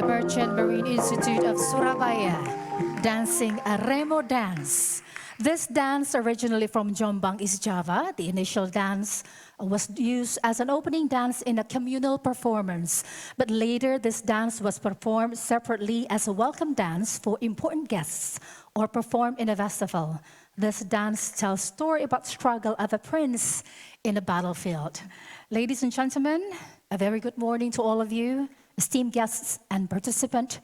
Merchant Marine Institute of Surabaya, dancing a Remo dance. This dance, originally from Jombang, East Java, the initial dance was used as an opening dance in a communal performance. But later, this dance was performed separately as a welcome dance for important guests or performed in a festival. This dance tells story about struggle of a prince in a battlefield. Ladies and gentlemen, a very good morning to all of you, esteemed guests and participants,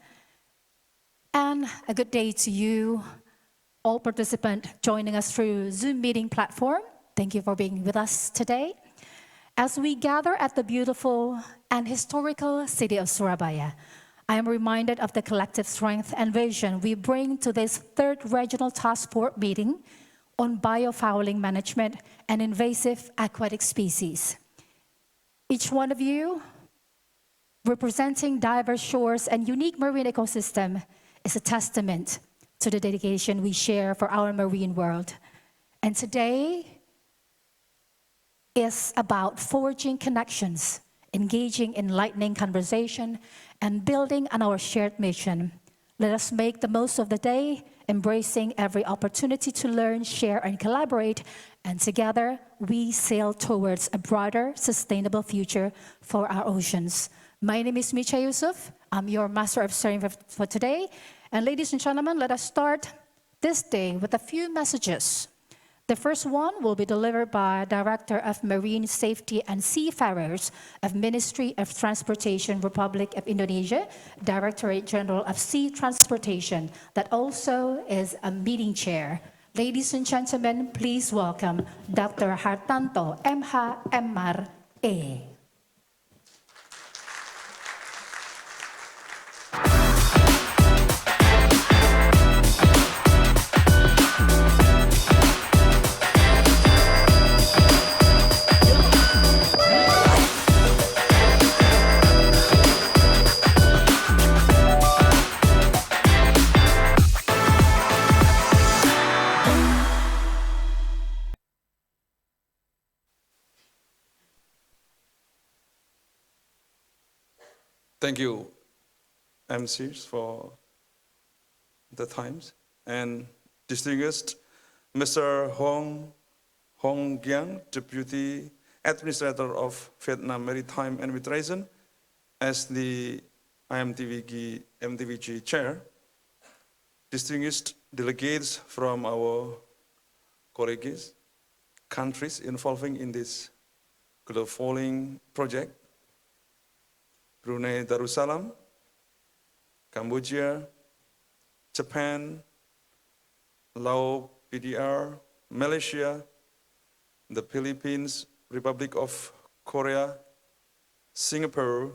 and a good day to you, all participants joining us through Zoom meeting platform. Thank you for being with us today. As we gather at the beautiful and historical city of Surabaya, I am reminded of the collective strength and vision we bring to this third regional task force meeting on biofouling management and invasive aquatic species. Each one of you, representing diverse shores and unique marine ecosystem, is a testament to the dedication we share for our marine world. And today is about forging connections, engaging in enlightening conversation, and building on our shared mission. Let us make the most of the day, embracing every opportunity to learn, share, and collaborate, and together we sail towards a broader, sustainable future for our oceans. My name is Micha Yusuf. I'm your master of sharing for today. And ladies and gentlemen, let us start this day with a few messages. The first one will be delivered by Director of Marine Safety and Seafarers of Ministry of Transportation, Republic of Indonesia, Directorate General of Sea Transportation, that also is a meeting chair. Ladies and gentlemen, please welcome Dr. Hartanto M.H. Emmar A. Thank you, MCs, for the times. And distinguished Mr. Hong Giang, Deputy Administrator of Vietnam Maritime Administration, as the IMTVG Chair, distinguished delegates from our colleagues, countries involving in this biofouling project, Brunei Darussalam, Cambodia, Japan, Laos, PDR, Malaysia, the Philippines, Republic of Korea, Singapore,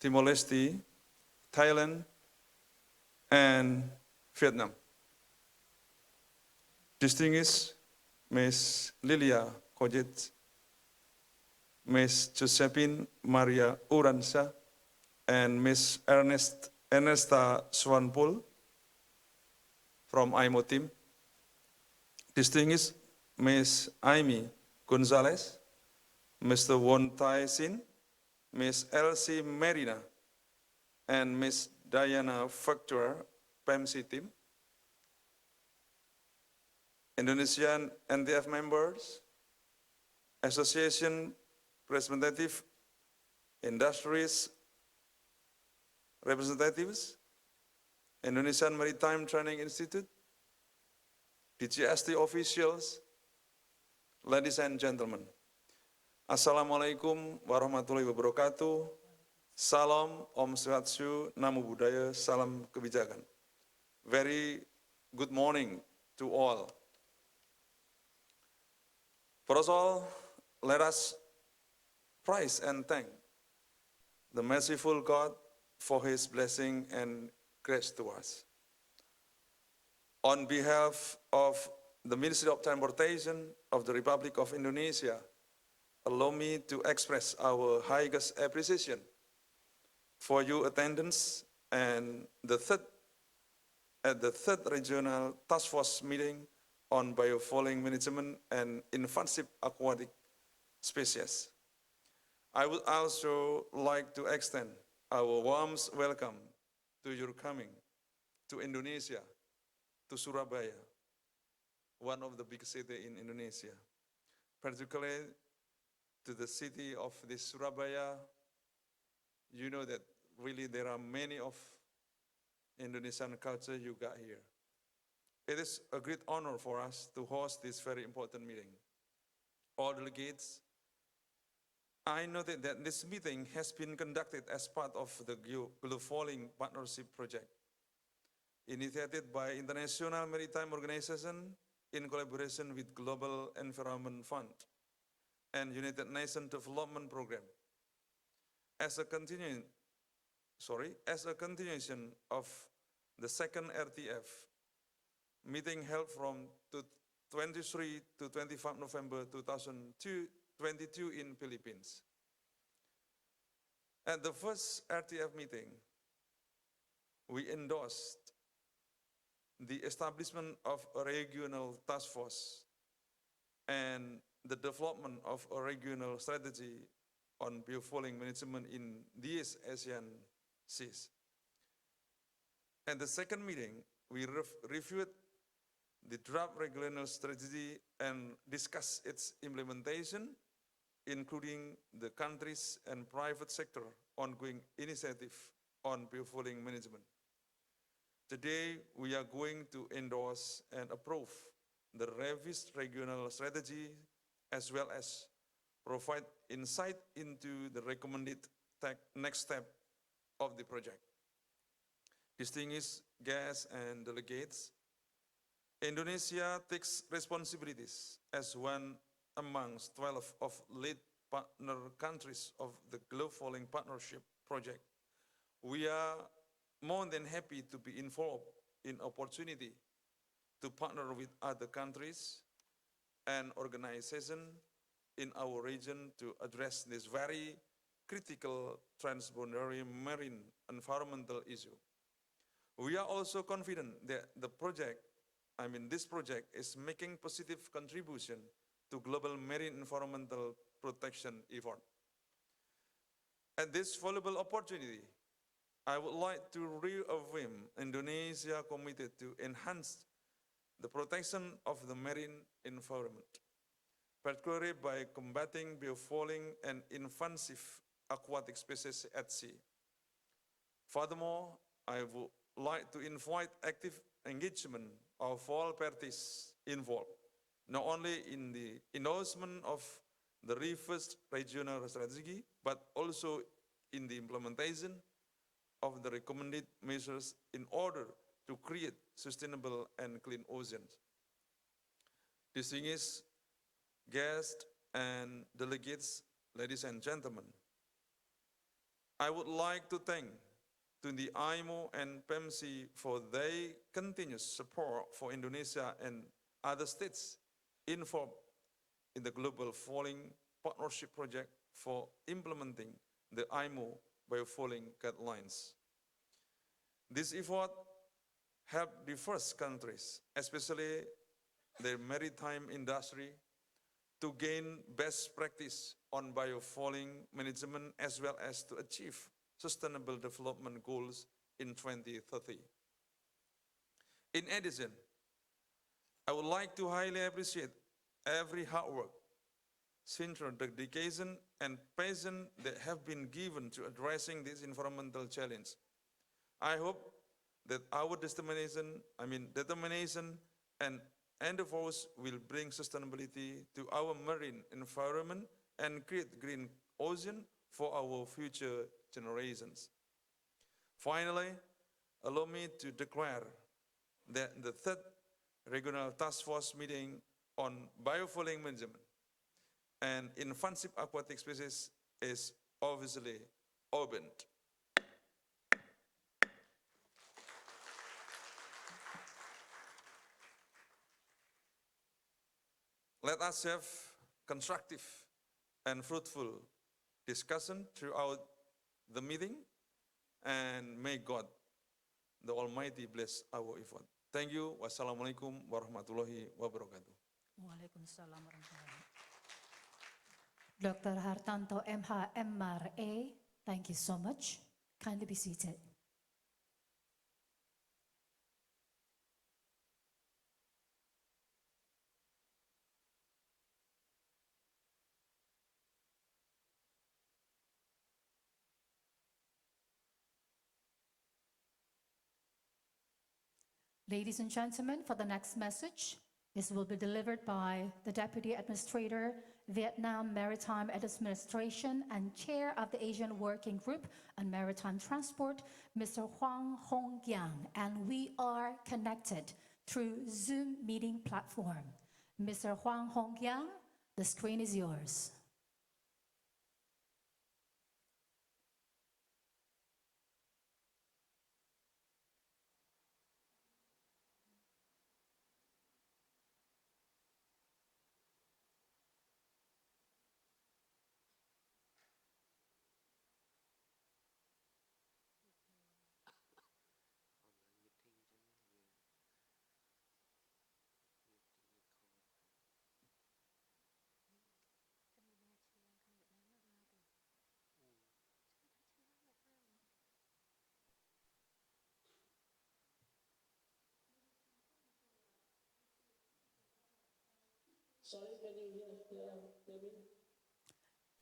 Timor-Leste, Thailand, and Vietnam. Distinguished Ms. Lilia Kojet, Ms. Josephine Maria Uransa, and Ms. Ernesta Swanpool from IMO team. Distinguished Ms. Amy Gonzalez, Mr. Won Tai Sin, Ms. Elsie Merina, and Ms. Diana Factor, PEMC team. Indonesian NTF members, association representative, industries representatives, Indonesian Maritime Training Institute, DGST officials, ladies and gentlemen. Assalamualaikum warahmatullahi wabarakatuh. Salam, Om Swastiastu, Namo Buddhaya, Salam Kebijakan. Very good morning to all. First of all, let us praise and thank the merciful God for His blessing and grace to us. On behalf of the Ministry of Transportation of the Republic of Indonesia, allow me to express our highest appreciation for your attendance and the third regional task force meeting on biofouling management and invasive aquatic species. I would also like to extend our warmest welcome to your coming to Indonesia, to Surabaya, one of the big cities in Indonesia, particularly to the city of this Surabaya. You know that really there are many of Indonesian culture you got here. It is a great honor for us to host this very important meeting. All delegates, I noted that this meeting has been conducted as part of the Biofouling Partnership Project, initiated by International Maritime Organization in collaboration with Global Environment Fund and United Nations Development Program. As a continuation of the second RTF meeting held from 23 to 25 November 2022 in Philippines. At the first RTF meeting, we endorsed the establishment of a regional task force and the development of a regional strategy on biofouling management in these ASEAN seas. At the second meeting, we reviewed the draft regional strategy and discussed its implementation, including the countries and private sector ongoing initiative on biofouling management. Today, we are going to endorse and approve the revised regional strategy, as well as provide insight into the recommended next step of the project. Distinguished guests and delegates, Indonesia takes responsibilities as one amongst 12 of lead partner countries of the Biofouling Partnership Project. We are more than happy to be involved in opportunity to partner with other countries and organizations in our region to address this very critical transboundary marine environmental issue. We are also confident that this project is making positive contribution to global marine environmental protection effort. At this valuable opportunity, I would like to reaffirm Indonesia committed to enhance the protection of the marine environment, particularly by combating biofouling and invasive aquatic species at sea. Furthermore, I would like to invite active engagement of all parties involved, not only in the endorsement of the revised regional strategy, but also in the implementation of the recommended measures in order to create sustainable and clean oceans. Distinguished guests and delegates, ladies and gentlemen, I would like to thank the IMO and PEMC for their continuous support for Indonesia and other states involved in the Global Biofouling Partnership Project for implementing the IMO biofouling guidelines. This effort helped diverse countries, especially the maritime industry, to gain best practice on biofouling management, as well as to achieve Sustainable Development Goals in 2030. In addition, I would like to highly appreciate every hard work, sincere dedication, and passion that have been given to addressing this environmental challenge. I hope that our determination and endeavors will bring sustainability to our marine environment and create green ocean for our future generations. Finally, allow me to declare that the third regional task force meeting on biofouling management and invasive aquatic species is obviously opened. Let us have constructive and fruitful discussion throughout the meeting, and may God, the Almighty, bless our effort. Thank you. Wassalamualaikum warahmatullahi wabarakatuh. Waalaikumsalam warahmatullahi wabarakatuh. Dr. Hartanto MH MRA, thank you so much. Kindly be seated. Ladies and gentlemen, for the next message, this will be delivered by the Deputy Administrator, Vietnam Maritime Administration and Chair of the Asian Working Group on Maritime Transport, Mr. Huang Hongjiang, and we are connected through Zoom meeting platform. Mr. Huang Hongjiang, the screen is yours.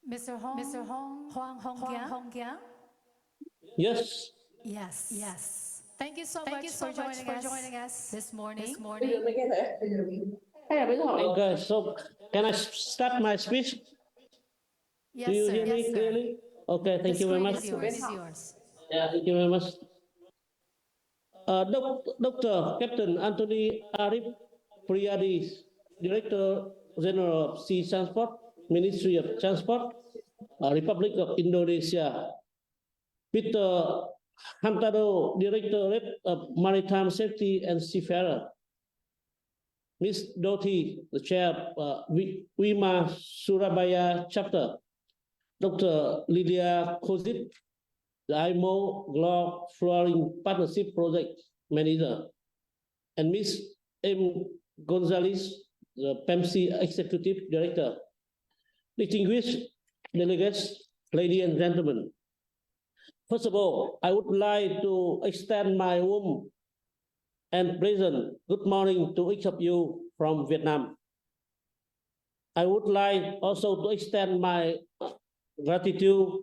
Mr. Huang Hongjiang? Yes. Yes. Thank you so much for joining us this morning. Okay, so can I start my speech? Yes, Do you sir. hear me clearly? Okay, The thank you very screen much. is yours. Yeah, thank you very much. Dr. Captain Anthony Arif Priyadi, Director General of Sea Transport, Ministry of Transport, Republic of Indonesia. Peter Hantado, Directorate of Maritime Safety and Seafarer. Ms. Doty, the chair of WIMA Surabaya chapter. Dr. Lydia Kozit, the IMO Global Flooring Partnership Project Manager. And Ms. M. Gonzalez, the PEMC Executive Director. Distinguished delegates, ladies and gentlemen. First of all, I would like to extend my warm and pleasant good morning to each of you from Vietnam. I would like also to extend my gratitude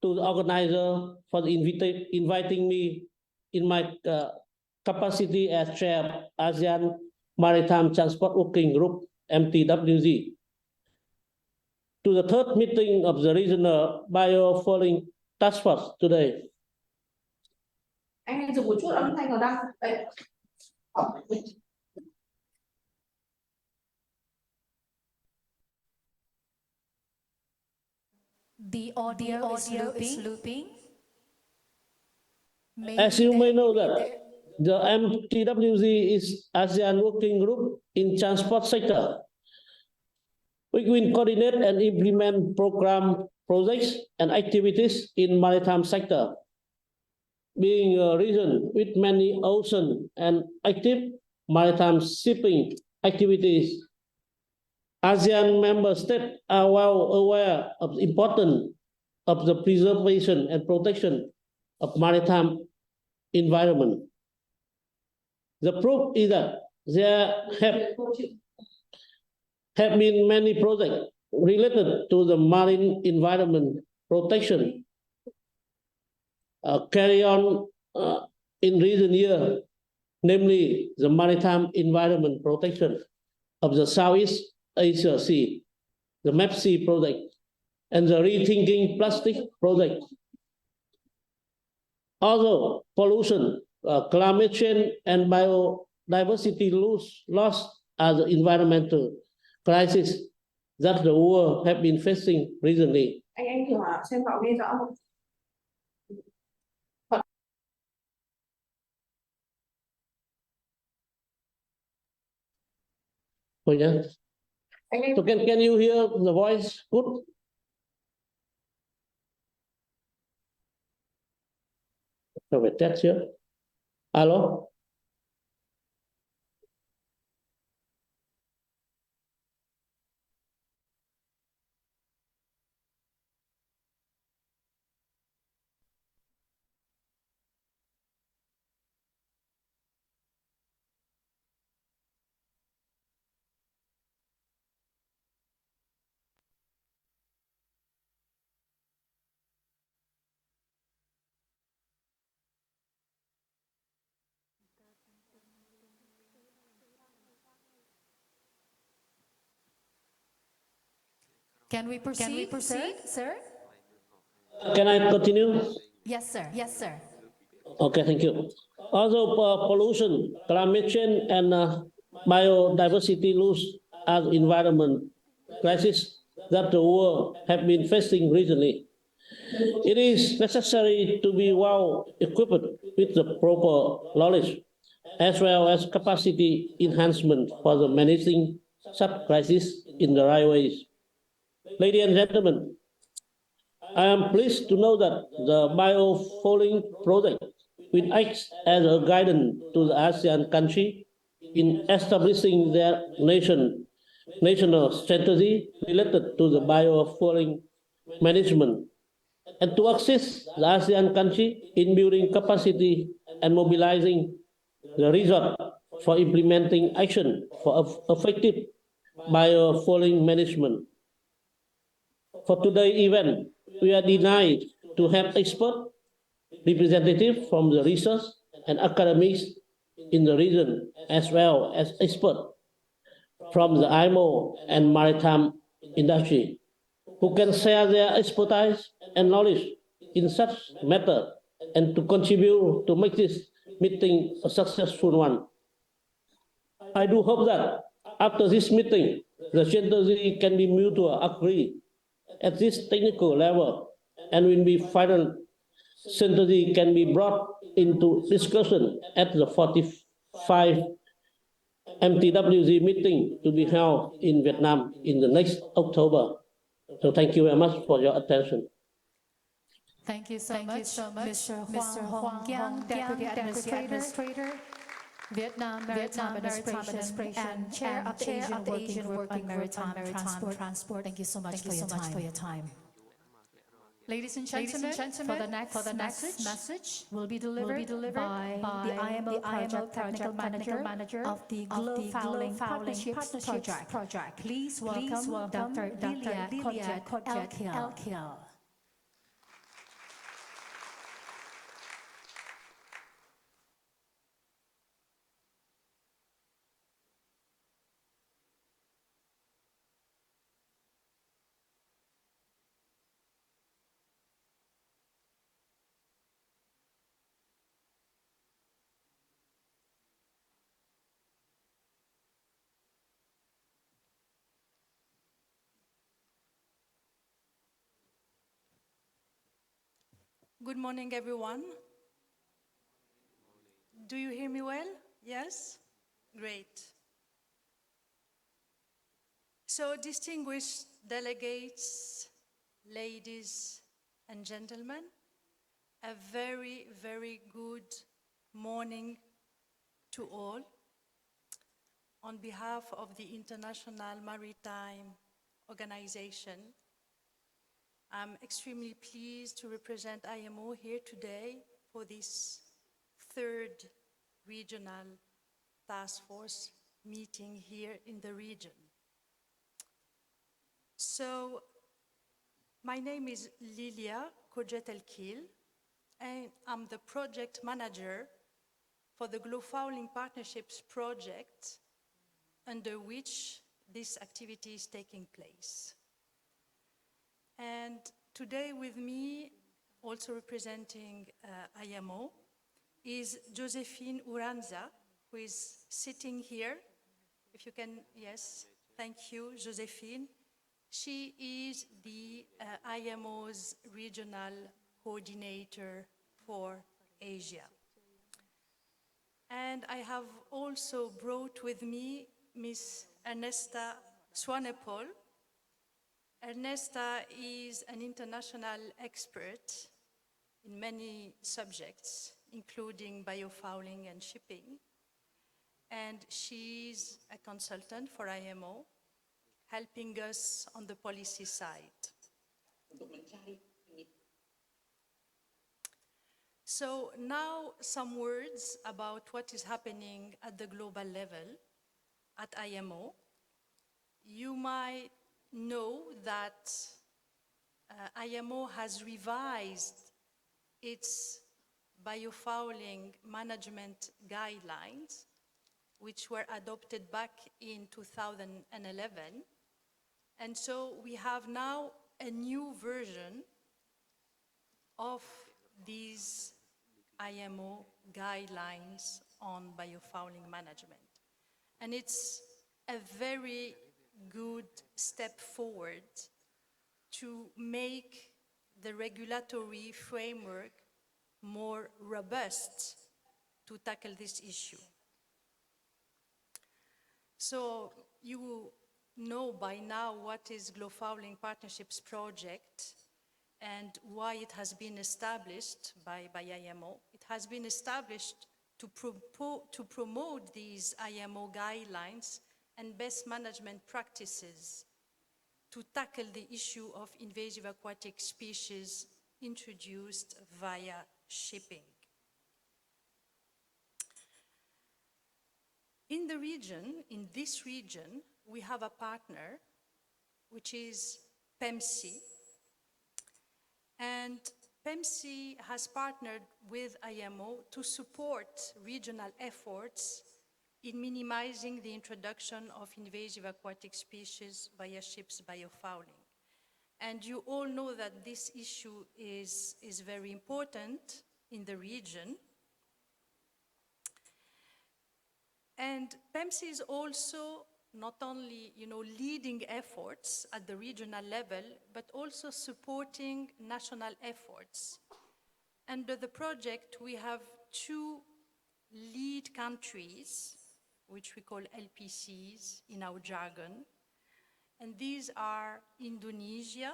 to the organizer for inviting me in my capacity as chair of ASEAN Maritime Transport Working Group, MTWG, to the third meeting of the regional Biofouling Task Force today. Anh hãy dùng một chút âm thanh vào đây. Đây. The audio is looping. As you may know that the MTWG is ASEAN Working Group in Transport Sector. We will coordinate and implement program projects and activities in maritime sector. Being a region with many ocean and active maritime shipping activities, ASEAN member states are well aware of the importance of the preservation and protection of maritime environment. The proof is that there have been many projects related to the marine environment protection carry on in recent years, namely the maritime environment protection of the Southeast Asia Sea, the MAPSEA project, and the Rethinking Plastic project. Although pollution, climate change, and biodiversity loss are the environmental crisis that the world have been facing recently. Anh thử hỏi xem cậu nghe rõ không? Oh, yeah. So can you hear the voice good? So wait, that's here. Hello? Can we proceed, sir? Can I continue? Yes, sir. Yes, sir. Okay, thank you. Also, pollution, climate change, and biodiversity loss are environment crisis that the world have been facing recently. It is necessary to be well equipped with the proper knowledge as well as capacity enhancement for the managing such crisis in the right ways. Ladies and gentlemen, I am pleased to know that the Biofouling project will act as a guidance to the ASEAN country in establishing their national strategy related to the biofouling management and to assist the ASEAN country in building capacity and mobilizing the resort for implementing action for effective biofouling management. For today's event, we are denied to have expert representatives from the research and academics in the region, as well as experts from the IMO and maritime industry, who can share their expertise and knowledge in such matter and to contribute to make this meeting a successful one. I do hope that after this meeting, the strategy can be mutual agree at this technical level and when we final strategy can be brought into discussion at the 45 MTWG meeting to be held in Vietnam in the next October. So thank you very much for your attention. Thank you so much, Mr. Huang Giang, Deputy Administrator, Vietnam Maritime Administration, and Chair of the Asian Working Group on Maritime Transport. Thank you so much for your time. Ladies and gentlemen, for the next message will be delivered by the IMO Project Technical Manager of the Biofouling Partnerships Project. Please welcome Dr. Lilia Kodjet-Elkil. Good morning, everyone. Do you hear me well? Yes? Great. So, distinguished delegates, ladies and gentlemen, a very, very good morning to all. On behalf of the International Maritime Organization, I'm extremely pleased to represent IMO here today for this third regional task force meeting here in the region. So, my name is Lilia Kodjet-Elkil, and I'm the project manager for the Biofouling Partnerships project under which this activity is taking place. And today with me, also representing IMO, is Josephine Uranza, who is sitting here. If you can, yes, thank you, Josephine. She is the IMO's regional coordinator for Asia. And I have also brought with me Ms. Ernesta Swanepoel. Ernesta is an international expert in many subjects, including biofouling and shipping. And she's a consultant for IMO, helping us on the policy side. So now some words about what is happening at the global level at IMO. You might know that IMO has revised its biofouling management guidelines, which were adopted back in 2011. And so we have now a new version of these IMO guidelines on biofouling management. And it's a very good step forward to make the regulatory framework more robust to tackle this issue. So you know by now what is Biofouling Partnerships Project and why it has been established by IMO. It has been established to promote these IMO guidelines and best management practices to tackle the issue of invasive aquatic species introduced via shipping. In the region, in this region, we have a partner, which is PEMSI. And PEMSI has partnered with IMO to support regional efforts in minimizing the introduction of invasive aquatic species via ships biofouling. And you all know that this issue is very important in the region. And PEMSI is also not only leading efforts at the regional level, but also supporting national efforts. Under the project, we have two lead countries, which we call LPCs in our jargon, and these are Indonesia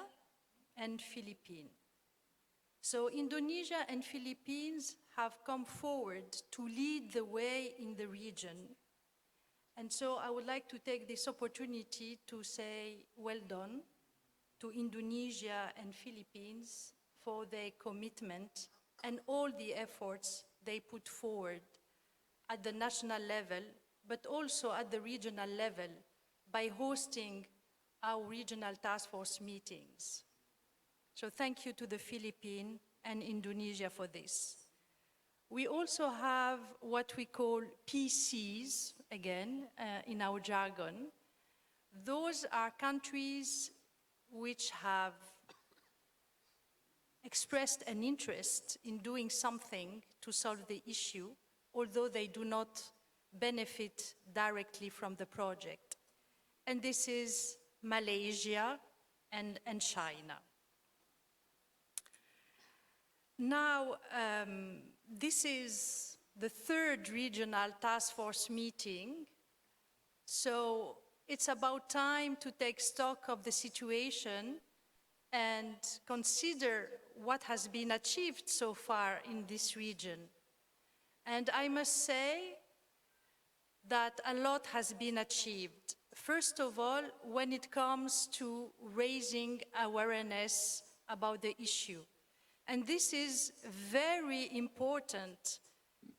and Philippines. So Indonesia and Philippines have come forward to lead the way in the region. And so I would like to take this opportunity to say well done to Indonesia and Philippines for their commitment and all the efforts they put forward at the national level, but also at the regional level by hosting our regional task force meetings. So thank you to the Philippines and Indonesia for this. We also have what we call PCs, again, in our jargon. Those are countries which have expressed an interest in doing something to solve the issue, although they do not benefit directly from the project. And this is Malaysia and China. Now, this is the third regional task force meeting, so it's about time to take stock of the situation and consider what has been achieved so far in this region. And I must say that a lot has been achieved. First of all, when it comes to raising awareness about the issue. And this is very important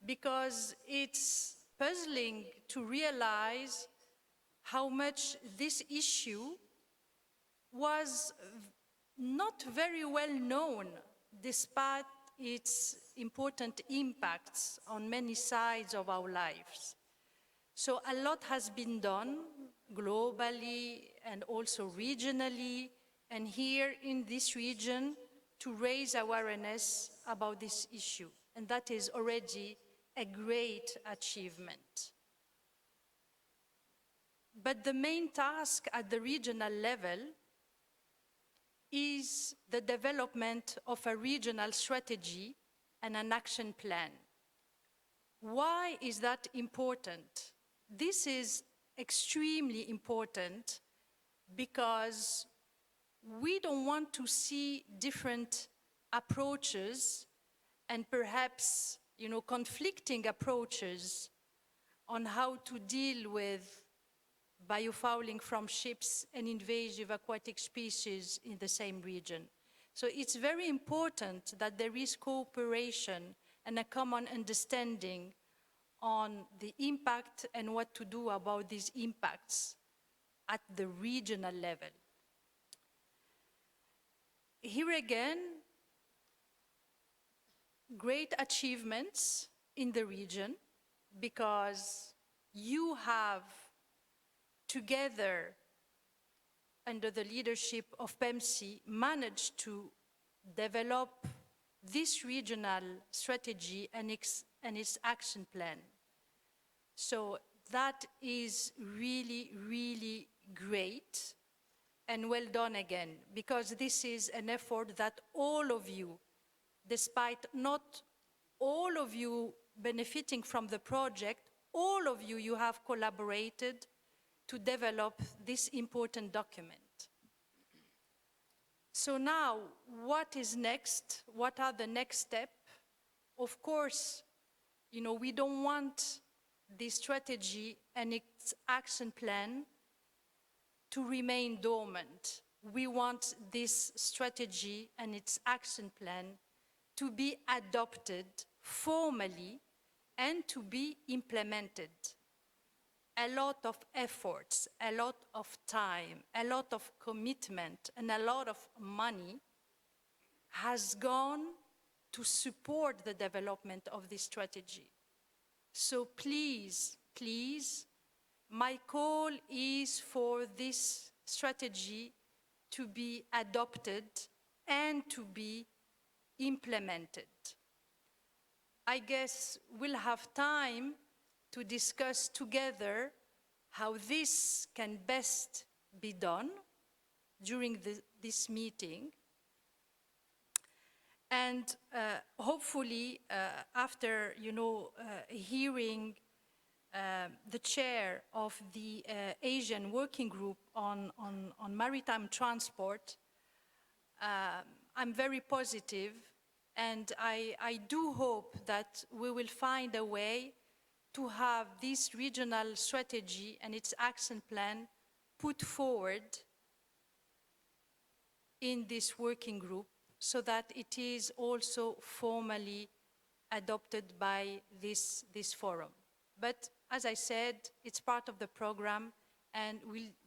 because it's puzzling to realize how much this issue was not very well known despite its important impacts on many sides of our lives. So a lot has been done globally and also regionally, and here in this region to raise awareness about this issue. And that is already a great achievement. But the main task at the regional level is the development of a regional strategy and an action plan. Why is that important? This is extremely important because we don't want to see different approaches and perhaps, conflicting approaches on how to deal with biofouling from ships and invasive aquatic species in the same region. So it's very important that there is cooperation and a common understanding on the impact and what to do about these impacts at the regional level. Here again, great achievements in the region because you have together under the leadership of PEMC, managed to develop this regional strategy and its action plan. So that is really, really great, and well done again, because this is an effort that all of you, despite not all of you benefiting from the project, all of you, you have collaborated to develop this important document. So now, what is next? What are the next steps? Of course, we don't want this strategy and its action plan to remain dormant. We want this strategy and its action plan to be adopted formally and to be implemented. A lot of efforts, a lot of time, a lot of commitment, and a lot of money has gone to support the development of this strategy. So please, please, my call is for this strategy to be adopted and to be implemented. I guess we'll have time to discuss together how this can best be done during this meeting. And hopefully, after hearing the chair of the Asian Working Group on maritime transport, I'm very positive, and I do hope that we will find a way to have this regional strategy and its action plan put forward in this working group so that it is also formally adopted by this forum. But as I said, it's part of the program, and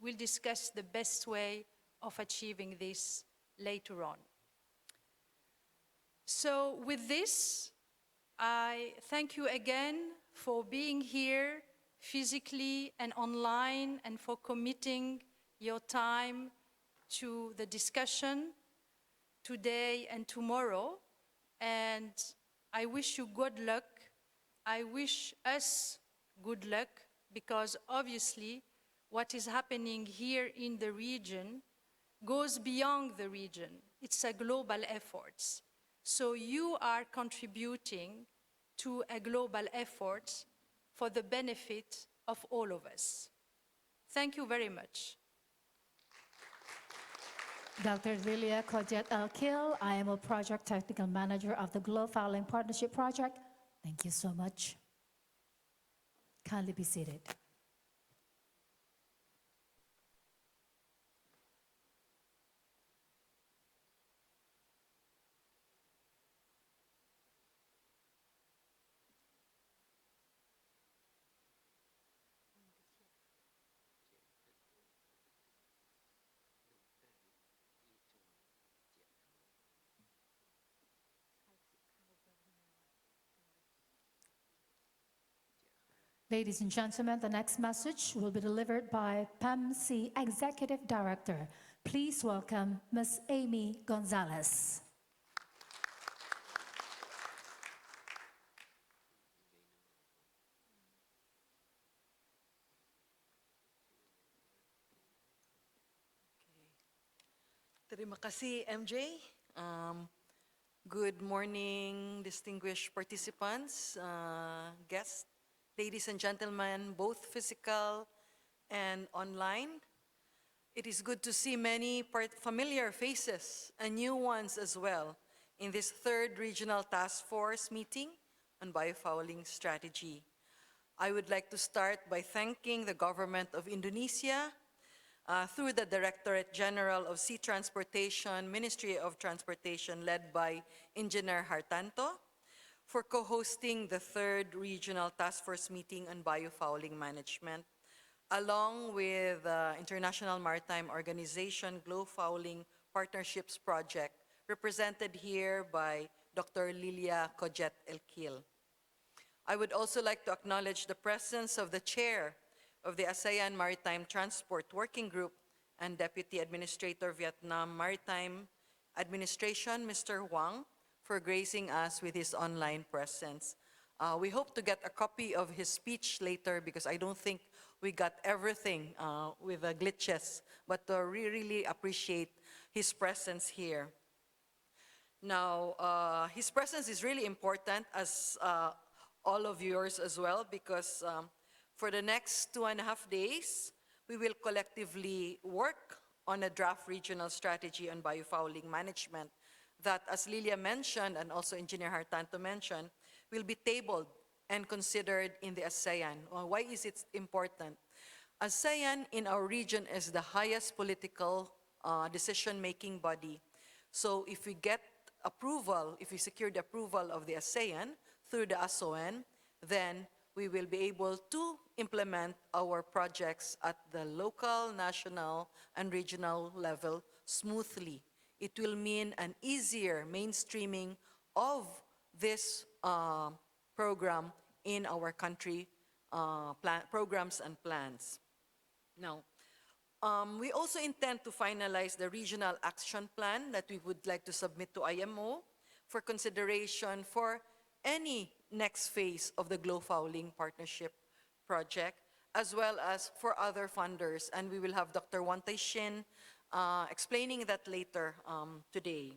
we'll discuss the best way of achieving this later on. So with this, I thank you again for being here physically and online, and for committing your time to the discussion today and tomorrow. And I wish you good luck. I wish us good luck, because obviously what is happening here in the region goes beyond the region. It's a global effort. So you are contributing to a global effort for the benefit of all of us. Thank you very much. Dr. Lilia Kojet Elkil, I am a Project Technical Manager of the Biofouling Partnership Project. Thank you so much. Kindly be seated. Ladies and gentlemen, the next message will be delivered by PEMC Executive Director. Please welcome Ms. Amy Gonzalez. Terima kasih, MJ. Good morning, distinguished participants, guests, ladies and gentlemen, both physical and online. It is good to see many familiar faces and new ones as well in this third regional task force meeting on biofouling strategy. I would like to start by thanking the government of Indonesia through the Directorate General of Sea Transportation, Ministry of Transportation, led by Engineer Hartanto, for co-hosting the third regional task force meeting on biofouling management, along with International Maritime Organization Biofouling Partnerships Project, represented here by Dr. Lilia Kojet Elkil. I would also like to acknowledge the presence of the chair of the ASEAN Maritime Transport Working Group, and Deputy Administrator, Vietnam Maritime Administration, Mr. Huang, for gracing us with his online presence. We hope to get a copy of his speech later because I don't think we got everything with the glitches, but we really appreciate his presence here. Now, his presence is really important as all of yours as well because for the next 2.5 days, we will collectively work on a draft regional strategy on biofouling management that, as Lilia mentioned and also Engineer Hartanto mentioned, will be tabled and considered in the ASEAN. Why is it important? ASEAN in our region is the highest political decision-making body. So if we get approval, if we secure the approval of the ASEAN through the ASOAN, then we will be able to implement our projects at the local, national, and regional level smoothly. It will mean an easier mainstreaming of this program in our country programs and plans. Now, we also intend to finalize the regional action plan that we would like to submit to IMO for consideration for any next phase of the Biofouling Partnership project, as well as for other funders. And we will have Dr. Wantay Shin explaining that later today.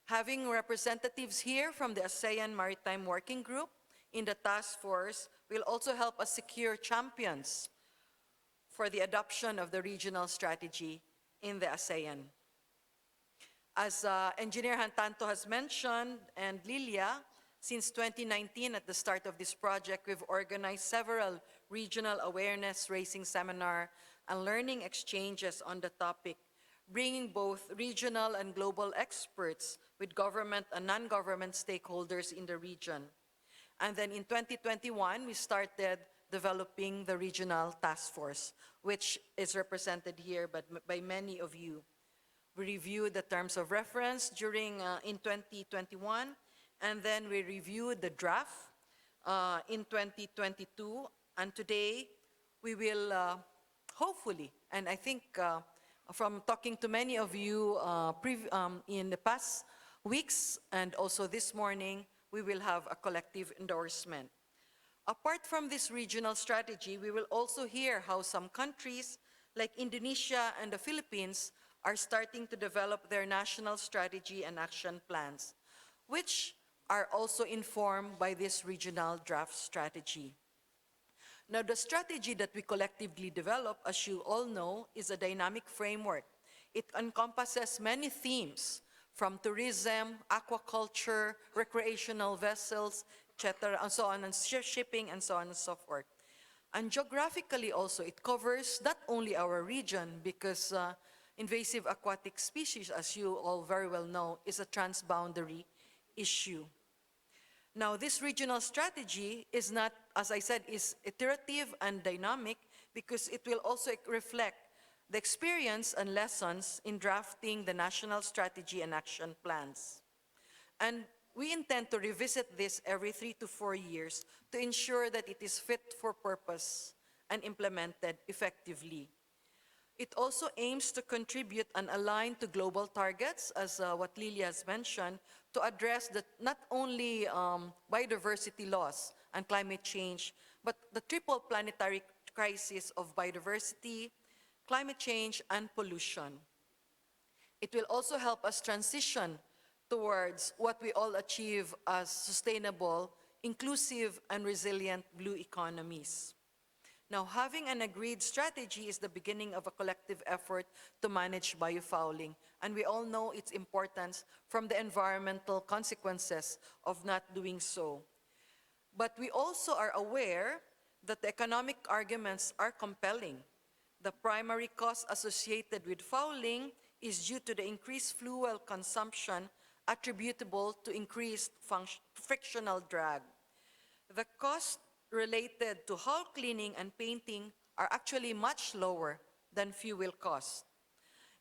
Having representatives here from the ASEAN Maritime Working Group in the task force will also help us secure champions for the adoption of the regional strategy in the ASEAN. As Engineer Hartanto has mentioned, and Lilia, since 2019 at the start of this project, we've organized several regional awareness-raising seminar and learning exchanges on the topic, bringing both regional and global experts with government and non-government stakeholders in the region. And then in 2021, we started developing the regional task force, which is represented here by many of you. We reviewed the terms of reference during in 2021, and then we reviewed the draft in 2022, and today we will hopefully, and I think from talking to many of you in the past weeks and also this morning, we will have a collective endorsement. Apart from this regional strategy, we will also hear how some countries like Indonesia and the Philippines are starting to develop their national strategy and action plans, which are also informed by this regional draft strategy. Now, the strategy that we collectively develop, as you all know, is a dynamic framework. It encompasses many themes, from tourism, aquaculture, recreational vessels, etc., and so on, and shipping, and so on and so forth. And geographically also, it covers not only our region, because invasive aquatic species, as you all very well know, is a transboundary issue. Now, this regional strategy is not, as I said, is iterative and dynamic because it will also reflect the experience and lessons in drafting the national strategy and action plans. And we intend to revisit this every 3 to 4 years to ensure that it is fit for purpose and implemented effectively. It also aims to contribute and align to global targets, as what Lilia has mentioned, to address not only biodiversity loss and climate change, but the triple planetary crisis of biodiversity, climate change, and pollution. It will also help us transition towards what we all achieve as sustainable, inclusive, and resilient blue economies. Now, having an agreed strategy is the beginning of a collective effort to manage biofouling, and we all know its importance from the environmental consequences of not doing so. But we also are aware that the economic arguments are compelling. The primary cost associated with fouling is due to the increased fuel consumption attributable to increased frictional drag. The cost related to hull cleaning and painting are actually much lower than fuel costs.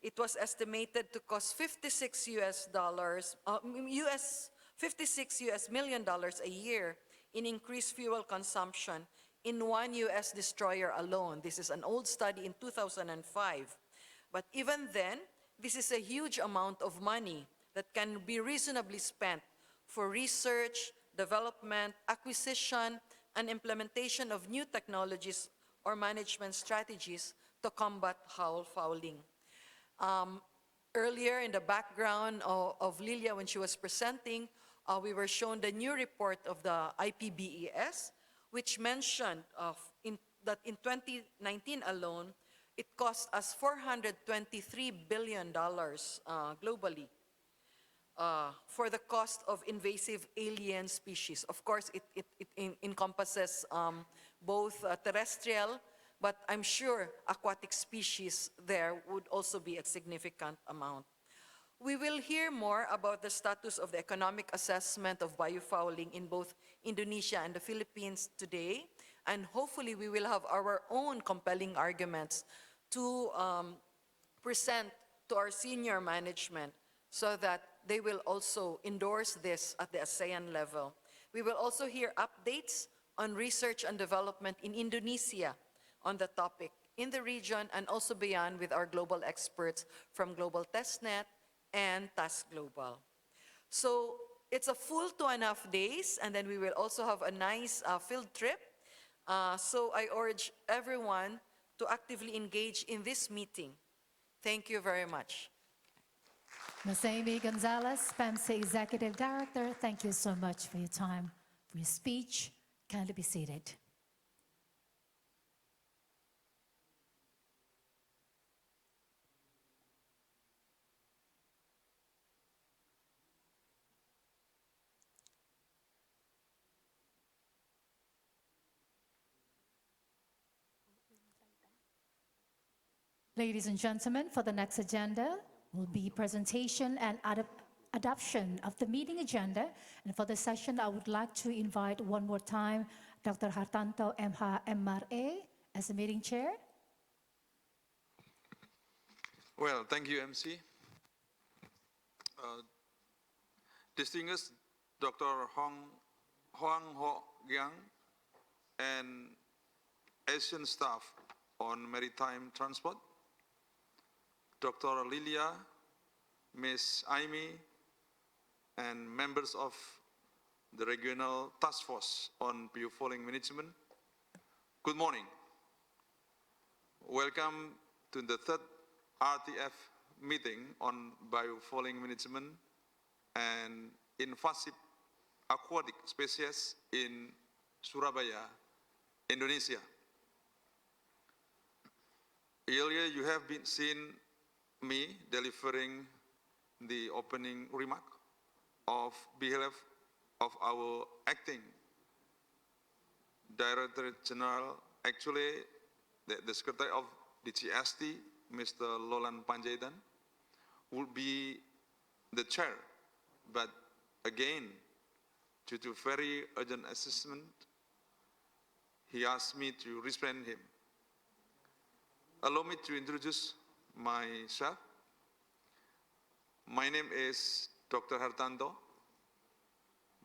It was estimated to cost $56 million a year in increased fuel consumption in one US destroyer alone. This is an old study in 2005. But even then, this is a huge amount of money that can be reasonably spent for research, development, acquisition, and implementation of new technologies or management strategies to combat fouling. Earlier in the background of Lilia, when she was presenting, we were shown the new report of the IPBES, which mentioned that in 2019 alone, it cost us $423 billion globally for the cost of invasive alien species. Of course, it encompasses both terrestrial, but I'm sure aquatic species there would also be a significant amount. We will hear more about the status of the economic assessment of biofouling in both Indonesia and the Philippines today, and hopefully we will have our own compelling arguments to present to our senior management so that they will also endorse this at the ASEAN level. We will also hear updates on research and development in Indonesia on the topic in the region and also beyond with our global experts from Global Testnet and Task Global. So it's a full 2.5 days, and then we will also have a nice field trip. So I urge everyone to actively engage in this meeting. Thank you very much. Ms. Amy Gonzalez, PEMSA Executive Director, thank you so much for your time, for your speech. Kindly be seated. Ladies and gentlemen, for the next agenda will be presentation and adoption of the meeting agenda. And for this session, I would like to invite one more time Dr. Hartanto MRA as the meeting chair. Well, thank you, MC. Distinguished Dr. Hoang Ho Giang and Asian staff on maritime transport, Dr. Lilia, Ms. Aimee, and members of the Regional Task Force on Biofouling Management. Good morning. Welcome to the third RTF meeting on biofouling management and invasive aquatic species in Surabaya, Indonesia. Earlier, you have seen me delivering the opening remark of behalf of our acting Director General, actually the Secretary of DGST, Mr. Lolan Panjaitan, will be the chair, but again, due to very urgent assessment, he asked me to represent him. Allow me to introduce myself. My name is Dr. Hartanto,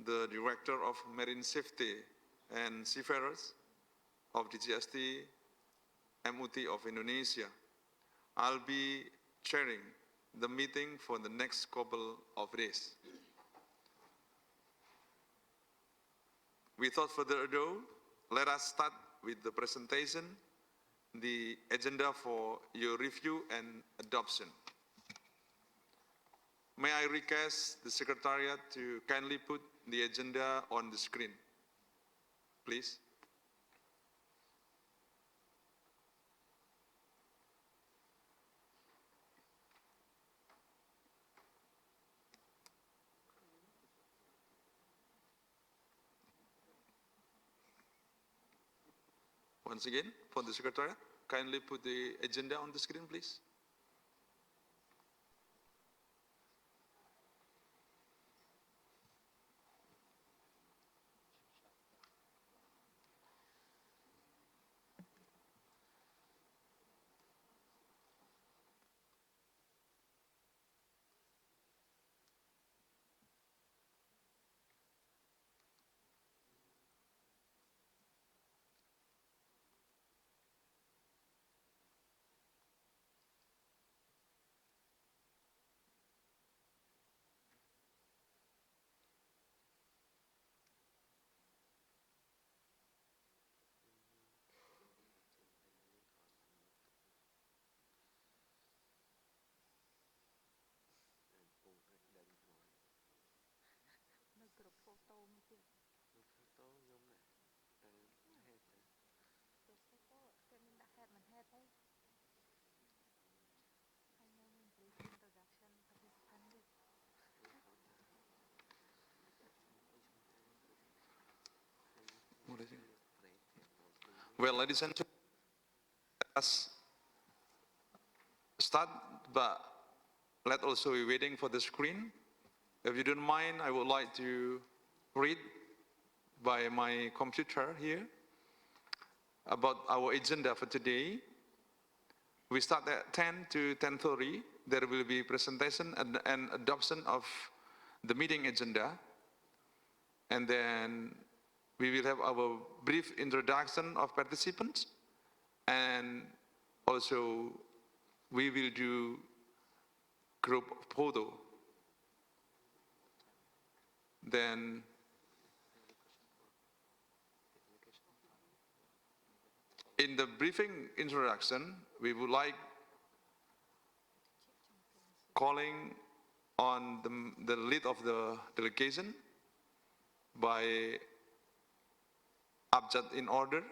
the Director of Marine Safety and Seafarers of DGST MUT of Indonesia. I'll be chairing the meeting for the next couple of days. Without further ado, let us start with the presentation, the agenda for your review and adoption. May I request the Secretariat to kindly put the agenda on the screen, please. Once again, for the Secretariat, kindly put the agenda on the screen, please. Well, ladies and gentlemen, let us start, but let also be waiting for the screen. If you don't mind, I would like to read by my computer here about our agenda for today. We start at 10 to 10:30. There will be presentation and adoption of the meeting agenda. And then we will have our brief introduction of participants. And also we will do group photo. Then in the briefing introduction, we would like calling on the lead of the delegation by abjad in order.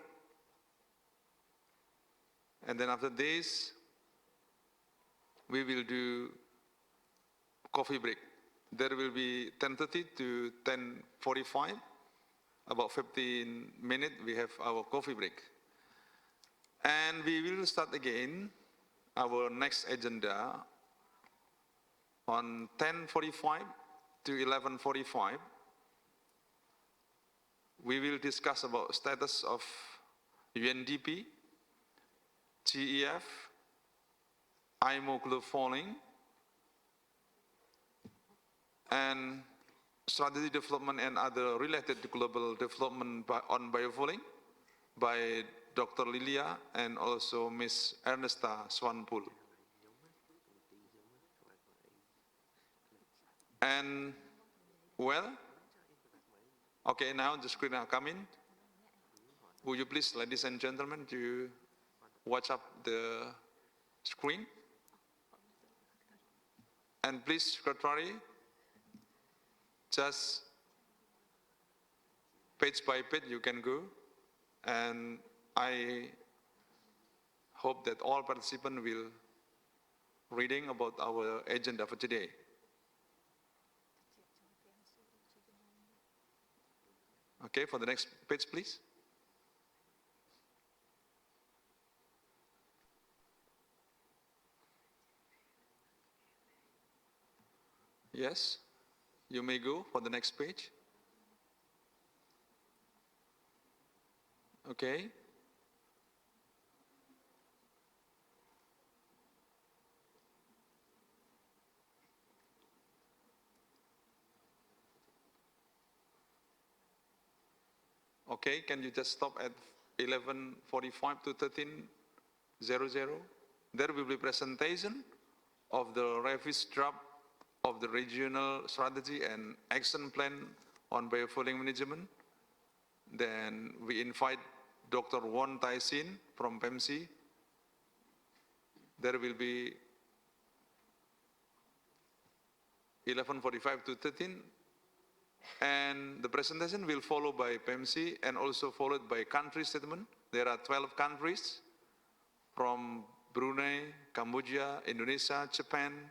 And then after this, we will do coffee break. There will be 10:30 to 10:45, about 15 minutes, we have our coffee break. And we will start again our next agenda on 10:45 to 11:45. We will discuss about status of UNDP, GEF, IMO Biofouling, and strategy development and other related to global development on biofouling by Dr. Lilia and also Ms. Ernesta Swanpool. And well, okay, now the screen are coming. Would you please, ladies and gentlemen, to watch up the screen? And please, Secretary, just page by page you can go. And I hope that all participants will reading about our agenda for today. Okay, for the next page, please. Yes, you may go for the next page. Okay. Okay, can you just stop at 11:45 to 13:00? There will be presentation of the revised draft of the regional strategy and action plan on biofouling management. Then we invite Dr. Won Tai Sin from PEMC. There will be 11:45 to 13. And the presentation will follow by PEMC and also followed by country statement. There are 12 countries from Brunei, Cambodia, Indonesia, Japan,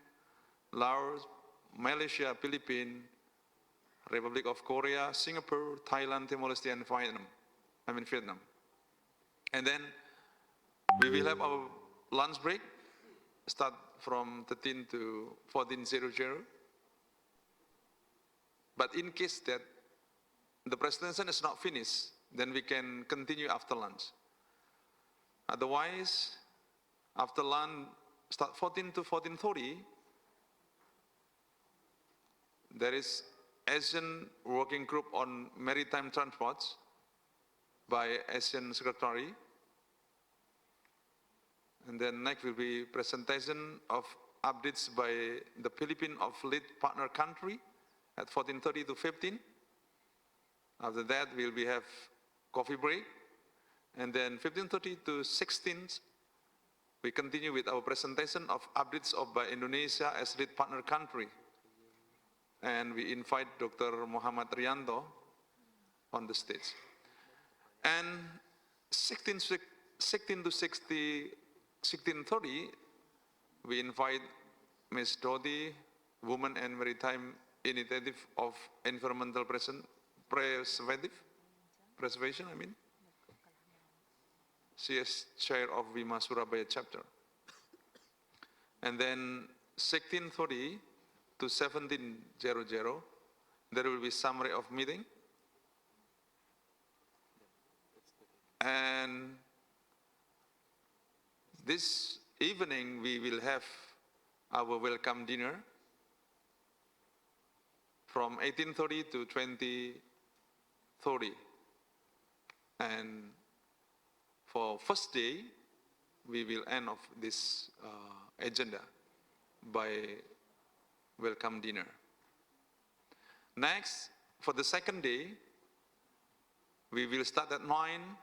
Laos, Malaysia, Philippines, Republic of Korea, Singapore, Thailand, Timor-Leste, and Vietnam. And then we will have our lunch break, start from 13 to 14:00. But in case that the presentation is not finished, then we can continue after lunch. Otherwise, after lunch, start 14 to 14:30, there is Asian Working Group on Maritime Transports by Asian Secretary. And then next will be presentation of updates by the Philippines of lead partner country at 14:30 to 15. After that, we'll have coffee break. And then 15:30 to 16, we continue with our presentation of updates of by Indonesia as lead partner country. And we invite Dr. Muhammad Rianto on the stage. And 16 to 16:30, we invite Ms. Dodi, Women and Maritime Initiative of Environmental Preservation, She is chair of Vima Surabaya chapter. And then 16:30 to 17:00, there will be summary of meeting. And this evening we will have our welcome dinner from 18:30 to 20:30. And for first day, we will end of this agenda by welcome dinner. Next, for the second day, we will start at 9,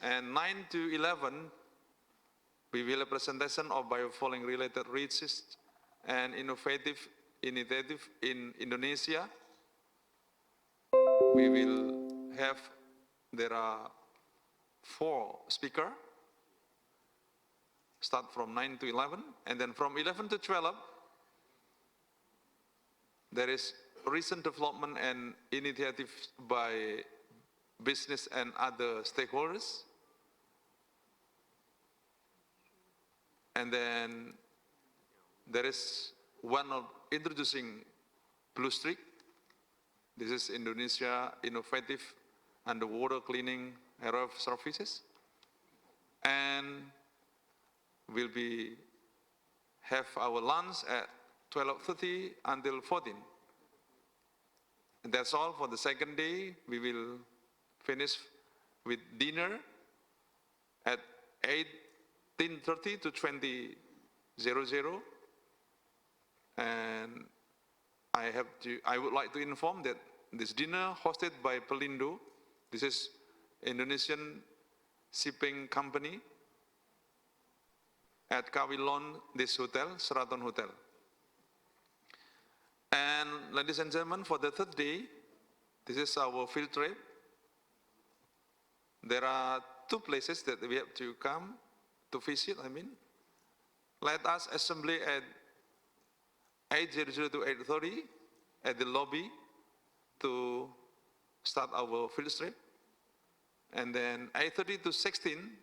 and 9 to 11, we will have a presentation of biofouling related research and innovative initiative in Indonesia. We will have, there are 4 speakers, start from 9 to 11, and then from 11 to 12, there is recent development and initiatives by business and other stakeholders. And then there is one of introducing Blue Streak. This is Indonesia innovative underwater cleaning area of services. And we'll have our lunch at 12:30 until 14. And that's all for the second day. We will finish with dinner at 18:30 to 20:00. And I would like to inform that this dinner hosted by Pelindo, this is Indonesian shipping company, at Kawilon, this hotel, Sheraton Hotel. And ladies and gentlemen, for the third day, this is our field trip. There are 2 places that we have to come to visit, Let us assembly at 8:00 to 8:30 at the lobby to start our field trip. And then 8:30 to 16,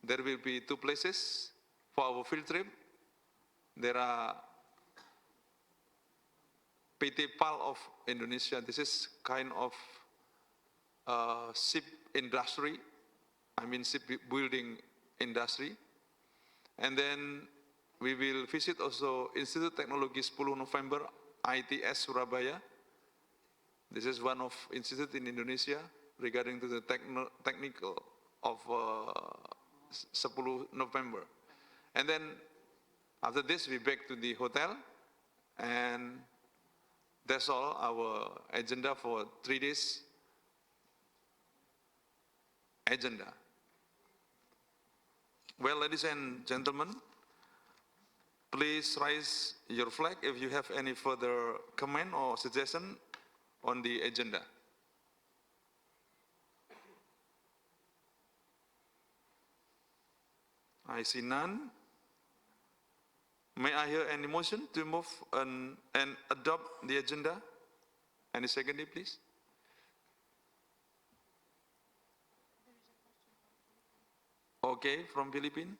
there will be 2 places for our field trip. There are PT PAL of Indonesia. This is kind of ship industry, ship building industry. And then we will visit also Institute Teknologi 10 November, ITS Surabaya. This is one of institute in Indonesia regarding to the technical of 10 November. And then after this, we back to the hotel, and that's all our agenda for 3 days agenda. Well, ladies and gentlemen, please raise your flag if you have any further comment or suggestion on the agenda. I see none. May I hear any motion to move and adopt the agenda? Any secondly, please? Okay, from Philippines.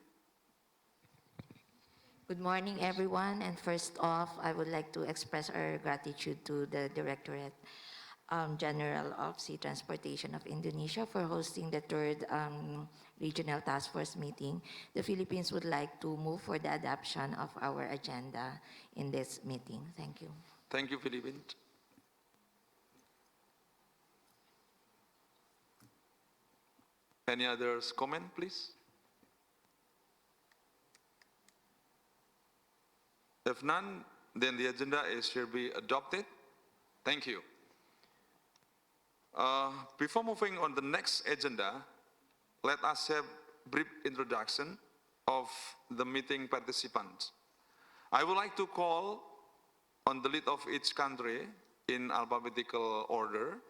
Good morning, everyone. And first off, I would like to express our gratitude to the Directorate General of Sea Transportation of Indonesia for hosting the 3rd Regional Task Force meeting. The Philippines would like to move for the adoption of our agenda in this meeting. Thank you. Thank you, Philippines. Any others comment, please? If none, then the agenda shall be adopted. Thank you. Before moving on the next agenda, let us have brief introduction of the meeting participants. I would like to call on the lead of each country in alphabetical order,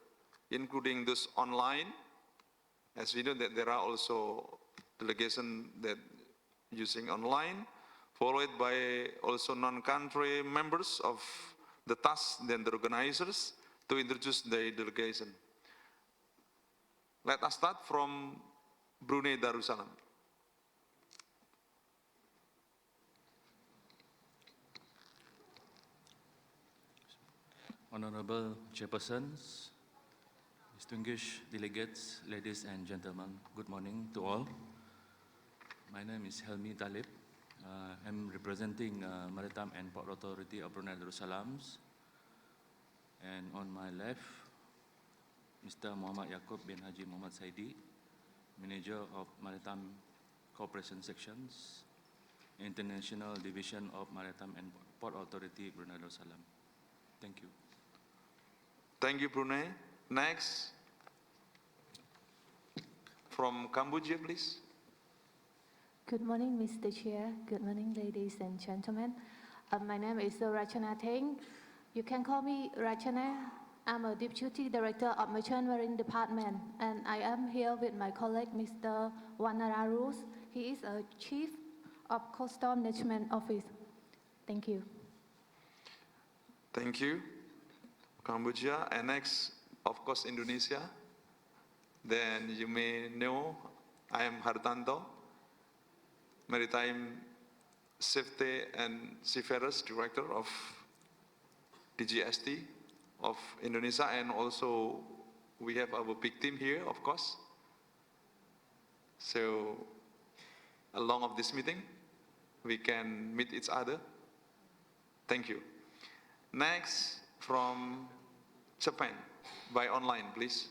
including those online, as we know that there are also delegations that using online, followed by also non-country members of the task, then the organizers, to introduce the delegation. Let us start from Brunei Darussalam. Honorable Chairpersons, distinguished delegates, ladies and gentlemen, good morning to all. My name is Helmi Talib. I'm representing Maritime and Port Authority of Brunei Darussalam. And on my left, Mr. Muhammad Yaakob bin Haji Muhammad Saidi, Manager of Maritime Cooperation Sections, International Division of Maritime and Port Authority, Brunei Darussalam. Thank you. Thank you, Brunei. Next, from Cambodia, please. Good morning, Mr. Chair. Good morning, ladies and gentlemen. My name is Rachana Teng. You can call me Rachana. I'm a Deputy Director of Merchant Marine Department, and I am here with my colleague, Mr. Wanararus. He is a Chief of Coastal Management Office. Thank you. Thank you, Cambodia. And next, of course, Indonesia. Then you may know I am Hartanto, Maritime Safety and Seafarers Director of DGST of Indonesia, and also we have our big team here, of course. So, along of this meeting, we can meet each other. Thank you. Next, from Japan, by online, please.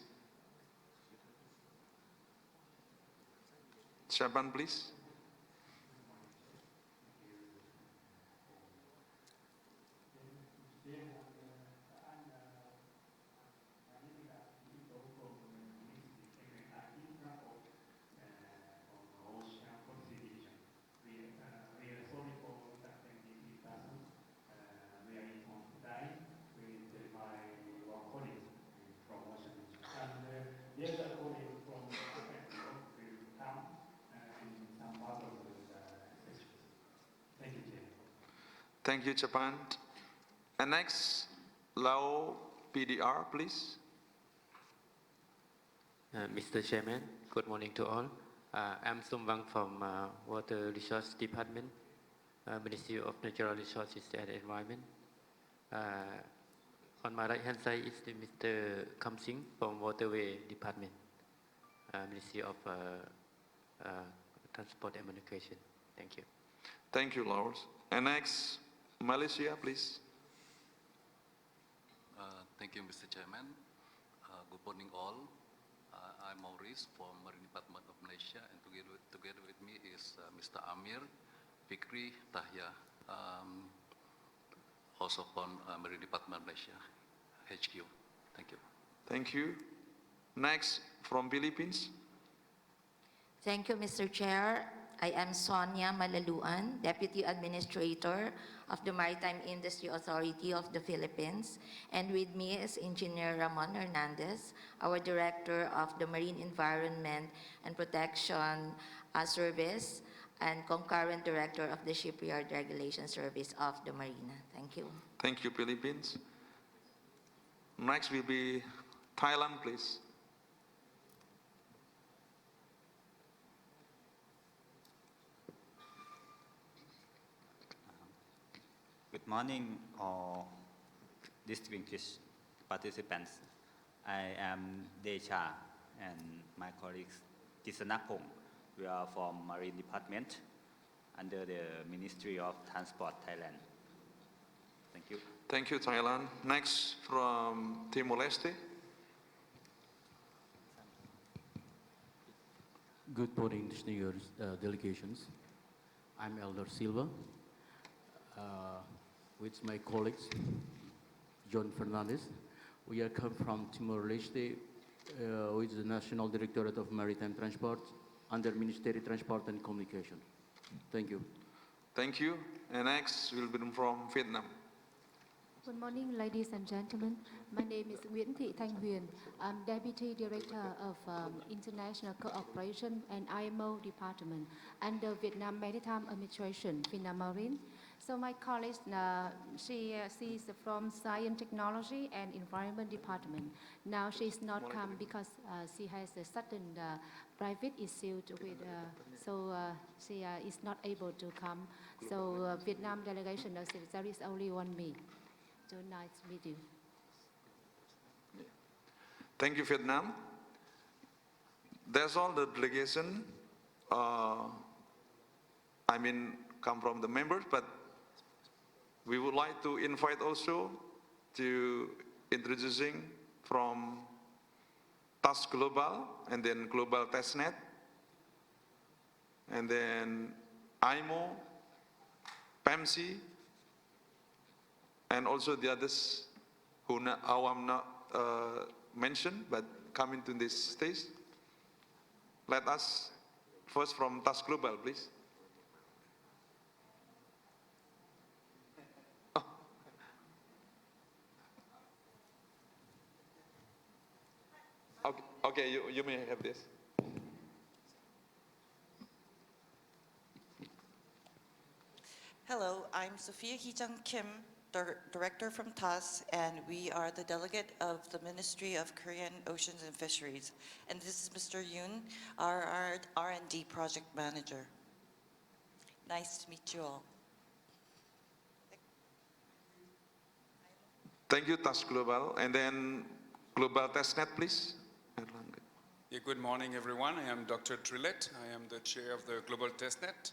Japan, please. Thank you, Japan. And next, Lao PDR, please. Mr. Chairman, good morning to all. I'm Sumwang from Water Resource Department, Ministry of Natural Resources and Environment. On my right hand side is Mr. Kam Singh from Waterway Department, Ministry of Transport and Communication. Thank you. Thank you, Lawrence. And next, Malaysia, please. Thank you, Mr. Chairman. Good morning, all. I'm Maurice from Marine Department of Malaysia, and together with me is Mr. Amir Fikri Tahya, also from Marine Department of Malaysia, HQ. Thank you. Thank you. Next, from Philippines. Thank you, Mr. Chair. I am Sonia Malaluan, Deputy Administrator of the Maritime Industry Authority of the Philippines. And with me is Engineer Ramon Hernandez, our Director of the Marine Environment and Protection Service and concurrent Director of the Shipyard Regulation Service of the Marina. Thank you. Thank you, Philippines. Next will be Thailand, please. Good morning, all distinguished participants. I am Desha and my colleagues Tisanapong. We are from Marine Department under the Ministry of Transport, Thailand. Thank you. Thank you, Thailand. Next, from Timor-Leste. Good morning, distinguished delegations. I'm Elder Silva. With my colleagues, John Fernandez. We are come from Timor-Leste with the National Directorate of Maritime Transport under Ministry of Transport and Communication. Thank you. Thank you. And next will be from Vietnam. Good morning, ladies and gentlemen. My name is Nguyễn Thị Thanh Huyền. I'm Deputy Director of International Cooperation and IMO Department under Vietnam Maritime Administration, Vietnam Marine. So my colleague, she's from Science, Technology and Environment Department. Now she's not come because she has a certain private issue with, so she is not able to come. So Vietnam delegation, there is only one me. So nice to meet you. Thank you, Vietnam. That's all the delegation. Come from the members, but we would like to invite also to introducing from TAS Global and then Global Testnet and then IMO, PEMC, and also the others who I'm not mentioned but coming to this stage. Let us first from TAS Global, please. Okay, you may have this. Hello, I'm Sophia Hee-jung Kim, Director from TAS, and we are the delegate of the Ministry of Korean Oceans and Fisheries. And this is Mr. Yoon, our R&D Project Manager. Nice to meet you all. Thank you, TAS Global. And then Global Testnet, please. Yeah, good morning, everyone. I am Dr. Trillet. I am the chair of the Global Testnet.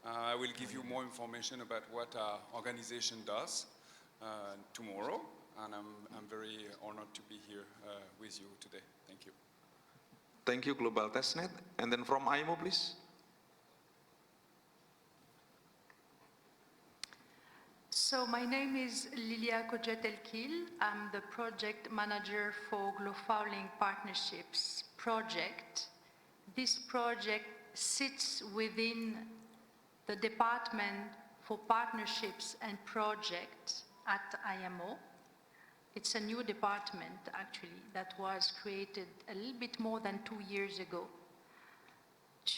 I will give you more information about what our organization does tomorrow, and I'm very honored to be here with you today. Thank you. Thank you, Global Testnet. And then from IMO, please. So my name is Lilia Kojet-Elkil. I'm the project manager for Biofouling Partnerships project. This project sits within the Department for Partnerships and Projects at IMO. It's a new department, actually, that was created a little bit more than 2 years ago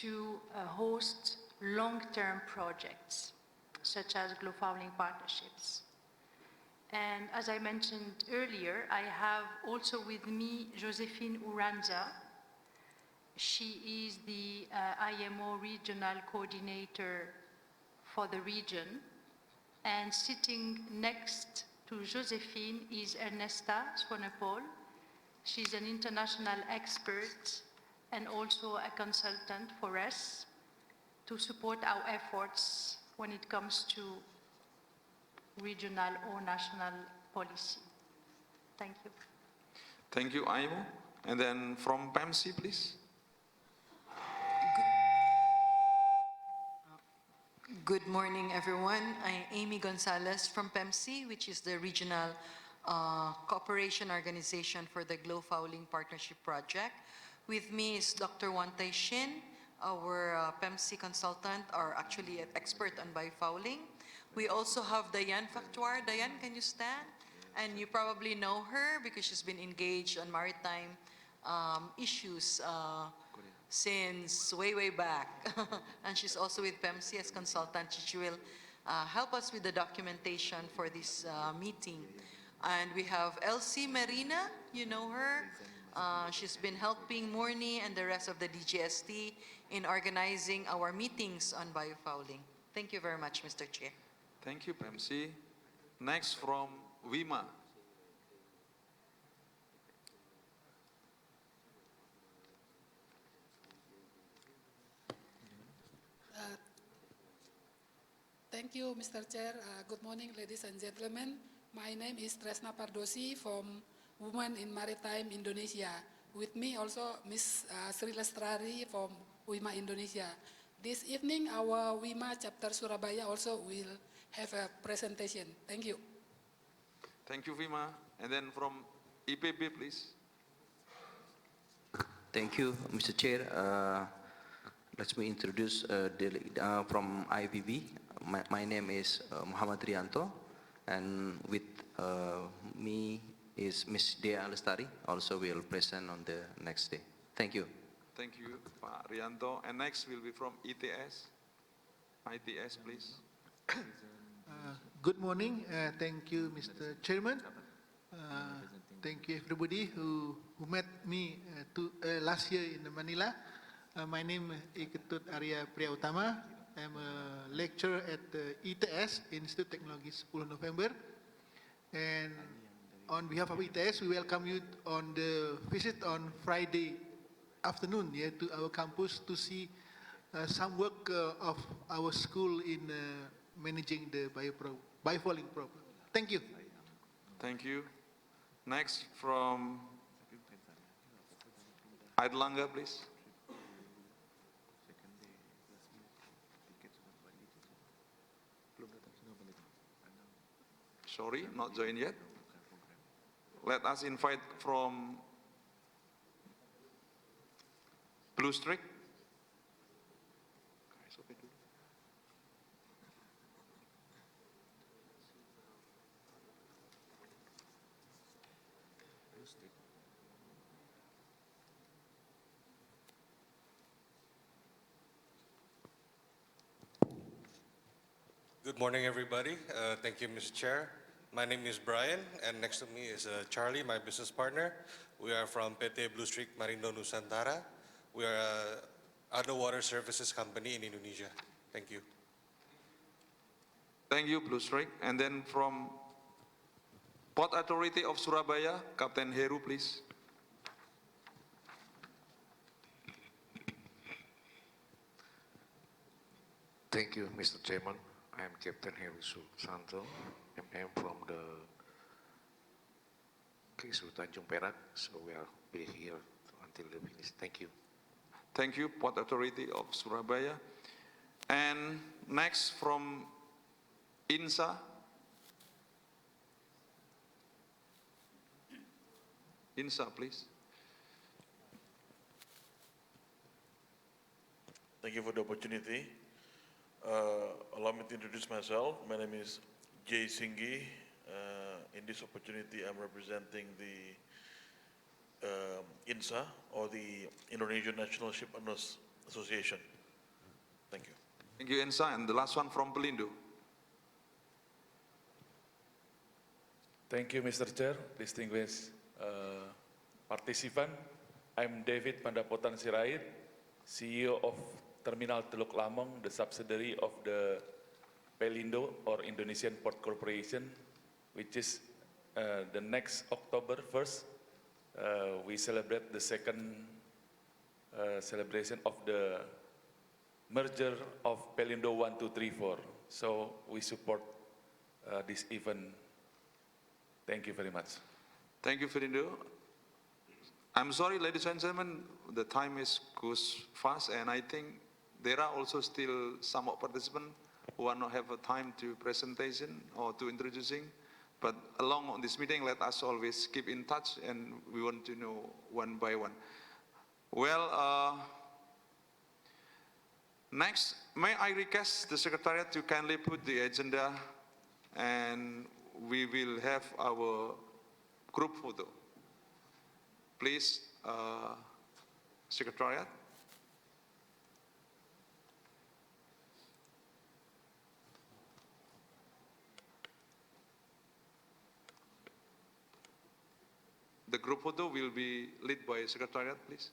to host long-term projects, such as Biofouling Partnerships. And as I mentioned earlier, I have also with me Josephine Uranza. She is the IMO Regional Coordinator for the region. And sitting next to Josephine is Ernesta Swanepoel. She's an international expert and also a consultant for us to support our efforts when it comes to regional or national policy. Thank you. Thank you, IMO. And then from PEMC, please. Good morning, everyone. I'm Amy Gonzalez from PEMC, which is the Regional Cooperation Organization for the Biofouling Partnership Project. With me is Dr. Wantay Shin, our PEMC consultant, or actually an expert on biofouling. We also have Diane Factuar. Diane, can you stand? And you probably know her because she's been engaged on maritime issues since way back. And she's also with PEMC as consultant. She will help us with the documentation for this meeting. And we have Elsie Marina, you know her. She's been helping Morni and the rest of the DGST in organizing our meetings on biofouling. Thank you very much, Mr. Chair. Thank you, PEMC. Next from WIMA. Thank you, Mr. Chair. Good morning, ladies and gentlemen. My name is Tresna Pardosi from Women in Maritime Indonesia. With me also Ms. Sri Lestrari from WIMA Indonesia. This evening, our WIMA chapter Surabaya also will have a presentation. Thank you. Thank you, WIMA. And then from EPB, please. Thank you, Mr. Chair. Let me introduce from IPB. My name is Muhammad Rianto, and with me is Ms. Dea Lestari, also will present on the next day. Thank you. Thank you, Pak Rianto. And next will be from ITS, please. Good morning. Thank you, Mr. Chairman. Thank you, everybody who met me last year in Manila. My name is Iketut Arya Priyautama. I'm a lecturer at the ITS, Institute Technology 10 November. And on behalf of ITS, we welcome you on the visit on Friday afternoon to our campus to see some work of our school in managing the biofouling problem. Thank you. Thank you. Next from Aidlangga, please. Sorry, not joined yet. Let us invite from Blue Streak. Good morning, everybody. Thank you, Mr. Chair. My name is Brian, and next to me is Charlie, my business partner. We are from PT Blue Streak Marindo Nusantara. We are an underwater services company in Indonesia. Thank you. Thank you, Blue Streak. And then from Port Authority of Surabaya, Captain Heru, please. Thank you, Mr. Chairman. I am Captain Heru Santo, and I am from the KSU Tanjung Perak, so we are be here until the finish. Thank you. Thank you, Port Authority of Surabaya. And next from INSA. INSA, please. Thank you for the opportunity. Allow me to introduce myself. My name is Jay Singhi. In this opportunity, I'm representing the INSA, or the Indonesian National Ship Owners Association. Thank you. Thank you, INSA. And the last one from Pelindo. Thank you, Mr. Chair, distinguished participant. I'm David Pandapotan Sirait, CEO of Terminal Teluk Lamong, the subsidiary of the Pelindo, or Indonesian Port Corporation, which is the next October 1st. We celebrate the second celebration of the merger of Pelindo 1, 2, 3, 4. So we support this event. Thank you very much. Thank you, Pelindo. I'm sorry, ladies and gentlemen, the time goes fast, and I think there are also still some participants who are not have a time to presentation or to introducing. But along on this meeting, let us always keep in touch, and we want to know one by one. Well, next, may I request the Secretariat to kindly put the agenda, and we will have our group photo. Please, Secretariat. The group photo will be led by Secretariat, please.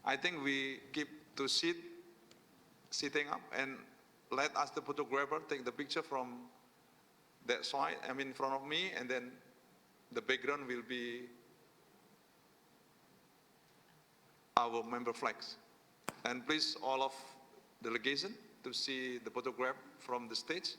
I think we keep to sitting up, and let us, the photographer, take the picture from that side, in front of me, and then the background will be our member flags. And please, all of delegation, to see the photograph from the stage.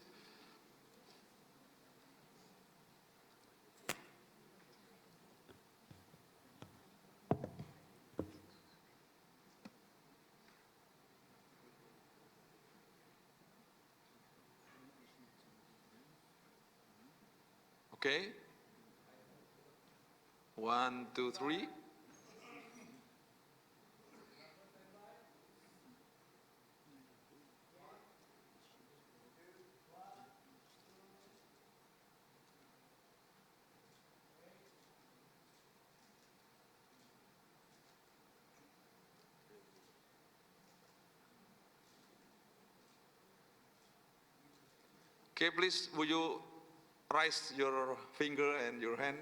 Okay. 1, 2, 3. Okay, please, will you raise your finger and your hand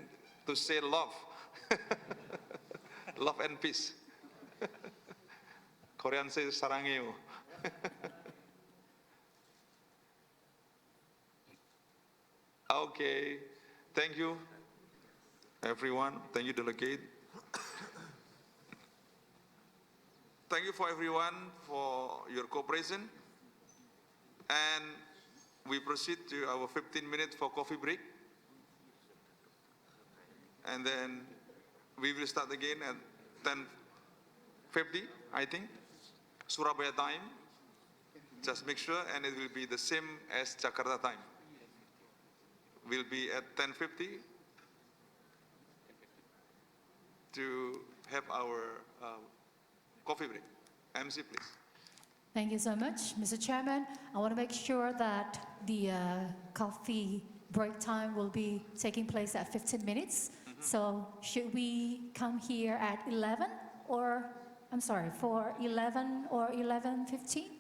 to say love? Love and peace. Korean says sarangeo. Okay, thank you, everyone. Thank you, delegate. Thank you for everyone for your cooperation. And we proceed to our 15 minutes for coffee break. And then we will start again at 10:50, I think, Surabaya time. Just make sure, and it will be the same as Jakarta time. We'll be at 10:50 to have our coffee break. MC, please. Thank you so much, Mr. Chairman. I want to make sure that the coffee break time will be taking place at 15 minutes. So should we come here at 11 or, I'm sorry, for 11 or 11:15?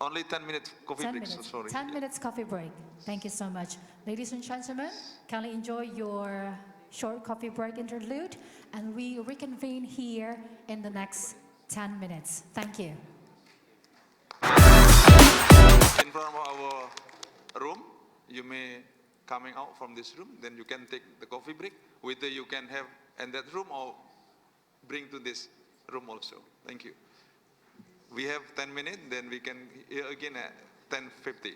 Only 10 minutes coffee 10 break, minutes. so sorry. 10 minutes coffee break. Thank you so much. Ladies and gentlemen, kindly enjoy your short coffee break interlude, and we reconvene here in the next 10 minutes. Thank you. In front of our room, you may coming out from this room, then you can take the coffee break. Whether you can have in that room or bring to this room also. Thank you. We have 10 minutes, then we can hear again at 10:50.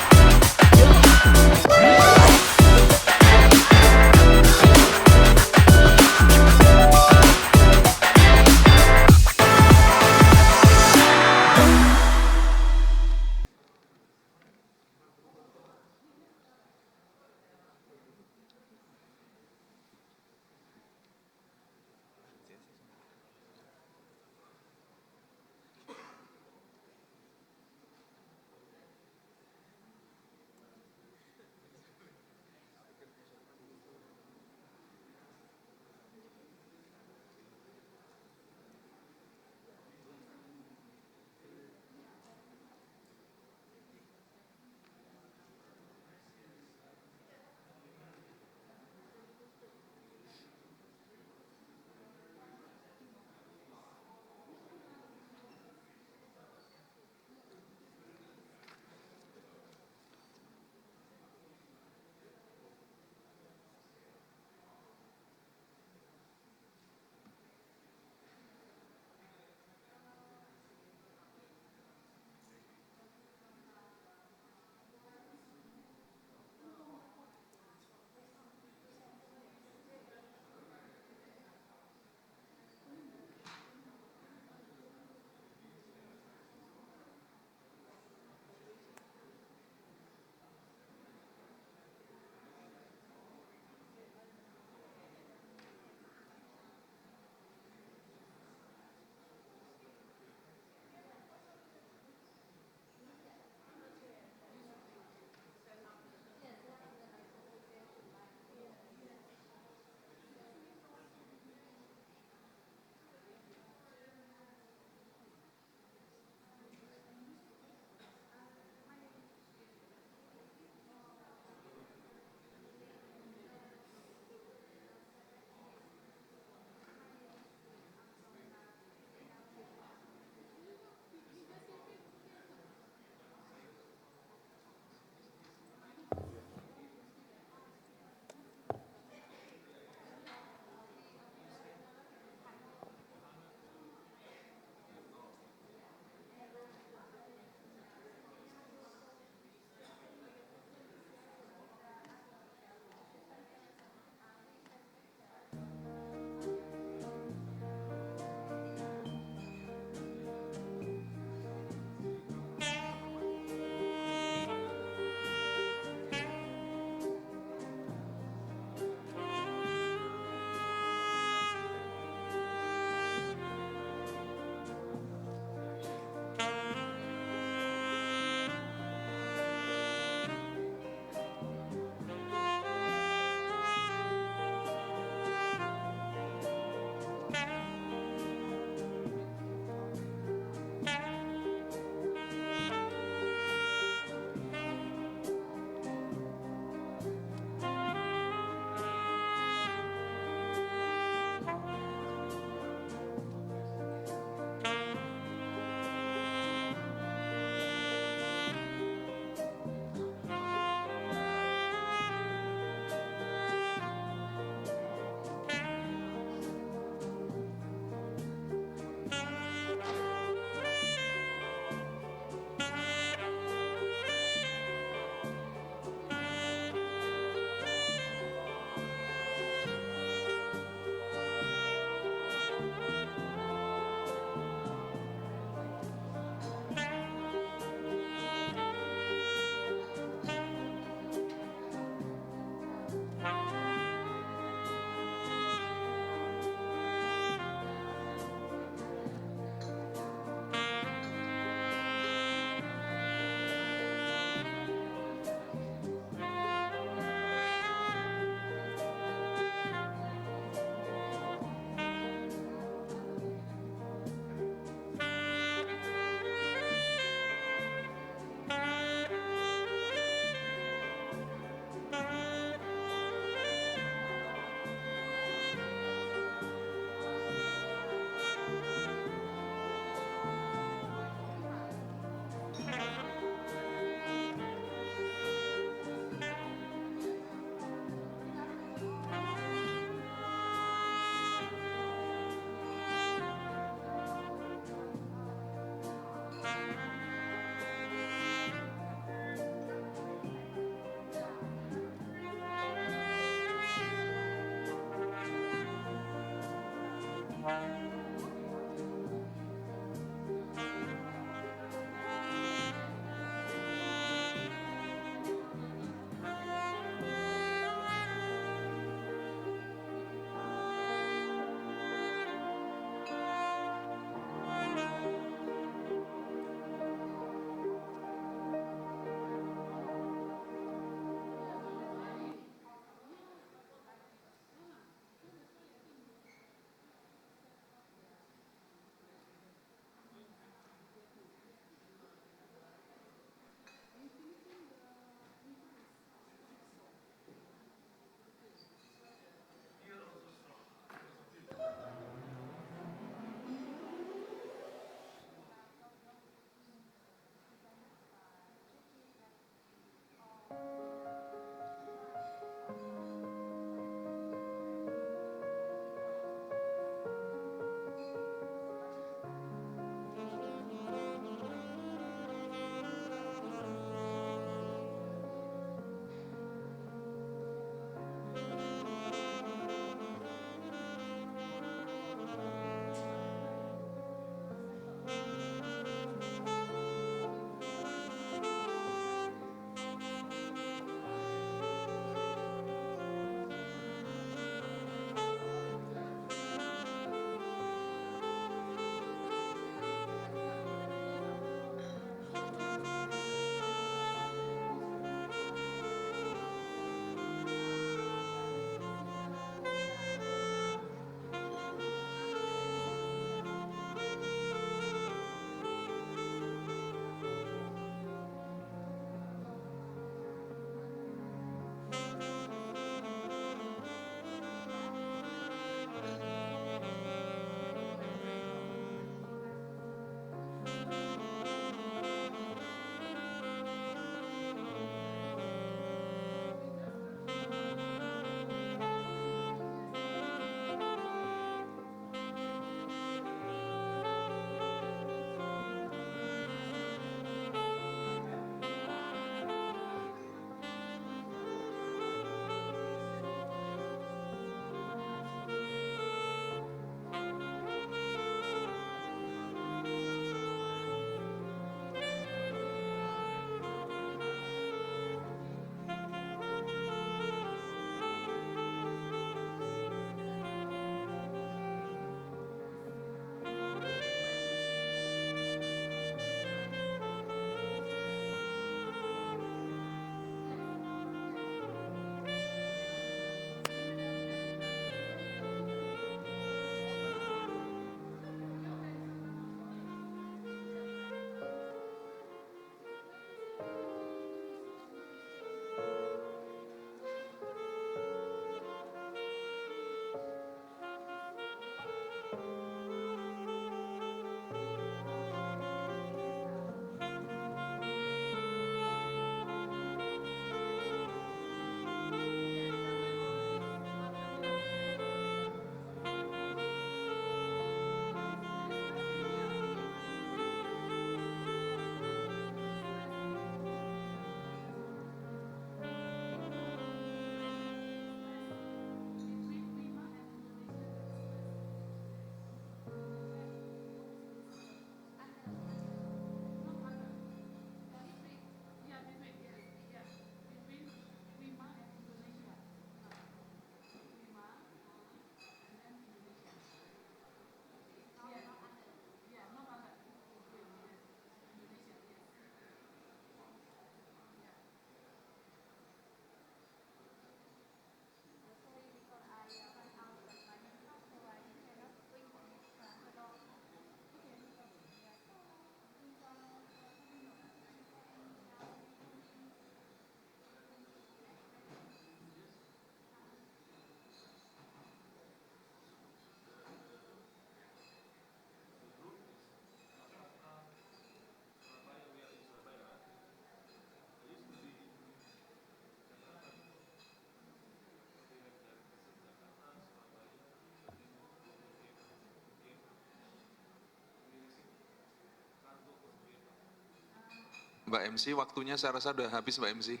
Mbak MC, waktunya saya rasa sudah habis Mbak MC.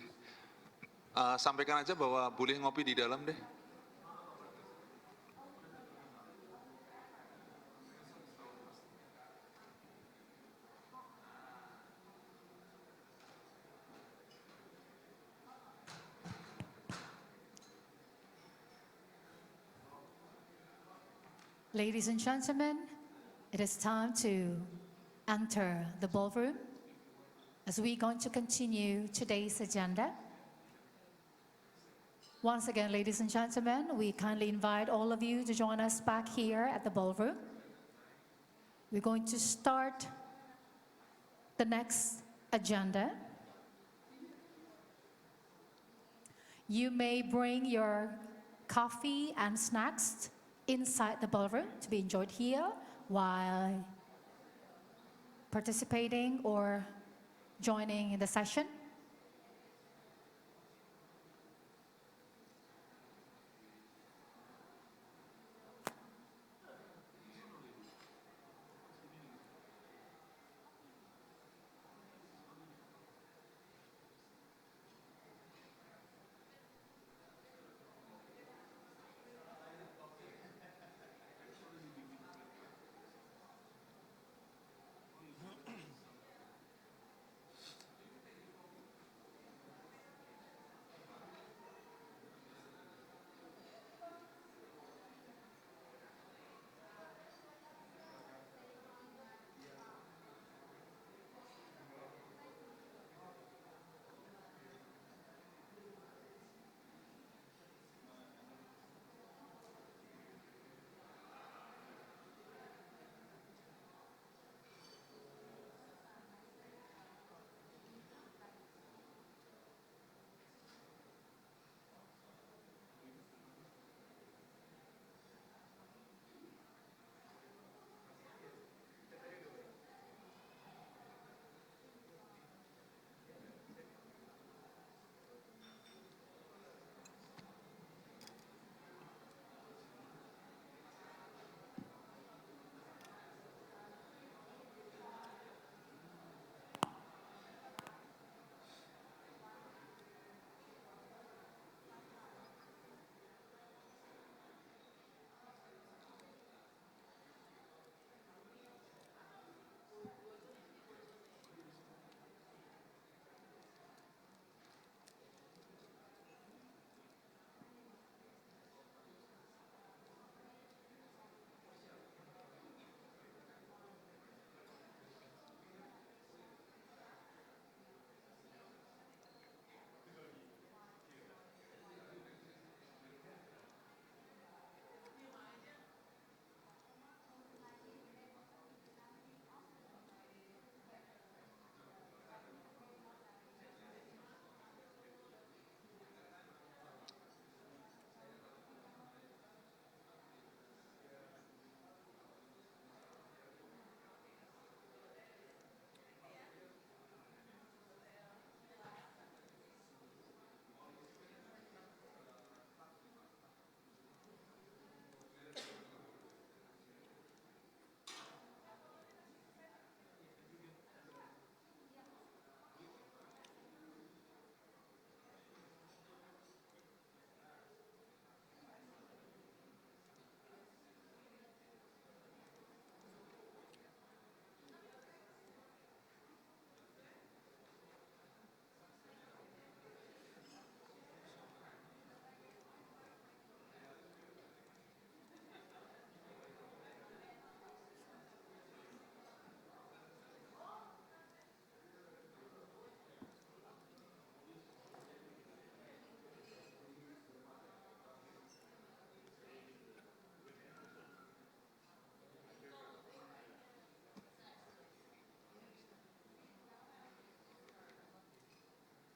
Sampaikan aja bahwa boleh ngopi di dalam deh. Ladies and gentlemen, it is time to enter the ballroom as we're going to continue today's agenda. Once again, ladies and gentlemen, we kindly invite all of you to join us back here at the ballroom. We're going to start the next agenda. You may bring your coffee and snacks inside the ballroom to be enjoyed here while participating or joining in the session.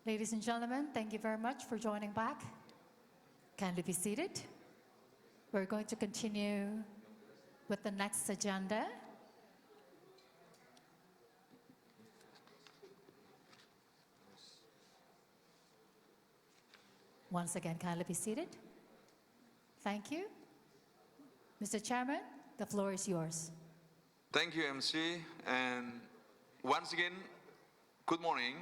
Ladies and gentlemen, thank you very much for joining back. Kindly be seated. We're going to continue with the next agenda. Once again, kindly be seated. Thank you. Mr. Chairman, the floor is yours. Thank you, MC. And once again, Good morning.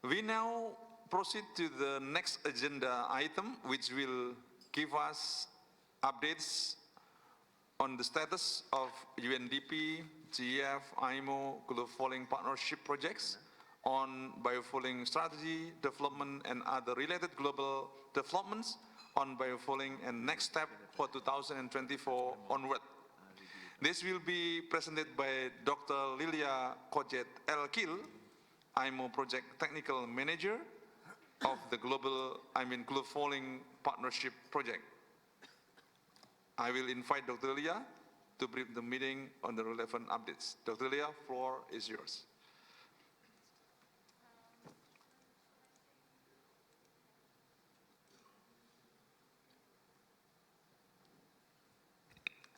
We now proceed to the next agenda item, which will give us updates on the status of UNDP, GEF, IMO, Biofouling partnership projects on biofouling strategy, development, and other related global developments on biofouling and next step for 2024 onward. This will be presented by Dr. Lilia Kojet Elkil, IMO Project Technical Manager of the Biofouling Partnership Project. I will invite Dr. Lilia to brief the meeting on the relevant updates. Dr. Lilia, floor is yours.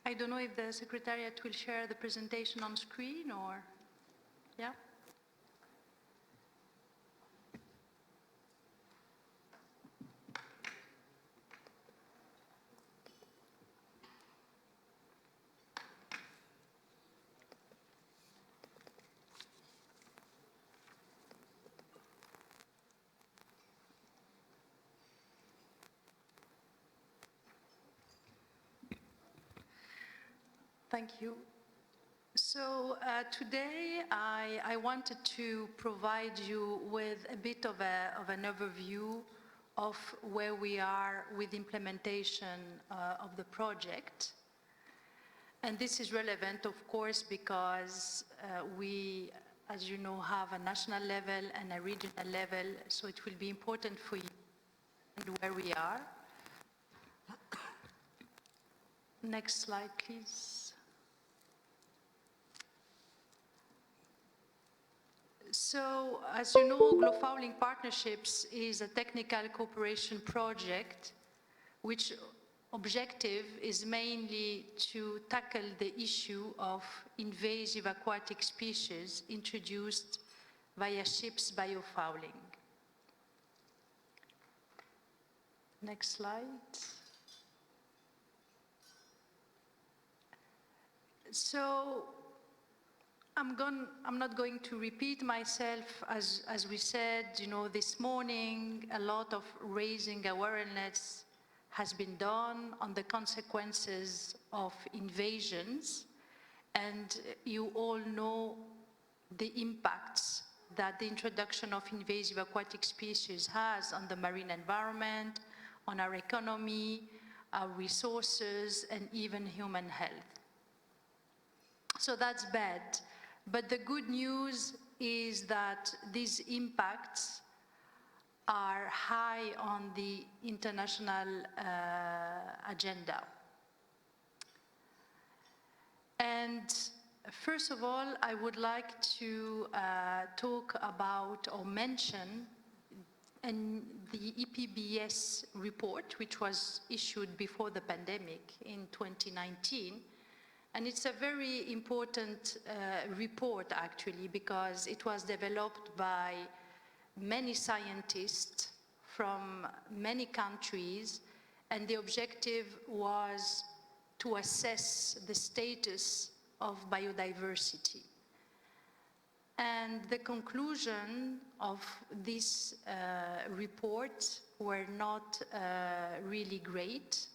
I don't know if the Secretariat will share the presentation on screen or, yeah? Thank you. So today I wanted to provide you with a bit of an overview of where we are with implementation of the project. And this is relevant, of course, because we, as you know, have a national level and a regional level, so it will be important for you and where we are. Next slide, please. So, as you know, Biofouling Partnerships is a technical cooperation project which objective is mainly to tackle the issue of invasive aquatic species introduced via ships biofouling. Next slide. So, I'm not going to repeat myself. As we said, you know, this morning, a lot of raising awareness has been done on the consequences of invasions. And you all know the impacts that the introduction of invasive aquatic species has on the marine environment, on our economy, our resources, and even human health. So that's bad. But the good news is that these impacts are high on the international agenda. And first of all, I would like to talk about or mention the EPBS report, which was issued before the pandemic in 2019. And it's a very important report, actually, because it was developed by many scientists from many countries, and the objective was to assess the status of biodiversity. And the conclusion of this report were not really great.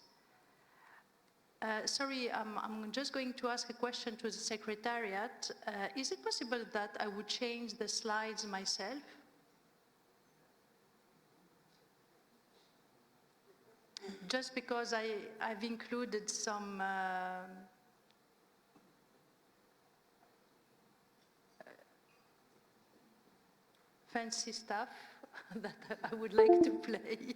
Sorry, I'm just going to ask a question to the Secretariat. Is it possible that I would change the slides myself? Just because I've included some fancy stuff that I would like to play.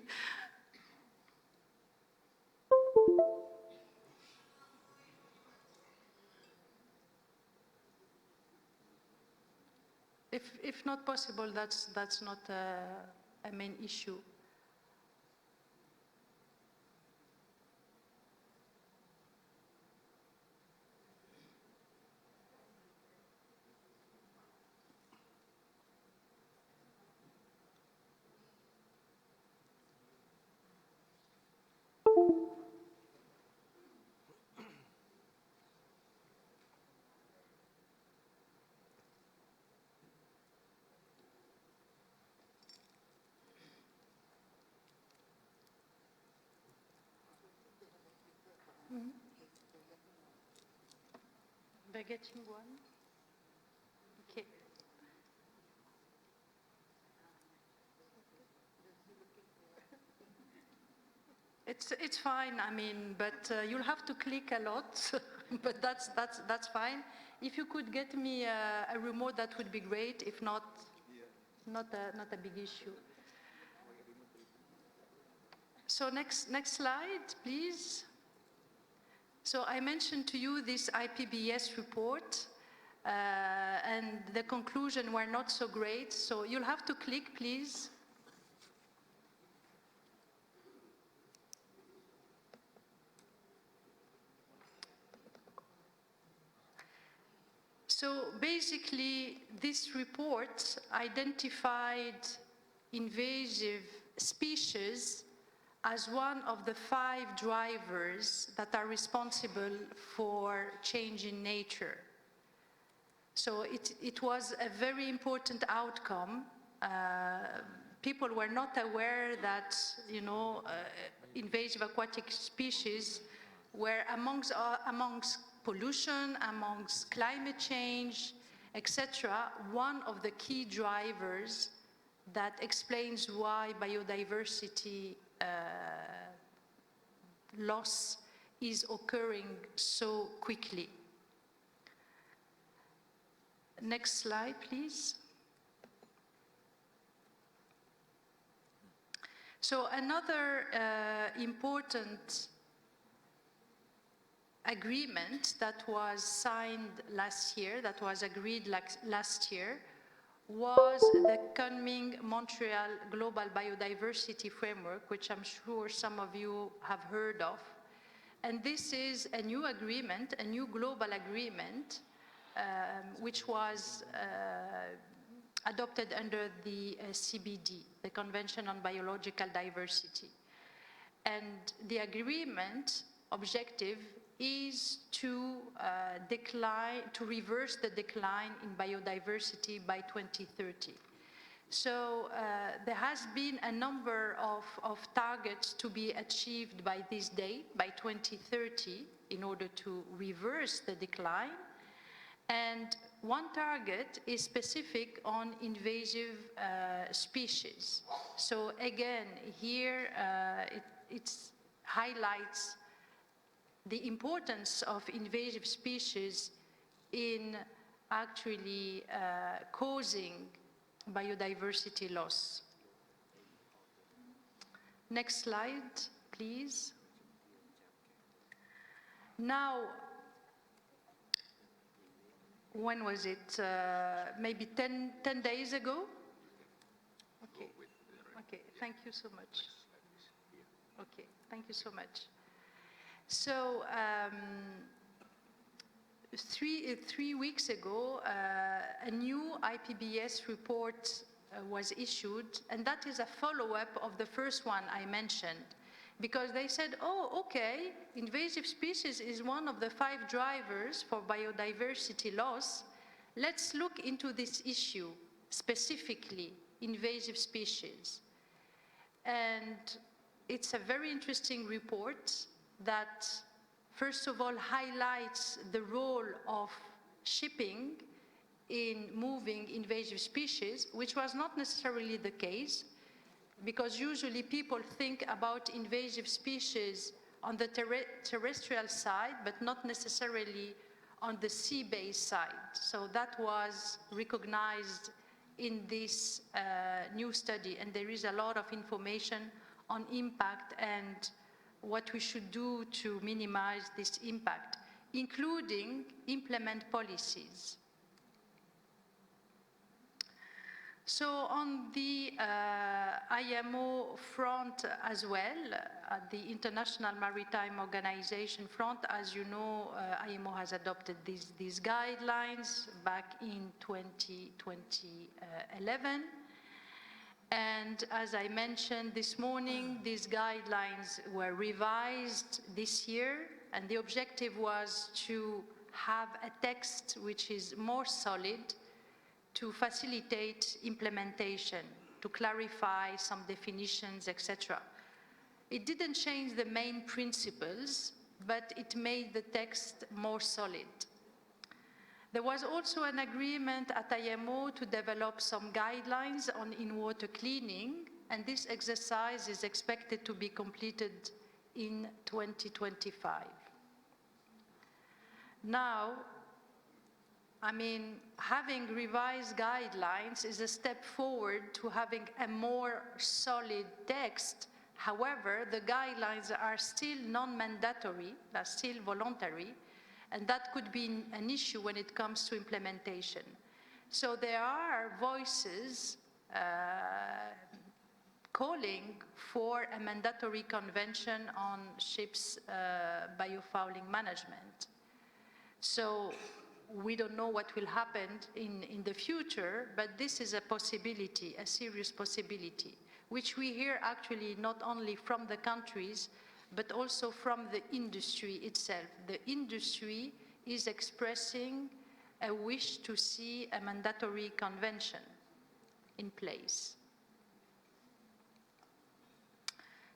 If not possible, that's not a main issue. are getting one? Okay. It's fine, I mean, but you'll have to click a lot, but that's fine. If you could get me a remote, that would be great. If not, not a big issue. So next slide, please. So I mentioned to you this IPBES report, and the conclusion were not so great. So you'll have to click, please. So basically, this report identified invasive species as one of the 5 drivers that are responsible for change in nature. So it was a very important outcome. People were not aware that, invasive aquatic species were amongst pollution, amongst climate change, etc., one of the key drivers that explains why biodiversity loss is occurring so quickly. Next slide, please. So another important agreement that was signed last year, that was agreed last year, was the coming Montreal Global Biodiversity Framework, which I'm sure some of you have heard of. And this is a new agreement, a new global agreement, which was adopted under the CBD, the Convention on Biological Diversity. And the agreement objective is to reverse the decline in biodiversity by 2030. So there has been a number of targets to be achieved by this date, by 2030, in order to reverse the decline. And one target is specific on invasive species. So again, here it highlights the importance of invasive species in actually causing biodiversity loss. Next slide, please. Now, when was it? Maybe 10 days ago? Okay. Okay, thank you so much. Okay, thank you so much. So, 3 weeks ago, a new IPBES report was issued, and that is a follow-up of the first one I mentioned, because they said, oh, okay, invasive species is one of the 5 drivers for biodiversity loss. Let's look into this issue, specifically invasive species. And it's a very interesting report that, first of all, highlights the role of shipping in moving invasive species, which was not necessarily the case, because usually people think about invasive species on the terrestrial side, but not necessarily on the sea-based side. So that was recognized in this new study, and there is a lot of information on impact and what we should do to minimize this impact, including implement policies. So on the IMO front as well, at the International Maritime Organization front, as you know, IMO has adopted these guidelines back in 2011. And as I mentioned this morning, these guidelines were revised this year, and the objective was to have a text which is more solid, to facilitate implementation, to clarify some definitions, etc. It didn't change the main principles, but it made the text more solid. There was also an agreement at IMO to develop some guidelines on in-water cleaning, and this exercise is expected to be completed in 2025. Now, having revised guidelines is a step forward to having a more solid text. However, the guidelines are still non-mandatory, they're still voluntary, and that could be an issue when it comes to implementation. So there are voices calling for a mandatory convention on ships' biofouling management. So we don't know what will happen in the future, but this is a possibility, a serious possibility, which we hear actually not only from the countries, but also from the industry itself. The industry is expressing a wish to see a mandatory convention in place.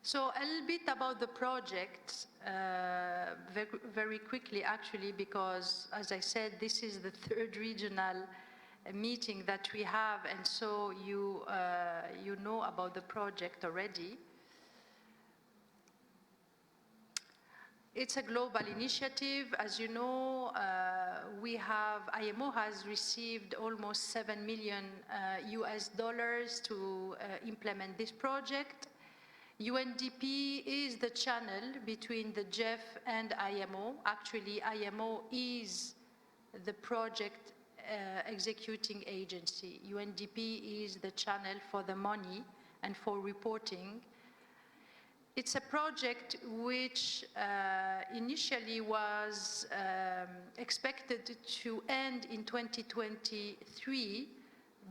So a little bit about the project, very quickly actually, because as I said, this is the third regional meeting that we have, and so you know about the project already. It's a global initiative. As you know, IMO has received almost $7 million US to implement this project. UNDP is the channel between the GEF and IMO. Actually, IMO is the project executing agency. UNDP is the channel for the money and for reporting. It's a project which initially was expected to end in 2023,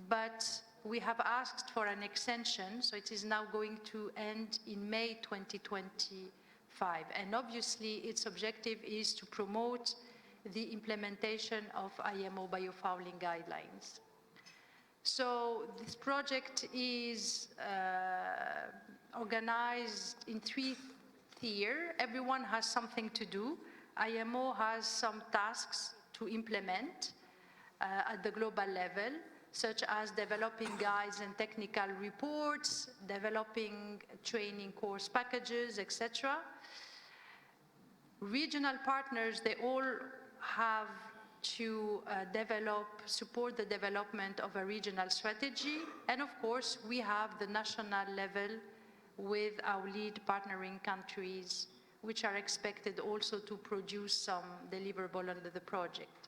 but we have asked for an extension, so it is now going to end in May 2025. And obviously, its objective is to promote the implementation of IMO biofouling guidelines. So this project is organized in 3 tiers. Everyone has something to do. IMO has some tasks to implement at the global level, such as developing guides and technical reports, developing training course packages, etc. Regional partners, they all have to support the development of a regional strategy. And of course, we have the national level with our lead partnering countries, which are expected also to produce some deliverable under the project.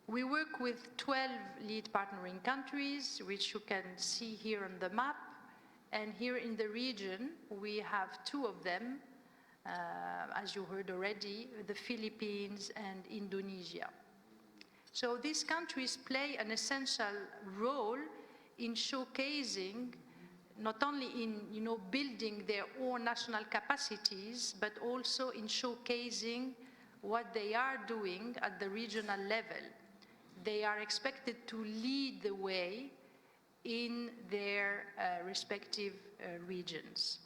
We work with 12 lead partnering countries, which you can see here on the map. And here in the region, we have 2 of them, as you heard already, the Philippines and Indonesia. So these countries play an essential role in showcasing, not only in building their own national capacities, but also in showcasing what they are doing at the regional level. They are expected to lead the way in their respective regions.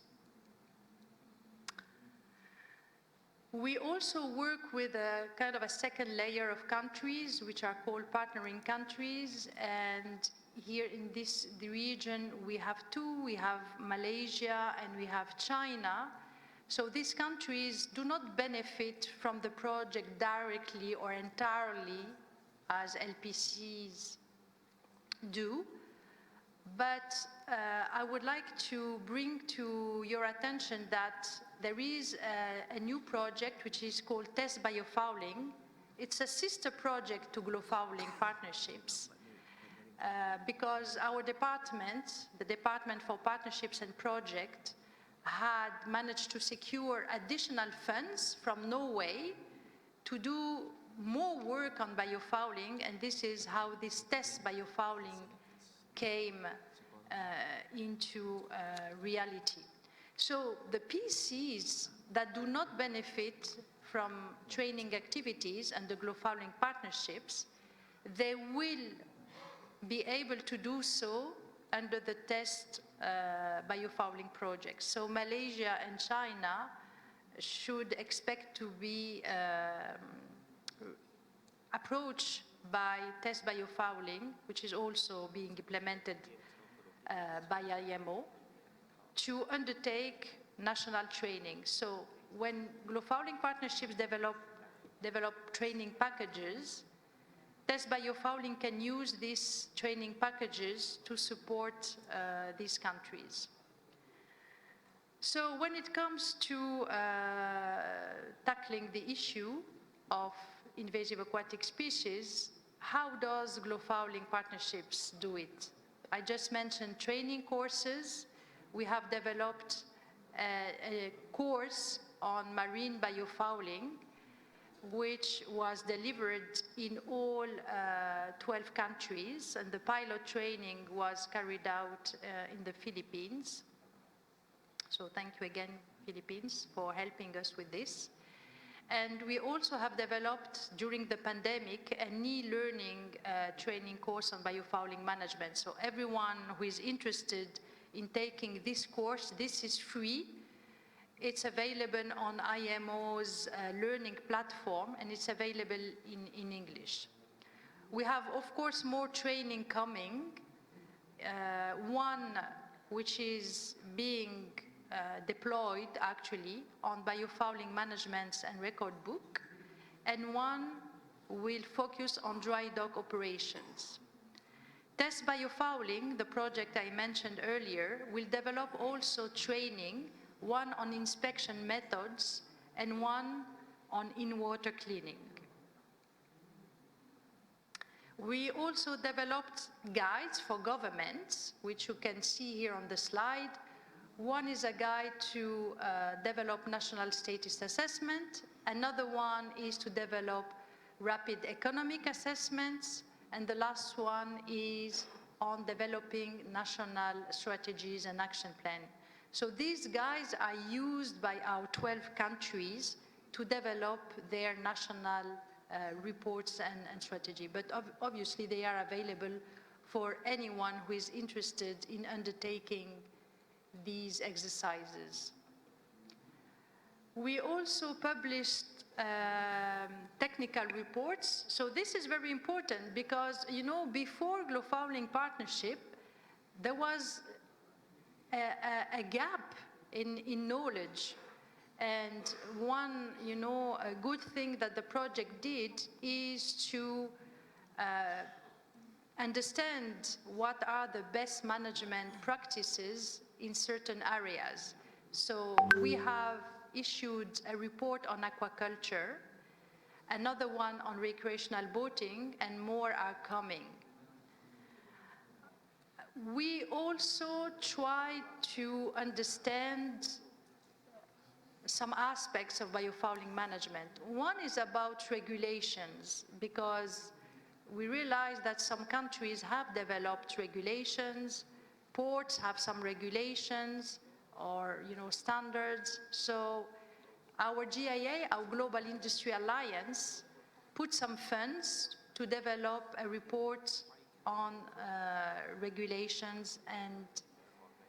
We also work with a kind of a second layer of countries, which are called partnering countries. And here in the region, we have 2. We have Malaysia and we have China. So these countries do not benefit from the project directly or entirely, as LPCs do. But I would like to bring to your attention that there is a new project which is called Test Biofouling. It's a sister project to Glofouling Partnerships. Because our department, the Department for Partnerships and Project, had managed to secure additional funds from Norway to do more work on biofouling, and this is how this Test Biofouling came into reality. So the PCs that do not benefit from training activities and the Glofouling partnerships, they will be able to do so under the Test Biofouling project. So Malaysia and China should expect to be approach by test biofouling, which is also being implemented by IMO, to undertake national training. So when global-fouling partnerships develop training packages, test biofouling can use these training packages to support these countries. So when it comes to tackling the issue of invasive aquatic species, how does global-fouling partnerships do it? I just mentioned training courses. We have developed a course on marine biofouling, which was delivered in all 12 countries, and the pilot training was carried out in the Philippines. So thank you again, Philippines, for helping us with this. And we also have developed, during the pandemic, an e-learning training course on biofouling management. So everyone who is interested in taking this course, this is free. It's available on IMO's learning platform, and it's available in English. We have, of course, more training coming. One which is being deployed, actually, on biofouling management and record book, and one will focus on dry dock operations. Test biofouling, the project I mentioned earlier, will develop also training, one on inspection methods and one on in-water cleaning. We also developed guides for governments, which you can see here on the slide. One is a guide to develop national status assessment. Another one is to develop rapid economic assessments. And the last one is on developing national strategies and action plan. So these guides are used by our 12 countries to develop their national reports and strategy. But obviously they are available for anyone who is interested in undertaking these exercises. We also published technical reports. So this is very important because, you know, before global-fouling partnership, there was a gap in knowledge. And one, you know, a good thing that the project did is to understand what are the best management practices in certain areas. So we have issued a report on aquaculture, another one on recreational boating, and more are coming. We also try to understand some aspects of biofouling management. One is about regulations, because we realize that some countries have developed regulations, ports have some regulations or, you know, standards. So our GIA, our Global Industry Alliance, put some funds to develop a report on regulations and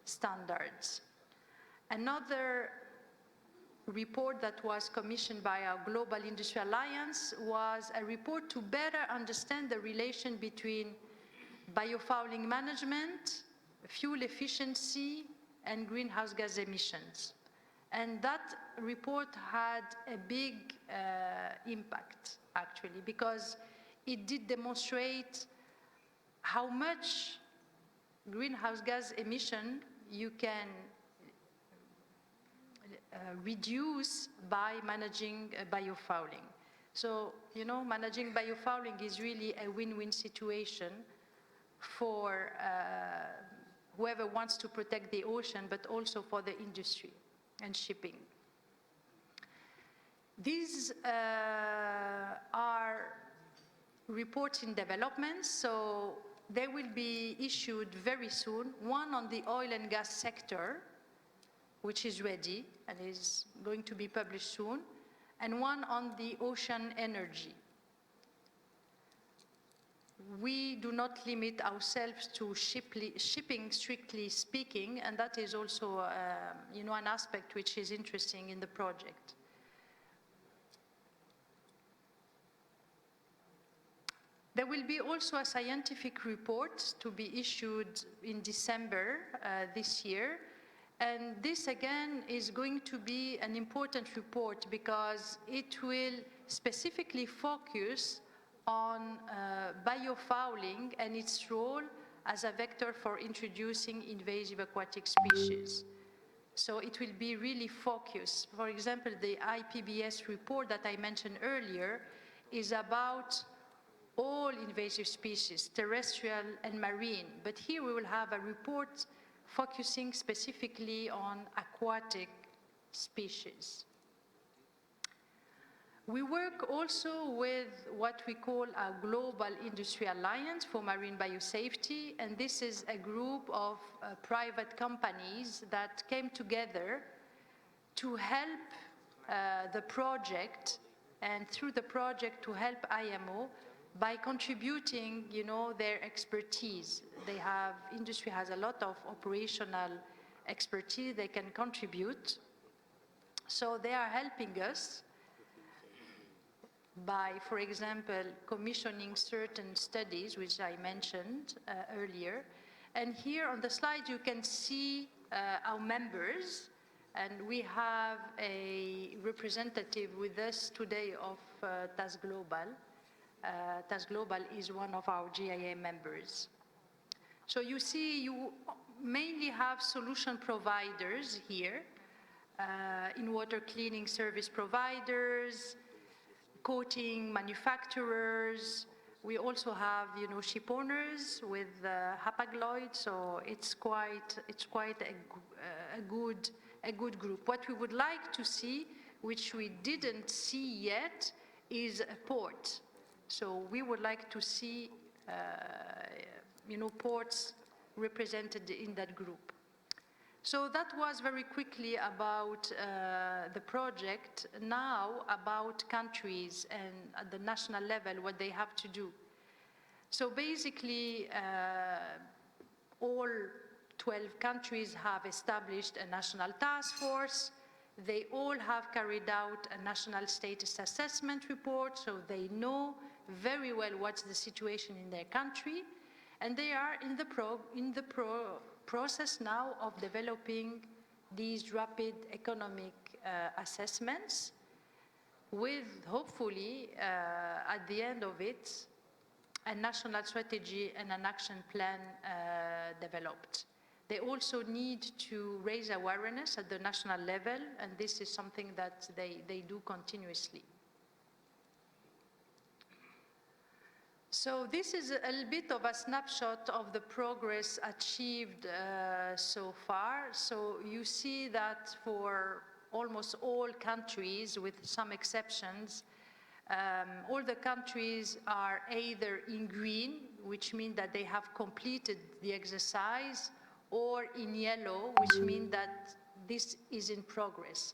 standards. Another report that was commissioned by our Global Industry Alliance was a report to better understand the relation between biofouling management, fuel efficiency, and greenhouse gas emissions. And that report had a big impact, actually, because it did demonstrate how much greenhouse gas emission you can reduce by managing biofouling. So, you know, managing biofouling is really a win-win situation for whoever wants to protect the ocean, but also for the industry and shipping. These are reports in development, so they will be issued very soon. One on the oil and gas sector, which is ready and is going to be published soon, and one on the ocean energy. We do not limit ourselves to shipping, strictly speaking, and that is also you know, an aspect which is interesting in the project. There will be also a scientific report to be issued in December this year. And this again is going to be an important report because it will specifically focus on biofouling and its role as a vector for introducing invasive aquatic species. So it will be really focused. For example, the IPBS report that I mentioned earlier is about all invasive species, terrestrial and marine. But here we will have a report focusing specifically on aquatic species. We work also with what we call a Global Industry Alliance for Marine Biosafety, and this is a group of private companies that came together to help the project, and through the project to help IMO by contributing, their expertise. Industry has a lot of operational expertise they can contribute. So they are helping us by, for example, commissioning certain studies, which I mentioned earlier. And here on the slide, you can see our members. And we have a representative with us today of TAS Global. TAS Global is one of our GIA members. So you see, you mainly have solution providers here, in water cleaning service providers, coating manufacturers. We also have, ship owners with Hapag-Lloyd, so it's quite a good group. What we would like to see, which we didn't see yet, is a port. So we would like to see, ports represented in that group. So that was very quickly about the project. Now about countries and at the national level, what they have to do. So basically, all 12 countries have established a national task force. They all have carried out a national status assessment report, so they know very well what's the situation in their country. And they are in the process now of developing these rapid economic assessments with, hopefully, at the end of it, a national strategy and an action plan developed. They also need to raise awareness at the national level, and this is something that they do continuously. So this is a little bit of a snapshot of the progress achieved so far. So you see that for almost all countries, with some exceptions, all the countries are either in green, which means that they have completed the exercise, or in yellow, which means that this is in progress.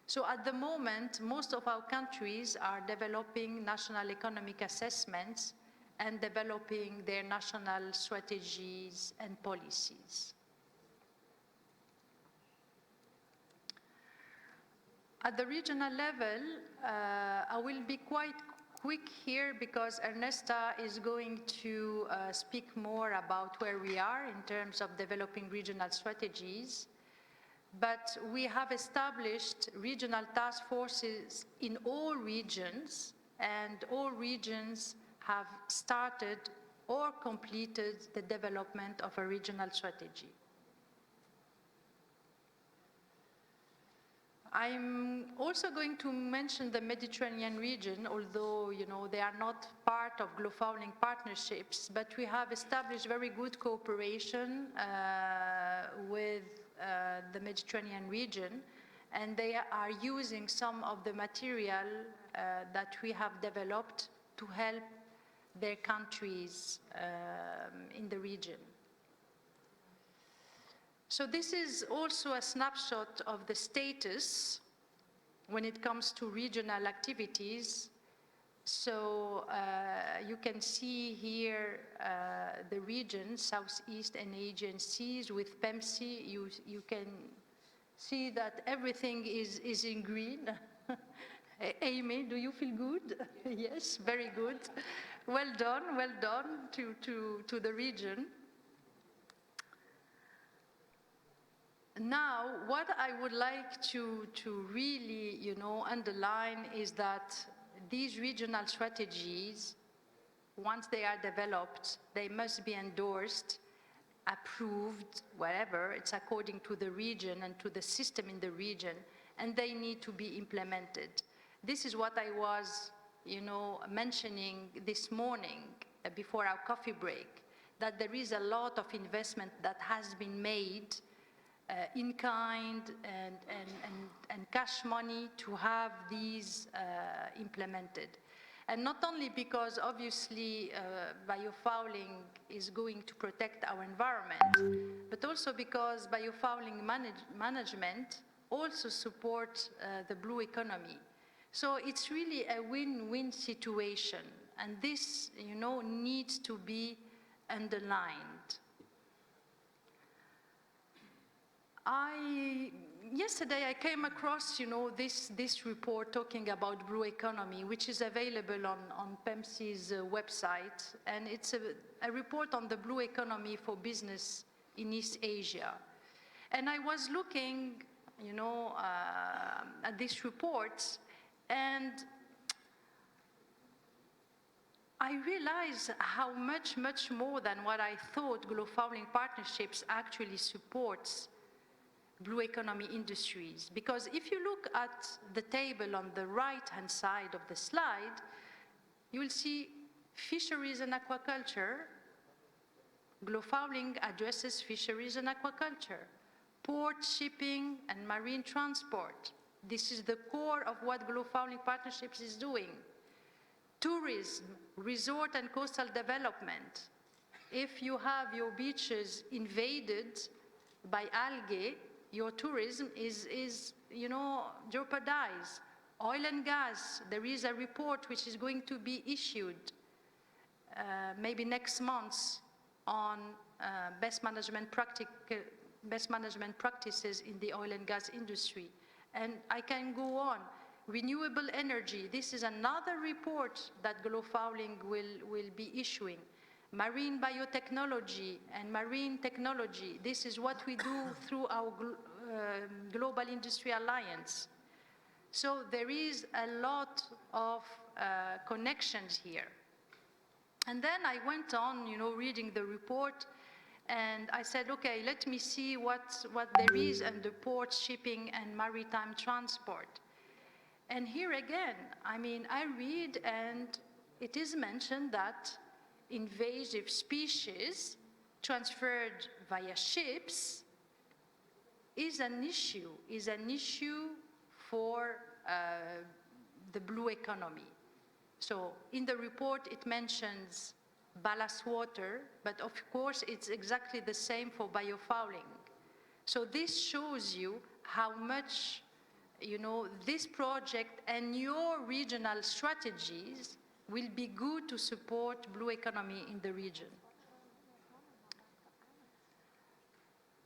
So at the moment, most of our countries are developing national economic assessments and developing their national strategies and policies. At the regional level, I will be quite quick here because Ernesta is going to speak more about where we are in terms of developing regional strategies. But we have established regional task forces in all regions, and all regions have started or completed the development of a regional strategy. I'm also going to mention the Mediterranean region, although they are not part of Biofouling partnerships, but we have established very good cooperation with the Mediterranean region, and they are using some of the material that we have developed to help their countries in the region. So this is also a snapshot of the status when it comes to regional activities. So you can see here the region, Southeast and Aegean Seas with PEMSI. You can see that everything is in green. Amy, do you feel good? Yes, very good. Well done to the region. Now, what I would like to really, underline is that these regional strategies, once they are developed, they must be endorsed, approved, wherever, it's according to the region and to the system in the region, and they need to be implemented. This is what I was, mentioning this morning before our coffee break, that there is a lot of investment that has been made in kind and cash money to have these implemented. And not only because obviously biofouling is going to protect our environment, but also because biofouling management also supports the blue economy. So it's really a win-win situation, and this, needs to be underlined. Yesterday I came across, this report talking about blue economy, which is available on PEMC's website, and it's a report on the blue economy for business in East Asia. And I was looking, at this report, and I realized how much more than what I thought Biofouling Partnerships actually supports blue economy industries. Because if you look at the table on the right-hand side of the slide, you will see fisheries and aquaculture. Biofouling addresses fisheries and aquaculture. Port, shipping, and marine transport. This is the core of what Biofouling Partnerships is doing. Tourism, resort and coastal development. If you have your beaches invaded by algae, your tourism is jeopardized. Oil and gas, there is a report which is going to be issued maybe next month on best management practices in the oil and gas industry. And I can go on. Renewable energy, this is another report that Biofouling will be issuing. Marine biotechnology and marine technology, this is what we do through our Global Industry Alliance. So there is a lot of connections here. And then I went on, reading the report, and I said, okay, let me see what there is under port, shipping, and maritime transport. And here again, I read, and it is mentioned that invasive species transferred via ships is an issue for the blue economy. So in the report, it mentions ballast water, but of course, it's exactly the same for biofouling. So this shows you how much, this project and your regional strategies will be good to support blue economy in the region.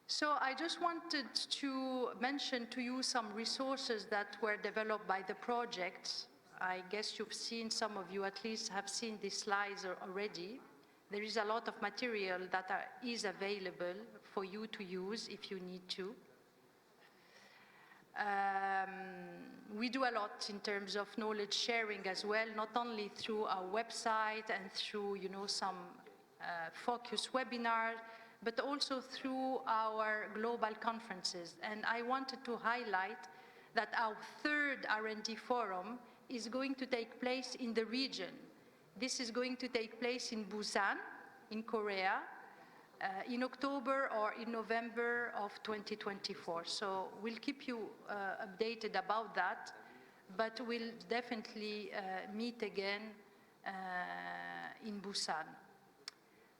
So I just wanted to mention to you some resources that were developed by the project. I guess you've seen, some of you at least have seen these slides already. There is a lot of material that is available for you to use if you need to. We do a lot in terms of knowledge sharing as well, not only through our website and through, some focus webinars, but also through our global conferences. And I wanted to highlight that our third R&D forum is going to take place in the region. This is going to take place in Busan, in Korea, in October or in November of 2024. So we'll keep you updated about that, but we'll definitely meet again in Busan.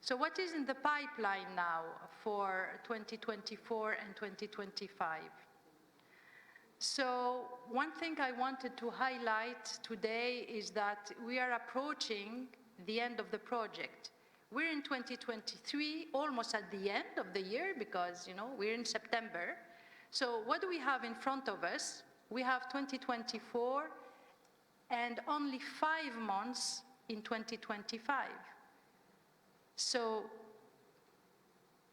So what is in the pipeline now for 2024 and 2025? So one thing I wanted to highlight today is that we are approaching the end of the project. We're in 2023, almost at the end of the year, because we're in September. So what do we have in front of us? We have 2024 and only 5 months in 2025. So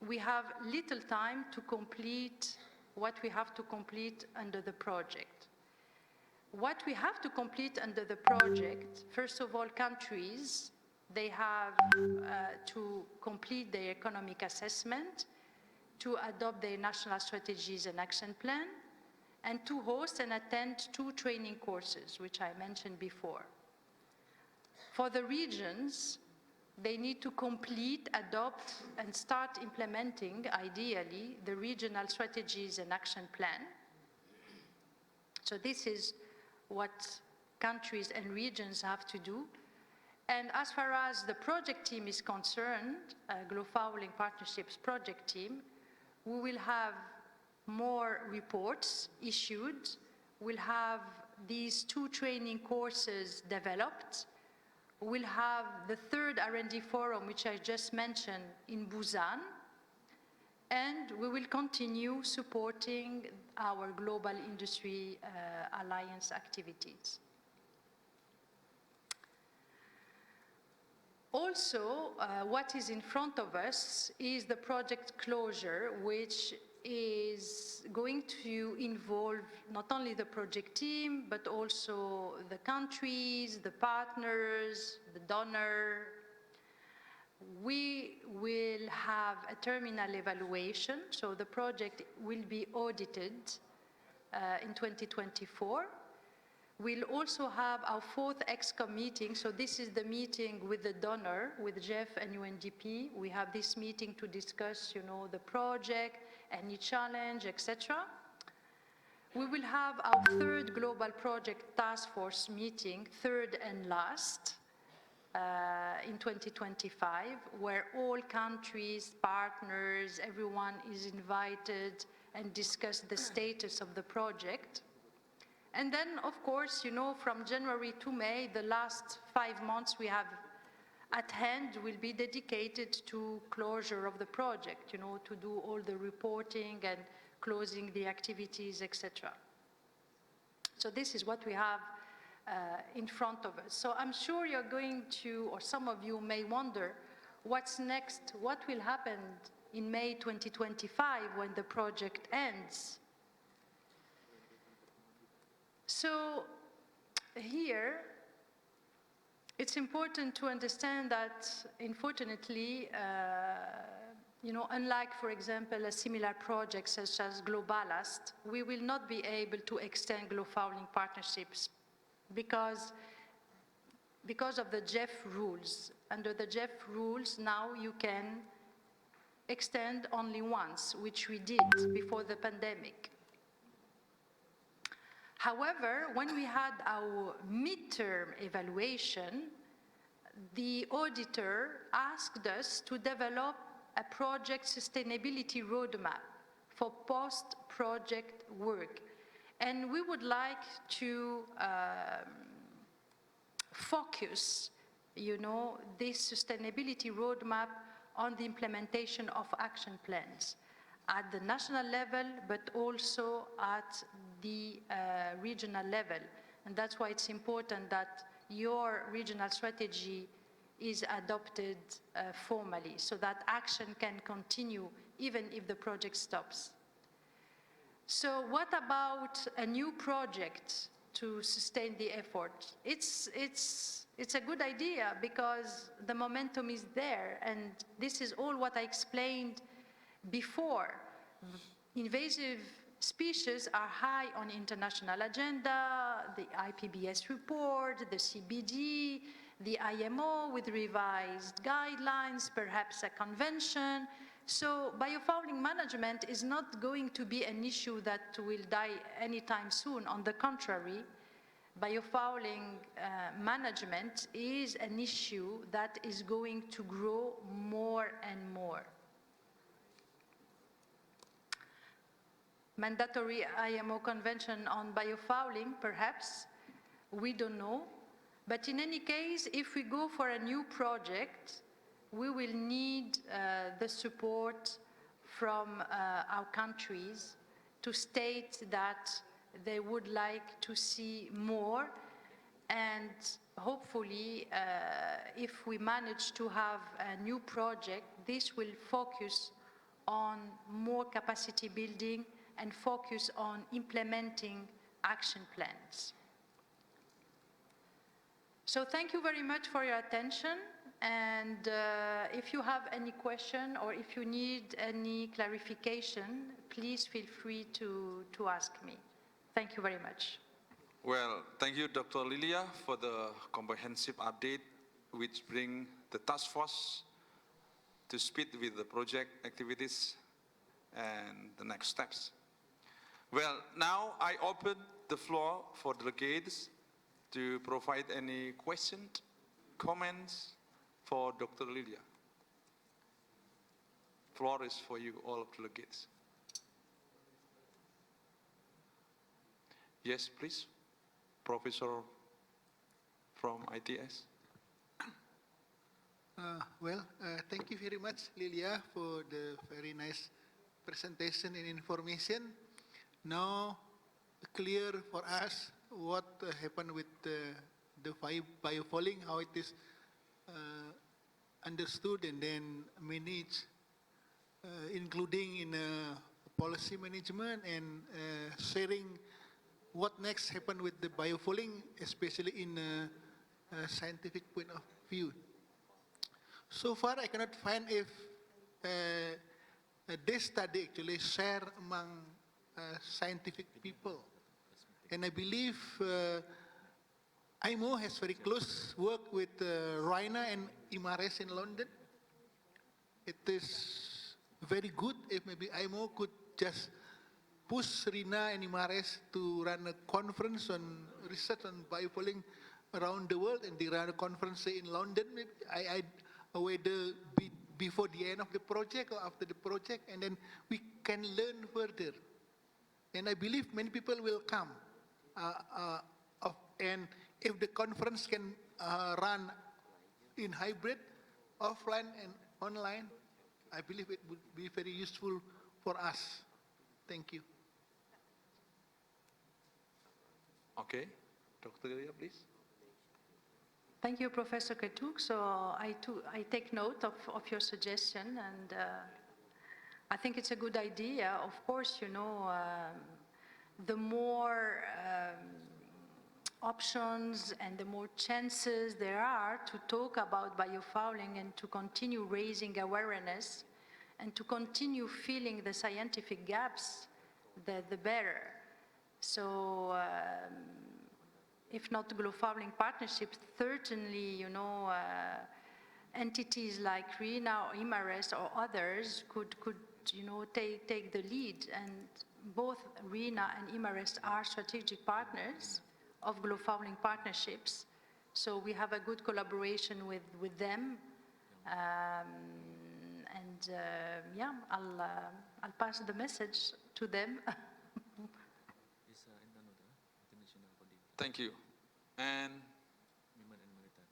we have little time to complete what we have to complete under the project. What we have to complete under the project, first of all, countries, they have to complete their economic assessment, to adopt their national strategies and action plan, and to host and attend 2 training courses, which I mentioned before. For the regions, they need to complete, adopt, and start implementing, ideally, the regional strategies and action plan. So this is what countries and regions have to do. And as far as the project team is concerned, Biofouling Partnerships project team, we will have more reports issued. We'll have these 2 training courses developed. We'll have the 3rd R&D forum, which I just mentioned, in Busan. And we will continue supporting our global industry alliance activities. Also, what is in front of us is the project closure, which is going to involve not only the project team, but also the countries, the partners, the donor. We will have a terminal evaluation, so the project will be audited in 2024. We'll also have our 4th EXCO meeting, so this is the meeting with the donor, with Jeff and UNDP. We have this meeting to discuss, the project, any challenge, etc. We will have our 3rd Global Project Task Force meeting, 3rd and last, in 2025, where all countries, partners, everyone is invited and discuss the status of the project. And then, of course, from January to May, the last 5 months we have at hand will be dedicated to closure of the project, to do all the reporting and closing the activities, etc. So this is what we have in front of us. So I'm sure you're going to, or some of you may wonder, what's next? What will happen in May 2025 when the project ends? So here, it's important to understand that, unfortunately, unlike, for example, a similar project such as Globalast, we will not be able to extend Biofouling partnerships because of the JEF rules. Under the JEF rules, now you can extend only once, which we did before the pandemic. However, when we had our midterm evaluation, the auditor asked us to develop a project sustainability roadmap for post-project work. And we would like to focus, this sustainability roadmap on the implementation of action plans at the national level, but also at the regional level. And that's why it's important that your regional strategy is adopted formally, so that action can continue even if the project stops. So what about a new project to sustain the effort? It's a good idea because the momentum is there, and this is all what I explained before. Invasive species are high on international agenda, the IPBES report, the CBD, the IMO with revised guidelines, perhaps a convention. So biofouling management is not going to be an issue that will die anytime soon. On the contrary, biofouling management is an issue that is going to grow more and more. Mandatory IMO convention on biofouling, perhaps, we don't know. But in any case, if we go for a new project, we will need the support from our countries to state that they would like to see more. And hopefully, if we manage to have a new project, this will focus on more capacity building and focus on implementing action plans. So thank you very much for your attention. And if you have any question or if you need any clarification, please feel free to ask me. Thank you very much. Well, thank you, Dr. Lilia, for the comprehensive update, which bring the task force to speed with the project activities and the next steps. Well, now I open the floor for delegates to provide any questions, comments for Dr. Lilia. Floor is for you, all delegates. Yes, please. Professor from ITS. Thank you very much, Lilia, for the very nice presentation and information. Now, clear for us what happened with the biofouling, how it is understood and then managed, including in policy management and sharing what next happened with the biofouling, especially in a scientific point of view. So far, I cannot find if this study actually shared among scientific people. And I believe IMO has very close work with RINA and IMARES in London. It is very good if maybe IMO could just push RINA and IMARES to run a conference on research on biofouling around the world, and they run a conference say, in London, maybe, whether before the end of the project or after the project, and then we can learn further. And I believe many people will come. And if the conference can run in hybrid, offline and online, I believe it would be very useful for us. Thank you. Okay, Dr. Lilia, please. Thank you, Professor Ketuk. So I take note of your suggestion, and I think it's a good idea. Of course, you know, the more options and the more chances there are to talk about biofouling and to continue raising awareness and to continue filling the scientific gaps, the better. So if not global partnerships, certainly, you know, entities like RINA or IMARES or others could you know, take the lead. And both RINA and IMARES are strategic partners of global partnerships. So we have a good collaboration with them. Yeah, I'll pass the message to them. Thank you. And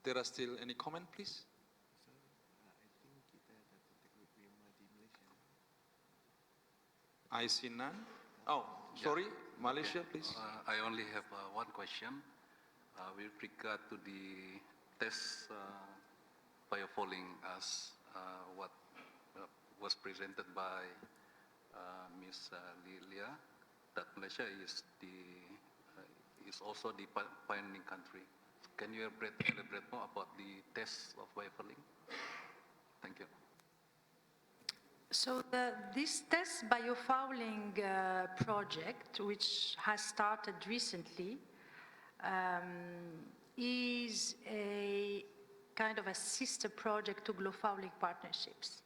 there are still any comment, please? I see none. Oh, sorry, Malaysia, please. I only have one question with regard to the test biofouling as what was presented by Ms. Lilia, that Malaysia is also the pioneering country. Can you elaborate more about the tests of biofouling? Thank you. So this test biofouling project, which has started recently, is a kind of a sister project to global partnerships.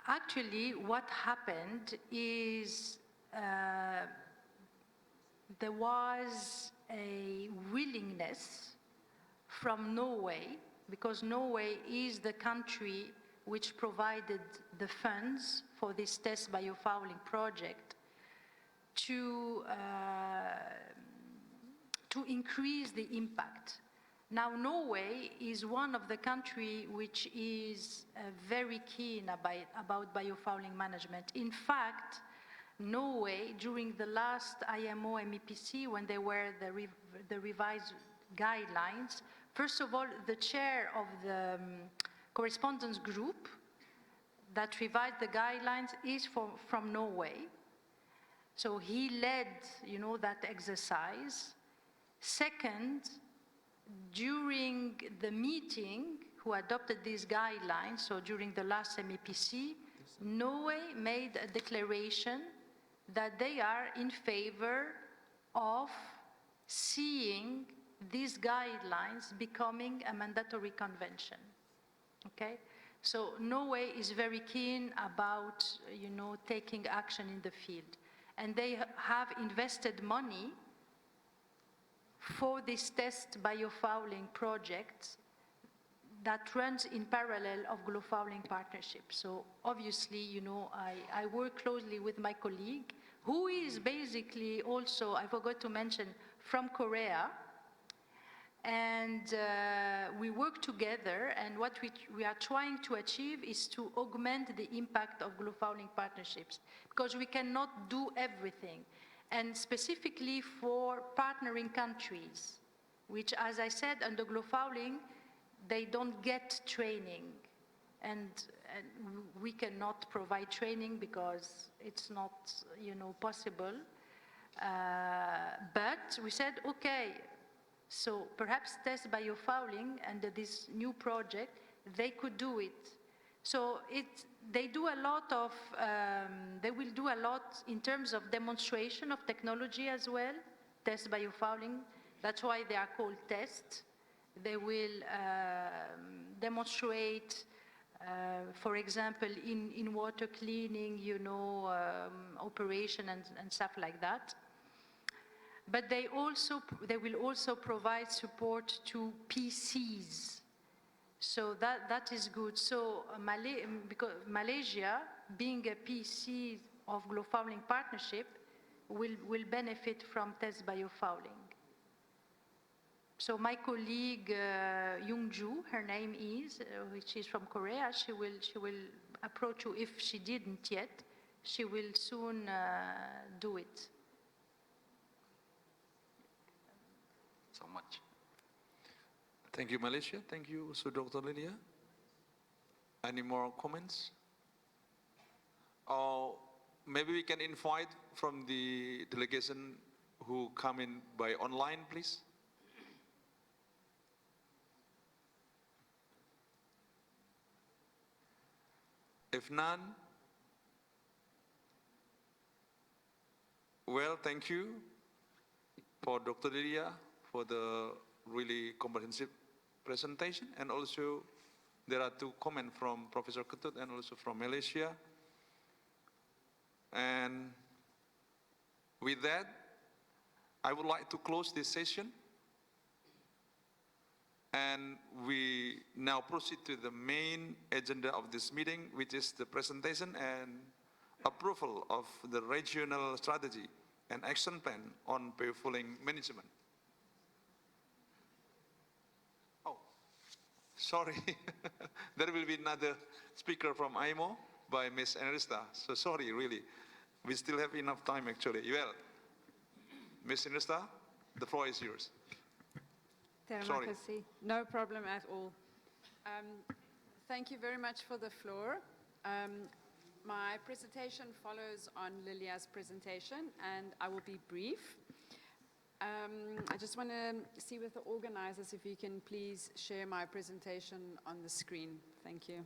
Actually, what happened is there was a willingness from Norway, because Norway is the country which provided the funds for this test biofouling project, to increase the impact. Now, Norway is one of the countries which is very keen about biofouling management. In fact, Norway, during the last IMO MEPC, when there were the revised guidelines. First of all, the chair of the correspondence group that revised the guidelines is from Norway. So he led, that exercise. Second, during the meeting who adopted these guidelines, so during the last MEPC, Norway made a declaration that they are in favor of seeing these guidelines becoming a mandatory convention. Okay? So Norway is very keen about, taking action in the field. And they have invested money for this test biofouling project that runs in parallel of Glofouling Partnership. So obviously, I work closely with my colleague, who is basically also, I forgot to mention, from Korea. And we work together, and what we are trying to achieve is to augment the impact of Glofouling partnerships, because we cannot do everything. And specifically for partnering countries, which, as I said, under Glofouling, they don't get training. And we cannot provide training because it's not, possible. But we said, okay, so perhaps test biofouling under this new project, they could do it. So they do a lot of, they will do a lot in terms of demonstration of technology as well, test biofouling. That's why they are called tests. They will demonstrate, for example, in water cleaning, operation and stuff like that. But they will also provide support to PCs. So that is good. So because Malaysia, being a PC of Glofouling Partnership, will benefit from test biofouling. So my colleague Youngju, her name is, which is from Korea, she will approach you. If she didn't yet, she will soon do it. So much. Thank you, Malaysia. Thank you, also Dr. Lydia. Any more comments? Or maybe we can invite from the delegation who come in by online, please. If none, well, thank you for Dr. Lydia for the really comprehensive presentation, and also there are two comments from Professor Ketut and also from Malaysia. And with that, I would like to close this session, and we now proceed to the main agenda of this meeting, which is the presentation and approval of the regional strategy and action plan on biofouling management. Oh, sorry, there will be another speaker from IMO by Ms. Enrista. So sorry, really. We still have enough time, actually. Well, Ms. Enrista, the floor is yours. Terima kasih. No problem at all. Thank you very much for the floor. My presentation follows on Lilia's presentation, and I will be brief. I just want to see with the organizers if you can please share my presentation on the screen. Thank you.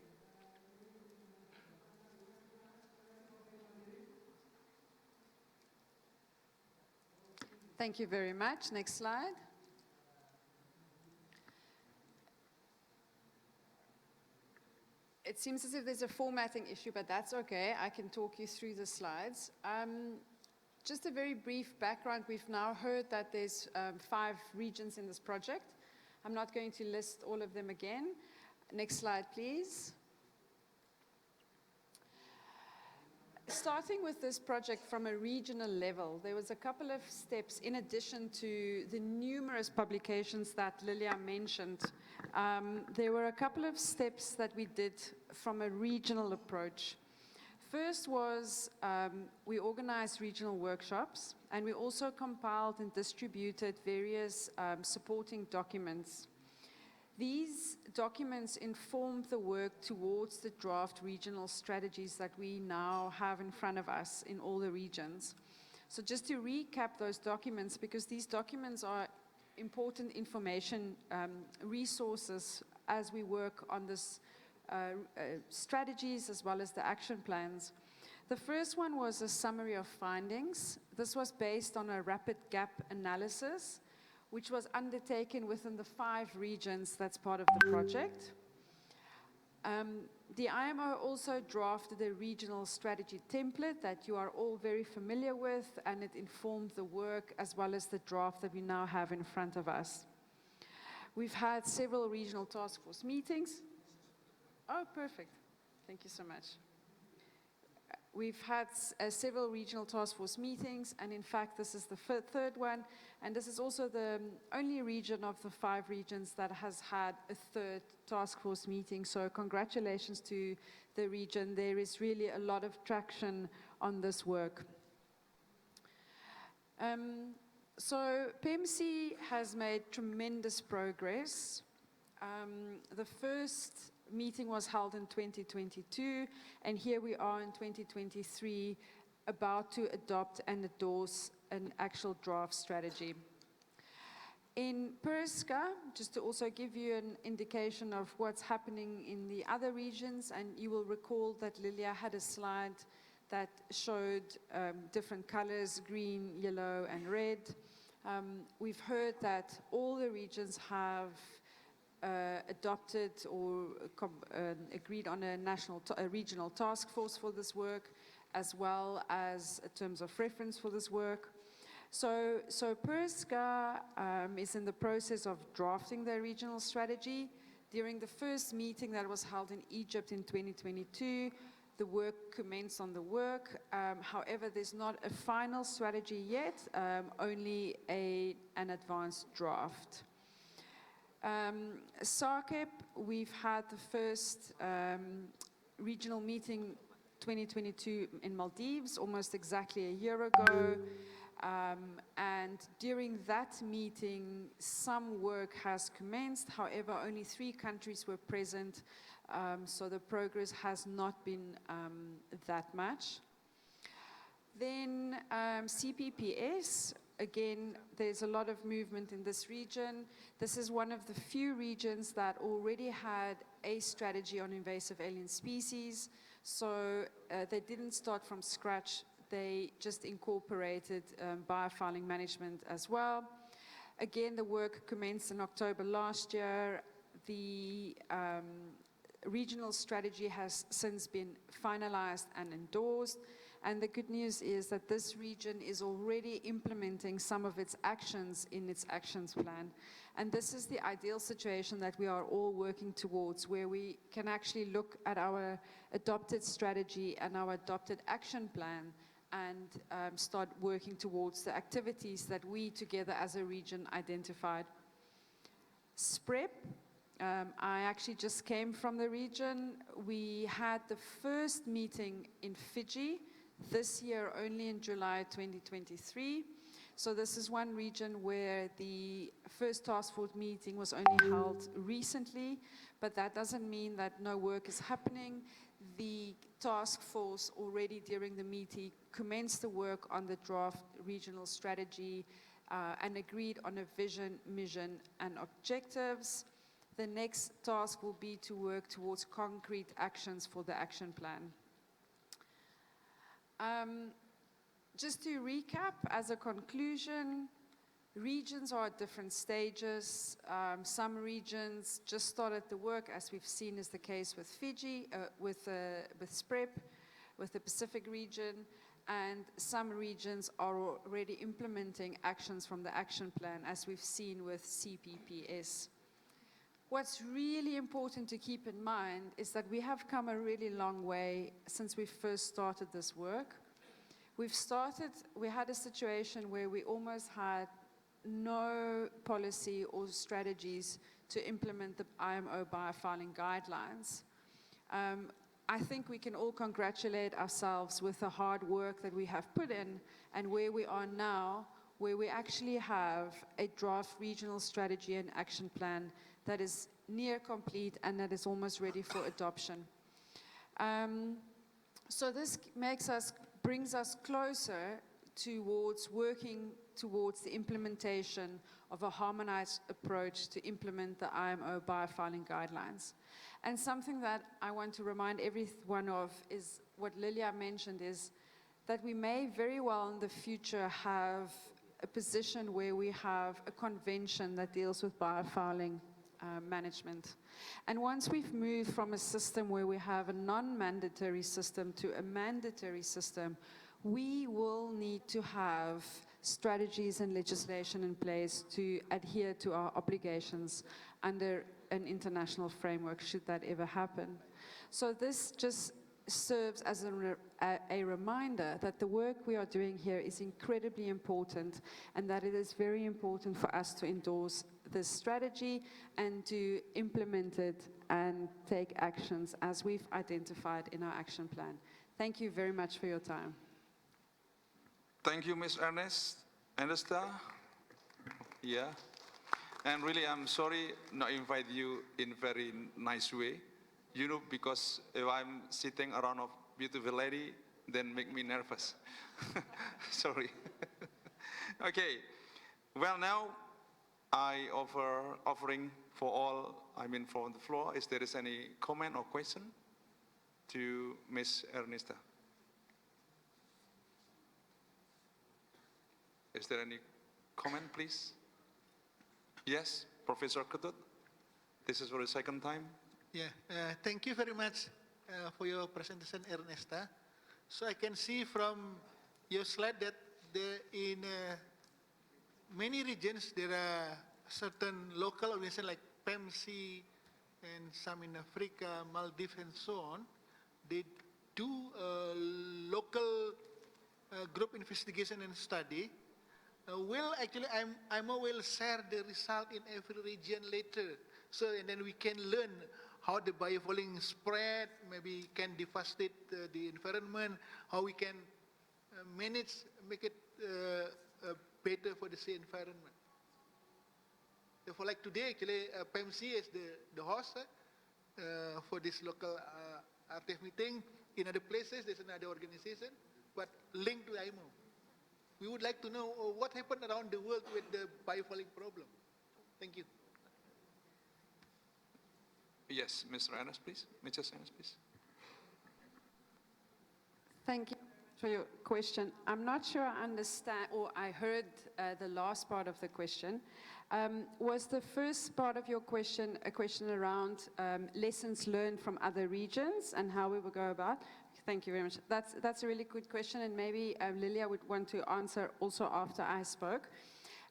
Thank you very much. Next slide. It seems as if there's a formatting issue, but that's okay. I can talk you through the slides. Just a very brief background. We've now heard that there's 5 regions in this project. I'm not going to list all of them again. Next slide, please. Starting with this project from a regional level, there was a couple of steps in addition to the numerous publications that Lilia mentioned. There were a couple of steps that we did from a regional approach. first was we organized regional workshops, and we also compiled and distributed various supporting documents. These documents informed the work towards the draft regional strategies that we now have in front of us in all the regions. So just to recap those documents, because these documents are important information resources as we work on this strategies as well as the action plans. The first one was a summary of findings. This was based on a rapid gap analysis, which was undertaken within the 5 regions that's part of the project. The IMO also drafted a regional strategy template that you are all very familiar with, and it informed the work as well as the draft that we now have in front of us. We've had several regional task force meetings. Oh, perfect. Thank you so much. We've had several regional task force meetings, and in fact, this is the third one, and this is also the only region of the 5 regions that has had a third task force meeting. So congratulations to the region. There is really a lot of traction on this work. So PMC has made tremendous progress. The first meeting was held in 2022, and here we are in 2023 about to adopt and endorse an actual draft strategy. In Periska, just to also give you an indication of what's happening in the other regions, and you will recall that Lilia had a slide that showed different colors, green, yellow, and red. We've heard that all the regions have adopted or agreed on a regional task force for this work, as well as terms of reference for this work. So Periska is in the process of drafting their regional strategy. During the first meeting that was held in Egypt in 2022, the work commenced on the work. However, there's not a final strategy yet, only an advanced draft. SARCEP, we've had the first regional meeting 2022 in Maldives, almost exactly a year ago. And during that meeting, some work has commenced. However, only 3 countries were present, so the progress has not been that much. Then CPPS, again, there's a lot of movement in this region. This is one of the few regions that already had a strategy on invasive alien species. So they didn't start from scratch. They just incorporated biofouling management as well. Again, the work commenced in October last year. The regional strategy has since been finalized and endorsed. And the good news is that this region is already implementing some of its actions in its actions plan. And this is the ideal situation that we are all working towards, where we can actually look at our adopted strategy and our adopted action plan and start working towards the activities that we together as a region identified. SPREP, I actually just came from the region. We had the first meeting in Fiji this year, only in July 2023. So this is one region where the first task force meeting was only held recently, but that doesn't mean that no work is happening. The task force already during the meeting commenced the work on the draft regional strategy and agreed on a vision, mission, and objectives. The next task will be to work towards concrete actions for the action plan. Just to recap, as a conclusion, regions are at different stages. Some regions just started the work, as we've seen is the case with Fiji, with SPREP, with the Pacific region, and some regions are already implementing actions from the action plan, as we've seen with CPPS. What's really important to keep in mind is that we have come a really long way since we first started this work. We had a situation where we almost had no policy or strategies to implement the IMO biofouling guidelines. I think we can all congratulate ourselves with the hard work that we have put in and where we are now, where we actually have a draft regional strategy and action plan that is near complete and that is almost ready for adoption. So this brings us closer towards working towards the implementation of a harmonized approach to implement the IMO biofouling guidelines. And something that I want to remind everyone of is what Lilia mentioned, is that we may very well in the future have a position where we have a convention that deals with biofouling management. And once we've moved from a system where we have a non-mandatory system to a mandatory system, we will need to have strategies and legislation in place to adhere to our obligations under an international framework, should that ever happen. So this just serves as a reminder that the work we are doing here is incredibly important and that it is very important for us to endorse this strategy and to implement it and take actions as we've identified in our action plan. Thank you very much for your time. Thank you, Ms. Ernesta. Yeah. And really, I'm sorry not invite you in very nice way. You know, because if I'm sitting around a beautiful lady, then make me nervous. Sorry. Okay. Well, now I offering for all, from the floor, is there is any comment or question to Ms. Ernesta? Is there any comment, please? Yes, Professor Ketut. This is for the second time. Yeah, thank you very much for your presentation, Ernesta. So I can see from your slide that in many regions there are certain local organizations like PEMC and some in Africa, Maldives and so on. They do local group investigation and study. Actually, IMO will share the result in every region later. So, and then we can learn how the biofouling spread, maybe can devastate the environment, how we can manage, make it better for the sea environment. Therefore, like today, actually, PEMC is the host for this local RTF meeting. In other places, there's another organization, but linked to IMO. We would like to know what happened around the world with the biofouling problem. Thank you. Yes, Mr. Ernest, please. Mrs. Ernest, please. Thank you for your question. I'm not sure I understand, or I heard the last part of the question. Was the first part of your question a question around lessons learned from other regions and how we will go about? Thank you very much. That's a really good question, and maybe Lilia would want to answer also after I spoke.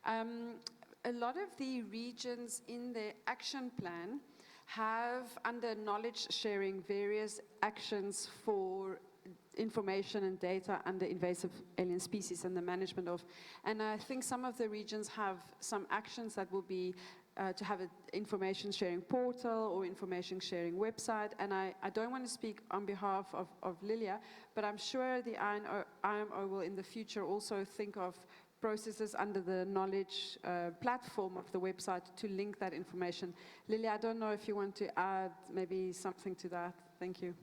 A lot of the regions in the action plan have, under knowledge sharing, various actions for information and data under invasive alien species and the management of. And I think some of the regions have some actions that will be to have an information sharing portal or information sharing website. And I don't want to speak on behalf of Lilia, but I'm sure the IMO will in the future also think of processes under the knowledge platform of the website to link that information. Lilia, I don't know if you want to add maybe something to that. Thank you.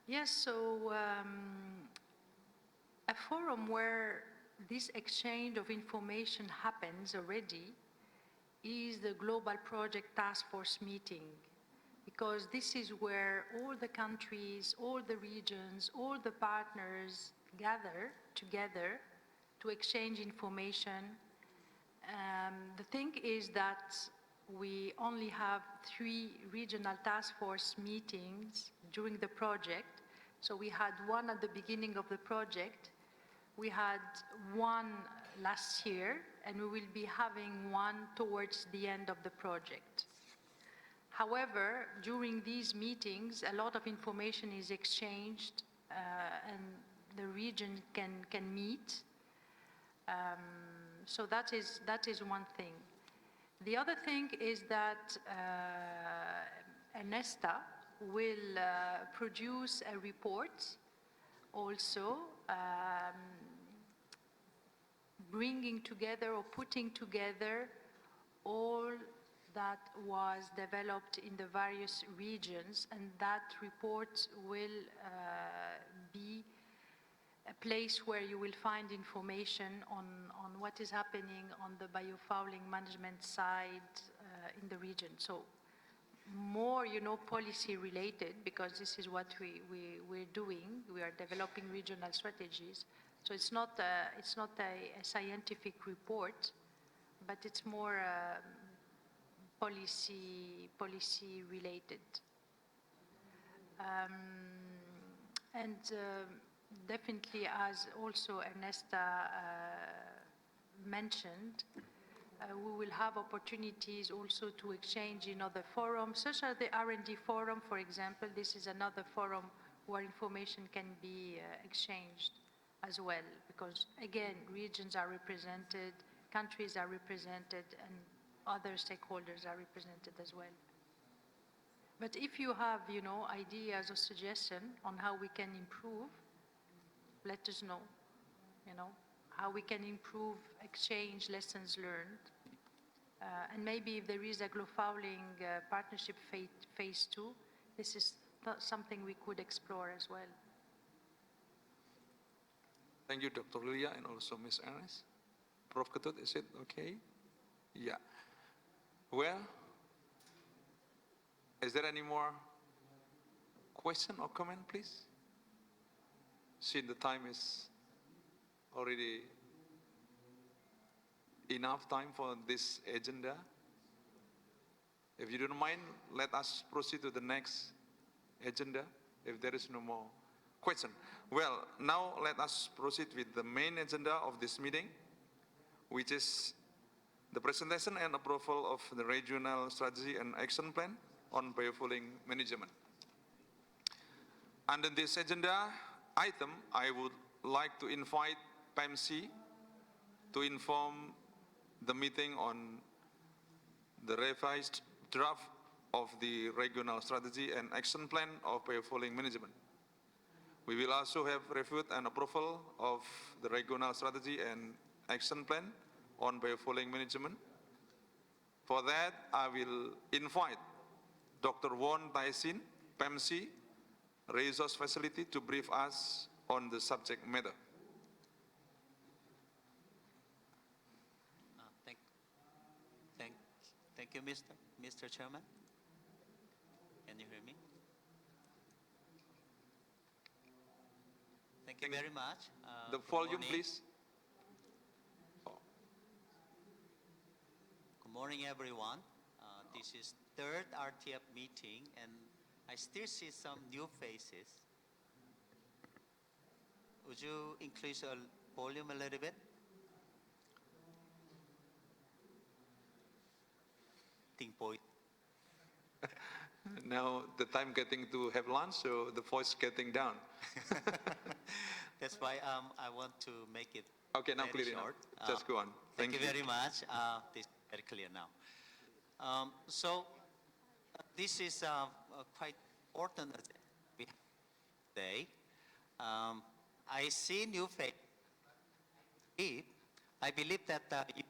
Yes, so a forum where this exchange of information happens already is the Global Project Task Force meeting, because this is where all the countries, all the regions, all the partners gather together to exchange information. The thing is that we only have 3 regional task force meetings during the project. So we had one at the beginning of the project, we had one last year, and we will be having one towards the end of the project. However, during these meetings, a lot of information is exchanged and the region can meet. So that is one thing. The other thing is that Ernesta will produce a report also bringing together or putting together all that was developed in the various regions, and that report will be a place where you will find information on what is happening on the biofouling management side in the region. So more, policy related, because this is what we're doing. We are developing regional strategies. So it's not a scientific report, but it's more policy related. And definitely, as also Ernesta mentioned, we will have opportunities also to exchange in other forums, such as the R&D forum, for example. This is another forum where information can be exchanged as well, because again, regions are represented, countries are represented, and other stakeholders are represented as well. But if you have, ideas or suggestions on how we can improve, let us know, how we can improve, exchange lessons learned. And maybe if there is a Glofouling partnership phase 2, this is something we could explore as well. Thank you, Dr. Lilia, and also Ms. Ernest. Prof. Ketut, is it okay? Yeah. Well, is there any more question or comment, please? Since the time is already enough time for this agenda. If you don't mind, let us proceed to the next agenda if there is no more question. Well, now let us proceed with the main agenda of this meeting, which is the presentation and approval of the regional strategy and action plan on biofouling management. Under this agenda item, I would like to invite PMC to inform the meeting on the revised draft of the regional strategy and action plan of biofouling management. We will also have review and approval of the regional strategy and action plan on biofouling management. For that, I will invite Dr. Won Tai-sin, PMC, Resource Facility, to brief us on the subject matter. Thank you, Mr. Chairman. Can you hear me? Thank you very much. The volume, please. Good morning, everyone. This is third RTF meeting, and I still see some new faces. Would you increase the volume a little bit? Boy. Now the time getting to have lunch, so the voice getting down. That's why I want to make it okay, now clear enough. Just go on. Thank you very much. This is very clear now. This is quite important we have today. I see new faces. I believe that you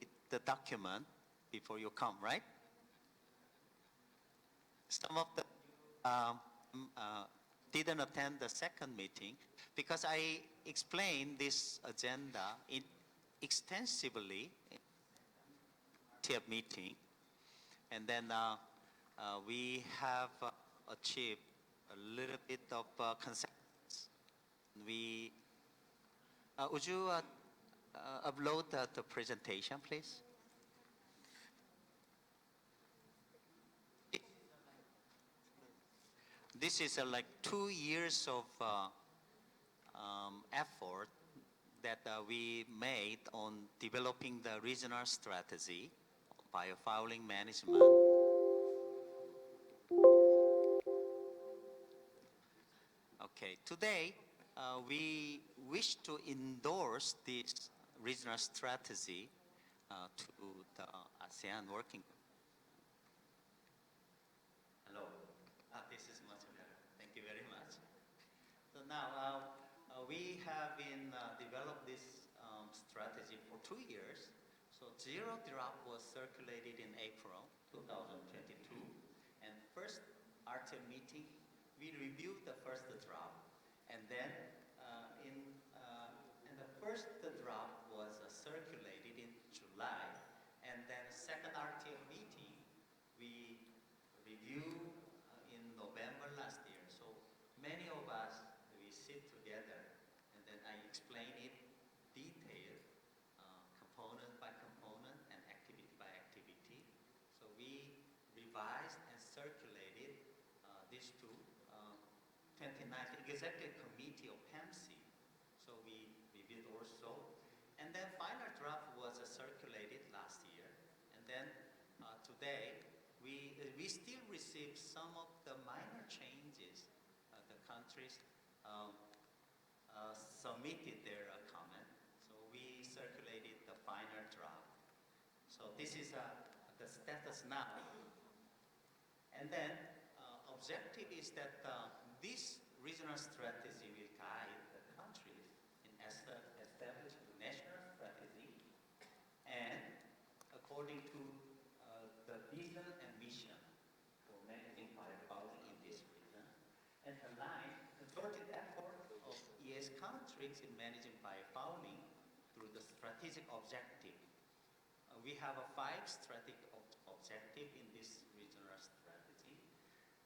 read the document before you come, right? Some of them didn't attend the second meeting because I explained this agenda extensively in the meeting, and then we have achieved a little bit of consensus. Would you upload the presentation, please? This is like 2 years of effort that we made on developing the regional strategy on biofouling management. Okay, today we wish to endorse this regional strategy to the ASEAN Working Group. Hello. This is much better. Thank you very much. So now we have been developed this strategy for 2 years. So zero draft was circulated in April 2022, and first RTM meeting we reviewed the first draft, and then and the first draft was circulated in July, and then second RTM meeting we reviewed in November last year. So many of us, we sit together and then I explain it detailed, component by component and activity by activity. So we revised and circulated these two 2019 Executive Committee of PAMC. So we reviewed also. And then final draft was circulated last year. And then today, we still receive some of the minor changes. The countries submitted their comment. So we circulated the final draft. So this is the status now. And then objective is that this regional strategy will guide the countries in establishing national strategy and according to the vision and mission for managing biofouling in this region, and align the concerted effort of ES countries in managing biofouling through the strategic objective. We have 5 strategic objectives in this regional strategy,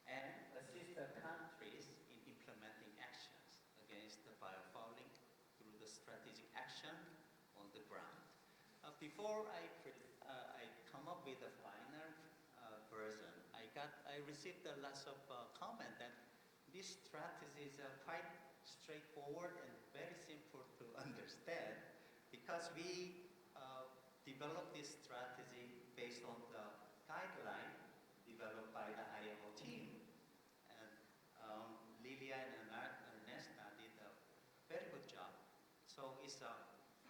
and assist the countries in implementing actions against the biofouling through the strategic action on the ground. Before I come up with the final version, I received a lot of comment that this strategy is quite straightforward and very simple to understand, because we developed this strategy based on the guideline developed by the IMO team. And Lilia and Ernesta did a very good job. So it's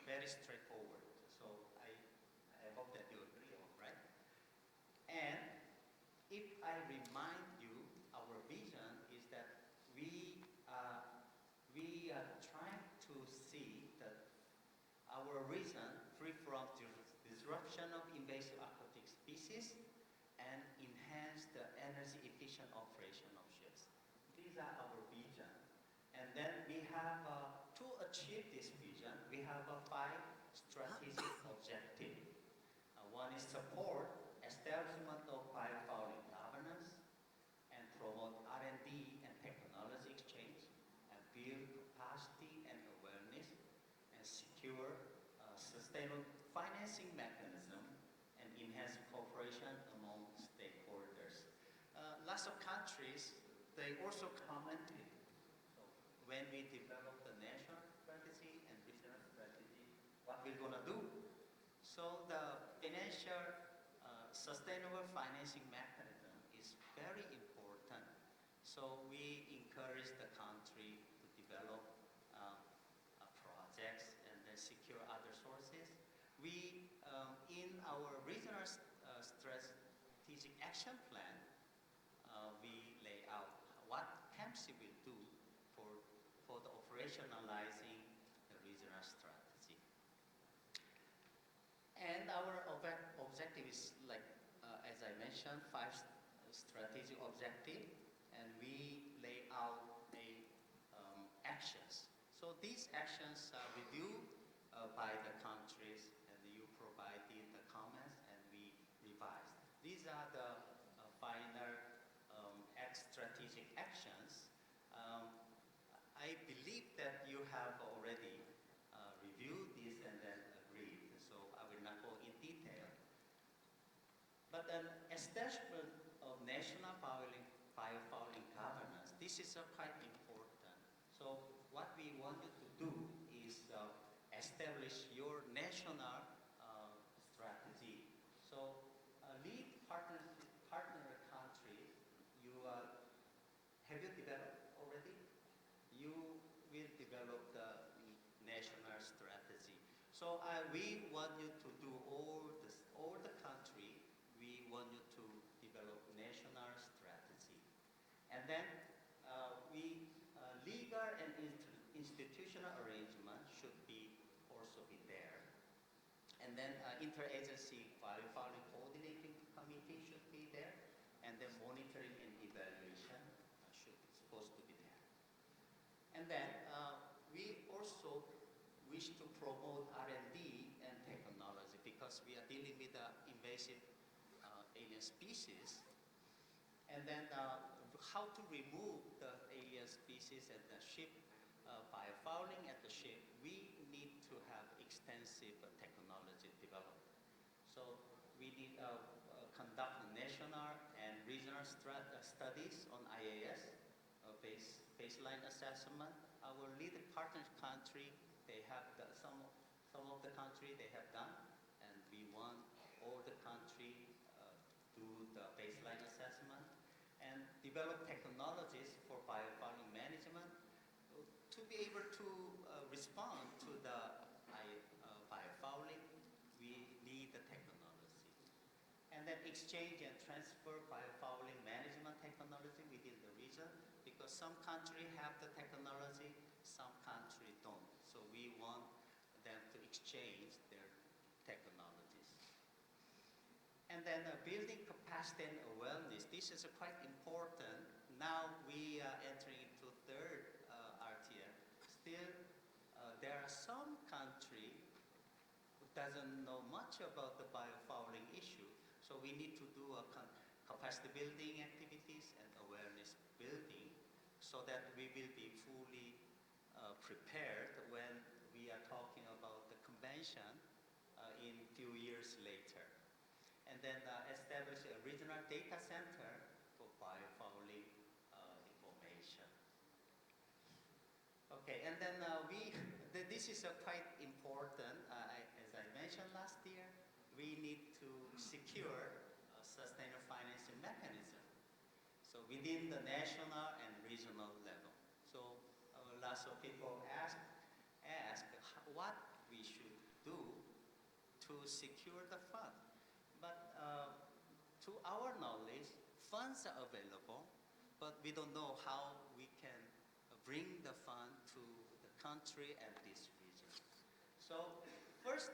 very straightforward. So I hope that you agree, right? And if I remind you, our vision is that we are trying to see that our region free from disruption of invasive aquatic species and enhance the energy efficient operation of ships. These are our vision. And then we have, to achieve this vision, we have 5 strategic objectives. One is support establishment of biofouling governance and promote R&D and technology exchange and build capacity and awareness and secure sustainable financing mechanism and enhance cooperation among stakeholders. Lots of countries, they also commented. So when we develop the national strategy and regional strategy, what we're going to do. So the financial sustainable financing mechanism is very important. So we encourage the country to develop projects and then secure other sources. We, in our regional strategic action plan, we lay out what PAMC will do for the operationalizing the regional strategy. And our objective is, like, as I mentioned, 5 strategic objectives, and we lay out actions. So these actions are reviewed by the countries, and you provided the comments, and we revised. These are the final strategic actions. I believe that you have already reviewed this and then agreed, so I will not go in detail. But an establishment of national biofouling governance, this is quite important. So what we want you to do is establish your national strategy. So lead partner countries, have you developed already? You will develop the national strategy. So we want you to do all the country institutional arrangement should be also be there. And then interagency biofouling coordinating committee should be there. And then monitoring and evaluation should supposed to be there. And then we also wish to promote R&D and technology because we are dealing with invasive alien species. And then how to remove the alien species and the ship, biofouling at the ship, we need to have extensive technology development. So we need conduct national and regional studies on IAS, baseline assessment. Our lead partner country, they have some of the country they have done, and we want all the country do the baseline assessment and develop technologies for biofouling management to be able to respond to the biofouling. We need the technology. And then exchange and transfer biofouling management technology within the region because some countries have the technology, some countries don't. So we want them to exchange their technologies. And then building capacity and awareness. This is quite important. Now we are entering into third RTM. Still, there are some countries who doesn't know much about the biofouling issue. So we need to do a capacity building activities and awareness building so that we will be fully prepared when we are talking about the convention in few years later. And then establish a regional data center for biofouling information. Okay, and then this is quite important. As I mentioned last year, we need to secure a sustainable financing mechanism. So within the national and regional level. So lots of people ask what we should do to secure the fund. But to our knowledge, funds are available, but we don't know how we can bring the fund to the country and this region. So first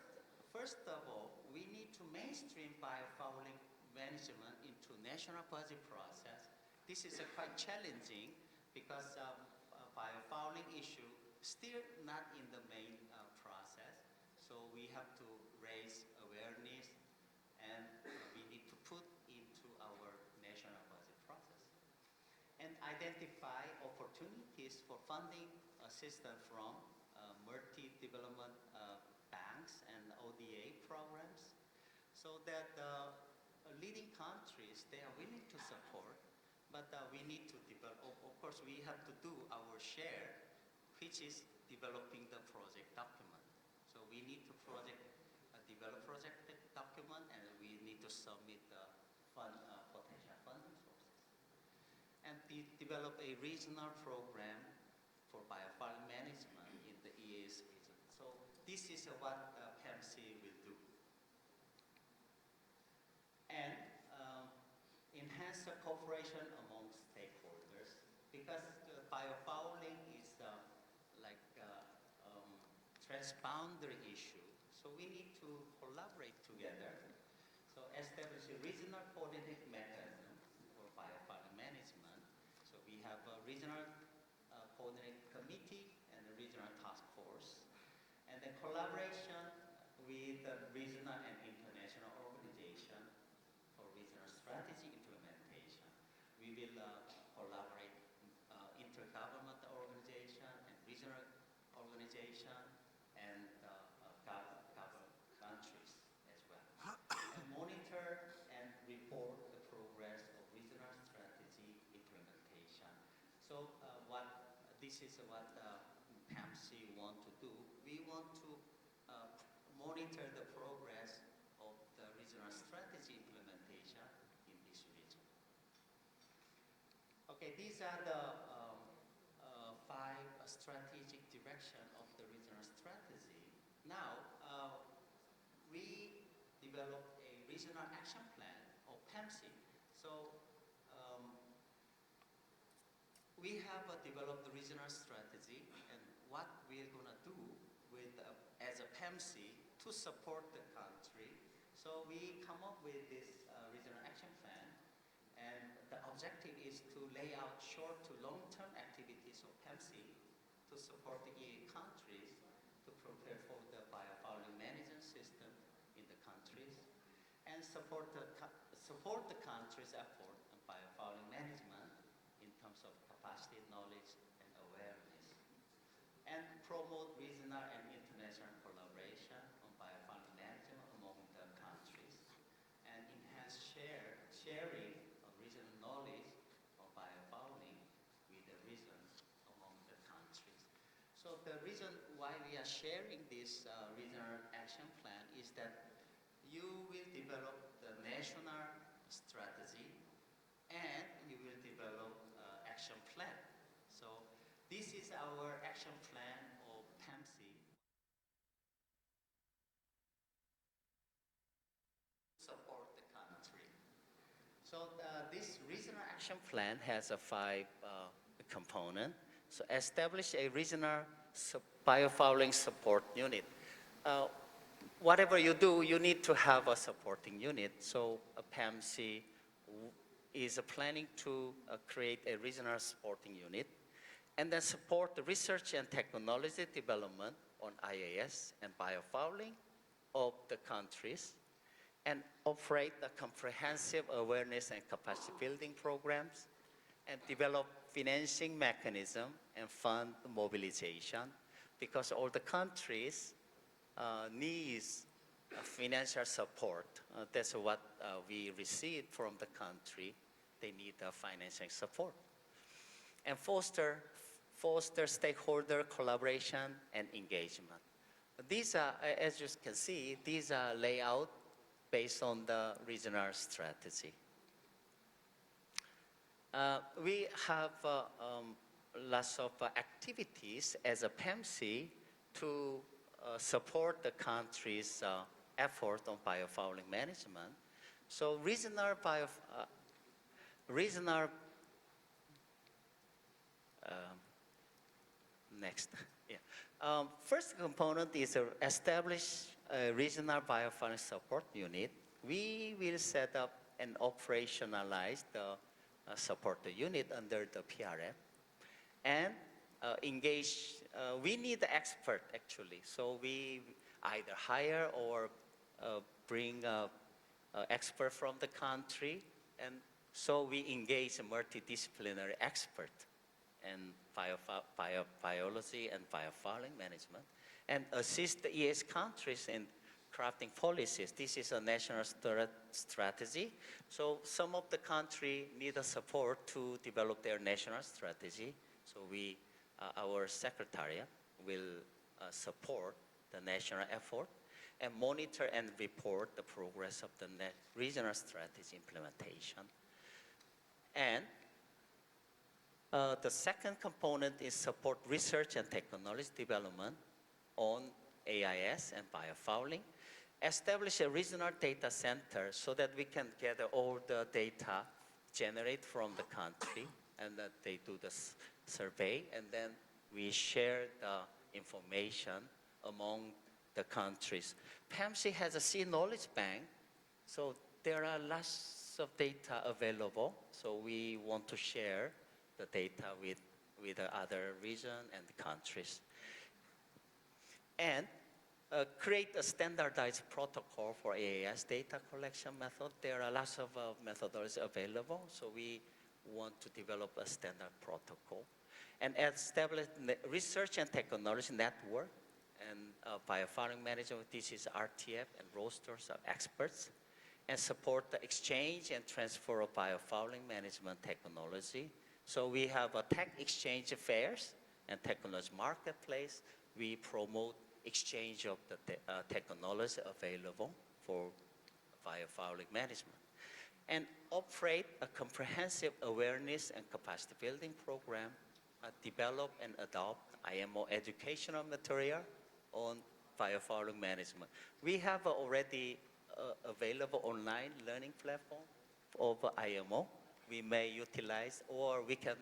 of all, we need to mainstream biofouling management into national budget process. This is quite challenging because biofouling issue still not in the main process. So we have to raise awareness and we need to put into our national budget process. And identify opportunities for funding assistance from multi-development banks and ODA programs so that leading countries, they are willing to support, but we need to develop, of course, we have to do our share, which is developing the project document. So we need to develop project document and we need to submit the potential funding sources. And develop a regional program for biofouling management in the EAS region. So this is what PAMC will do. And enhance the cooperation among stakeholders because biofouling is like transboundary issue. So we need to collaborate together. So establish a regional coordinating mechanism for biofouling management. So we have a regional coordinating committee and a regional task force. And then collaboration with the regional and international organization for regional strategy implementation. We will collaborate intergovernmental organization and regional organization and countries as well. And monitor and report the progress of regional strategy implementation. So this is what PAMC want to do. We want to monitor the progress of the regional strategy implementation in this region. Okay, these are the 5 strategic direction of the regional strategy. Now, we developed a regional action plan, or PAMC. So we have developed the regional strategy and what we're going to do with, as a PEMC to support the country. So we come up with this regional action plan, and the objective is to lay out short to long-term activities of PEMC to support the EA countries to prepare for the biofouling management system in the countries and support the country's effort in biofouling management in terms of capacity, knowledge, and awareness, and promote regional and international collaboration on biofouling management among the countries, and enhance sharing of regional knowledge on biofouling with the regions among the countries. So the reason why we are sharing this regional action plan is that you will develop the national strategy and you will develop action plan. So this is our action plan of PAMC. Support the country. So this regional action plan has a 5 component. So establish a regional biofouling support unit. Whatever you do, you need to have a supporting unit. So PAMC is planning to create a regional supporting unit and then support the research and technology development on IAS and biofouling of the countries and operate the comprehensive awareness and capacity building programs and develop financing mechanism and fund mobilization because all the countries needs financial support. That's what we receive from the country. They need financial support. And foster stakeholder collaboration and engagement. These are, as you can see, these are layout based on the regional strategy. We have lots of activities as a PEMC to support the country's effort on biofouling management. So next. Yeah. First component is establish a regional biofouling support unit. We will set up and operationalize the support unit under the PRF and engage. We need the expert actually. So we either hire or bring expert from the country, and so we engage a multidisciplinary expert in biology and biofouling management and assist the ES countries in crafting policies. This is a national strategy. So some of the country need a support to develop their national strategy. So we, our secretariat will support the national effort and monitor and report the progress of the regional strategy implementation. And the second component is support research and technology development on AIS and biofouling. Establish a regional data center so that we can gather all the data generated from the country and that they do the survey, and then we share the information among the countries. PAMC has a sea knowledge bank, so there are lots of data available, so we want to share the data with the other region and the countries. And create a standardized protocol for AAS data collection method. There are lots of methodologies available, so we want to develop a standard protocol. And establish research and technology network and biofouling management. This is RTF and rosters of experts. And support the exchange and transfer of biofouling management technology. So we have a tech exchange fairs and technology marketplace. We promote exchange of the technology available for biofouling management. And operate a comprehensive awareness and capacity building program, develop and adopt IMO educational material on biofouling management. We have already available online learning platform of IMO. We may utilize, or we can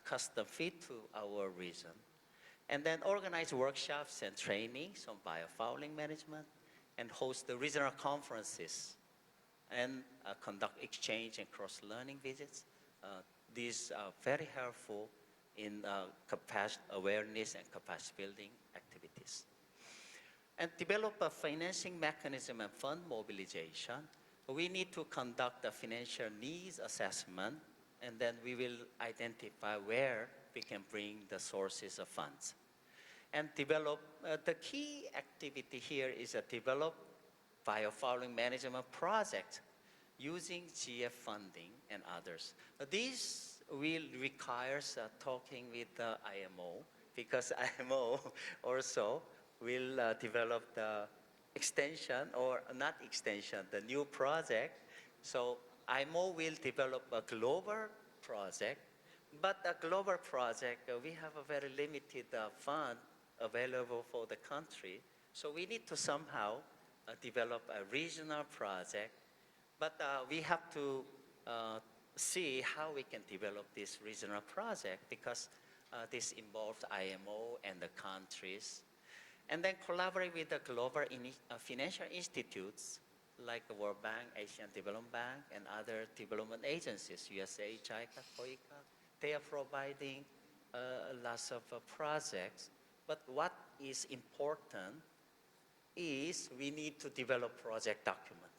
custom fit to our region. And then organize workshops and trainings on biofouling management and host the regional conferences and conduct exchange and cross-learning visits. These are very helpful in capacity awareness and capacity building activities. And develop a financing mechanism and fund mobilization. We need to conduct a financial needs assessment, and then we will identify where we can bring the sources of funds. And develop, the key activity here is to develop biofouling management projects using GF funding and others. This will require talking with the IMO, because IMO also will develop the extension, or not extension, the new project. So IMO will develop a global project, but a global project, we have a very limited fund available for the country. So we need to somehow develop a regional project, but we have to see how we can develop this regional project, because this involves IMO and the countries. And then collaborate with the global financial institutes like the World Bank, Asian Development Bank, and other development agencies, USA, JICA, COICA. They are providing lots of projects. But what is important is we need to develop project document.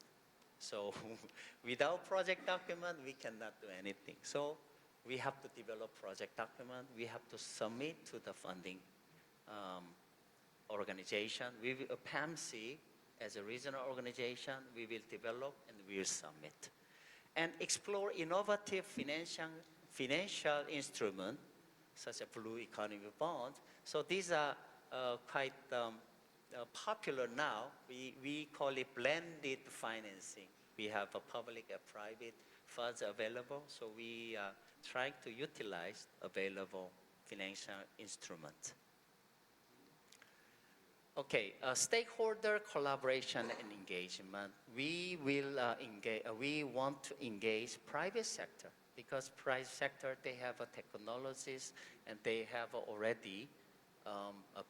So without project document, we cannot do anything. So we have to develop project document. We have to submit to the funding organization. We will, PAMC, as a regional organization, we will develop and we will submit. And explore innovative financial instruments, such as blue economy bonds. So these are quite popular now. We call it blended financing. We have a public and private funds available, so we are trying to utilize available financial instruments. Okay, stakeholder collaboration and engagement. We will we want to engage private sector, because private sector, they have technologies and they have already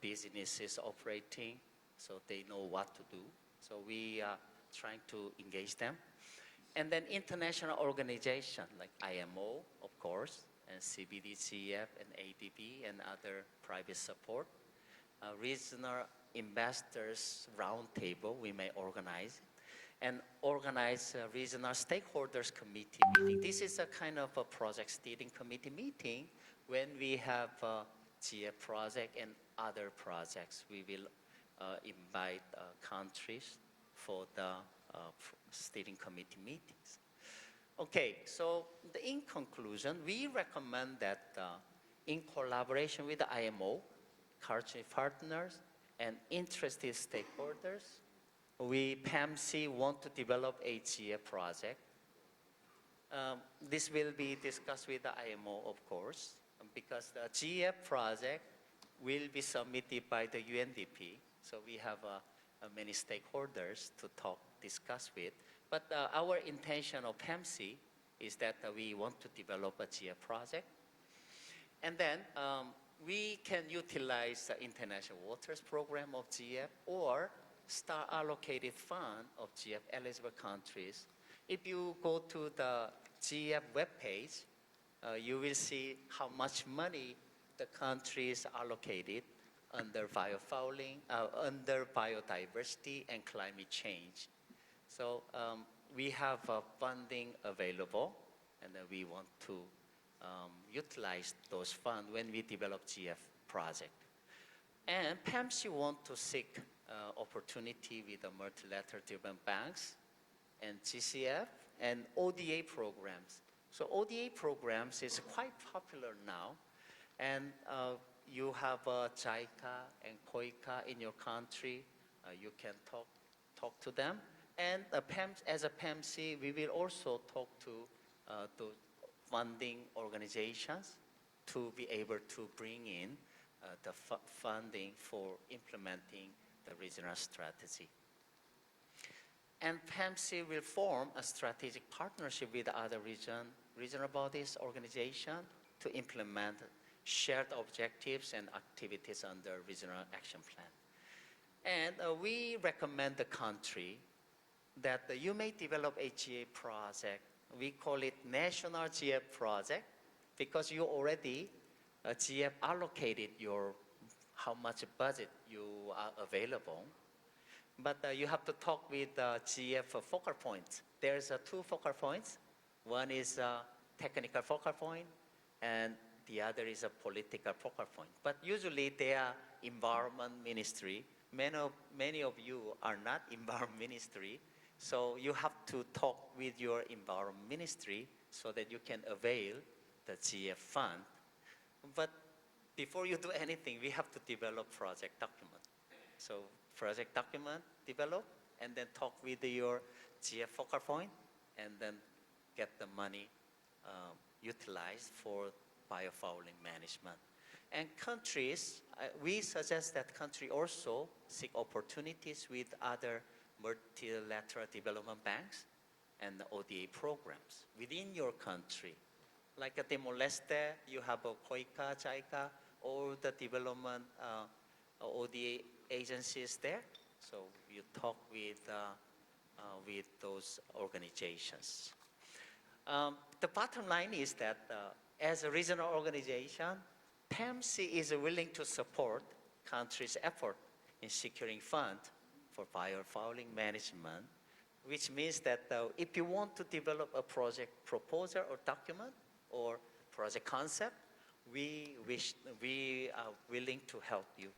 businesses operating, so they know what to do. So we are trying to engage them. And then international organization like IMO, of course, and CBDCF and ADB and other private support. Regional investors roundtable, we may organize, and organize a regional stakeholders committee meeting. This is a kind of a project steering committee meeting when we have a GF project and other projects. We will invite countries for the steering committee meetings. Okay, so in conclusion, we recommend that in collaboration with the IMO, country partners, and interested stakeholders, we, PAMC, want to develop a GF project. This will be discussed with the IMO, of course, because the GF project will be submitted by the UNDP. So we have many stakeholders to discuss with. But our intention of PAMC is that we want to develop a GF project. And then we can utilize the International Waters Program of GF or Star Allocated Fund of GF eligible countries. If you go to the GF webpage, you will see how much money the countries allocated under biofouling, under biodiversity and climate change. So we have funding available, and we want to utilize those funds when we develop GF project. And PAMC want to seek opportunity with the multilateral development banks and GCF and ODA programs. So ODA programs is quite popular now, and you have JICA and COICA in your country. You can talk to them. And as a PAMC, we will also talk to funding organizations to be able to bring in the funding for implementing the regional strategy. And PAMC will form a strategic partnership with other regional bodies, organizations, to implement shared objectives and activities under regional action plan. And we recommend the country that you may develop a GA project. We call it National GF Project because you already GF allocated your how much budget you are available. But you have to talk with GF focal points. There's two focal points. One is technical focal point, and the other is a political focal point. But usually they are environment ministry. Many of you are not environment ministry, so you have to talk with your environment ministry so that you can avail the GF fund. But before you do anything, we have to develop project document. So project document develop, and then talk with your GF focal point, and then get the money utilized for biofouling management. And countries, we suggest that country also seek opportunities with other multilateral development banks and the ODA programs within your country. Like at Timor-Leste, you have a COICA, JICA, all the development ODA agencies there. So you talk with those organizations. The bottom line is that as a regional organization, PAMC is willing to support countries' effort in securing funds for biofouling management, which means that if you want to develop a project proposal or document or project concept, we are willing to help you.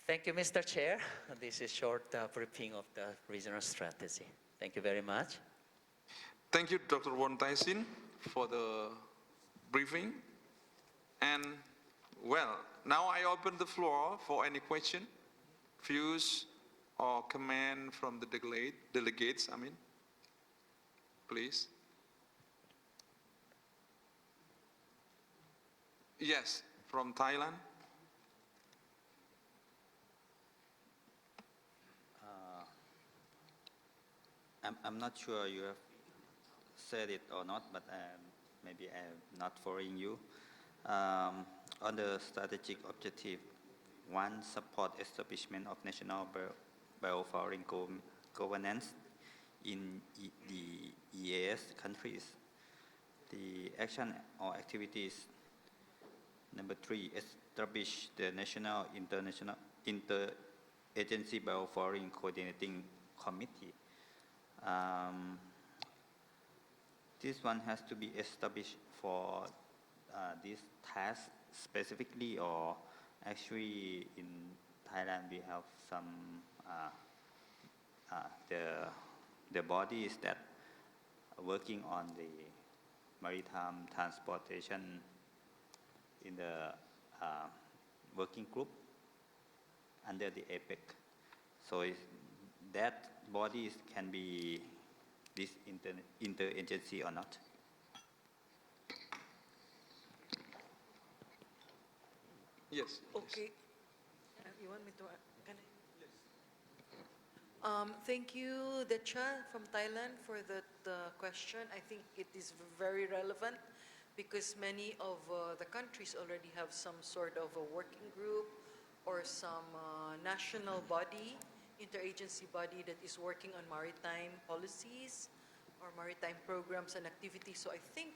Thank you, Mr. Chair. This is short briefing of the regional strategy. Thank you very much. Thank you, Dr. Won Tai-sin, for the briefing. And, well, now I open the floor for any question, views, or comment from the delegates, please. Yes, from Thailand. I'm not sure you have said it or not, but maybe I'm not following you. On the strategic objective, one, support establishment of national biofouling governance in the EAS countries. The action or activities, number 3, establish the national international interagency biofouling coordinating committee. This one has to be established for this task specifically, or actually in Thailand we have some the bodies that are working on the maritime transportation in the working group under the APEC. So that bodies can be this interagency or not? Yes. Okay. You want me to? Can I? Thank you, Decha from Thailand, for that question. I think it is very relevant because many of the countries already have some sort of a working group or some national body, interagency body that is working on maritime policies or maritime programs and activities. So I think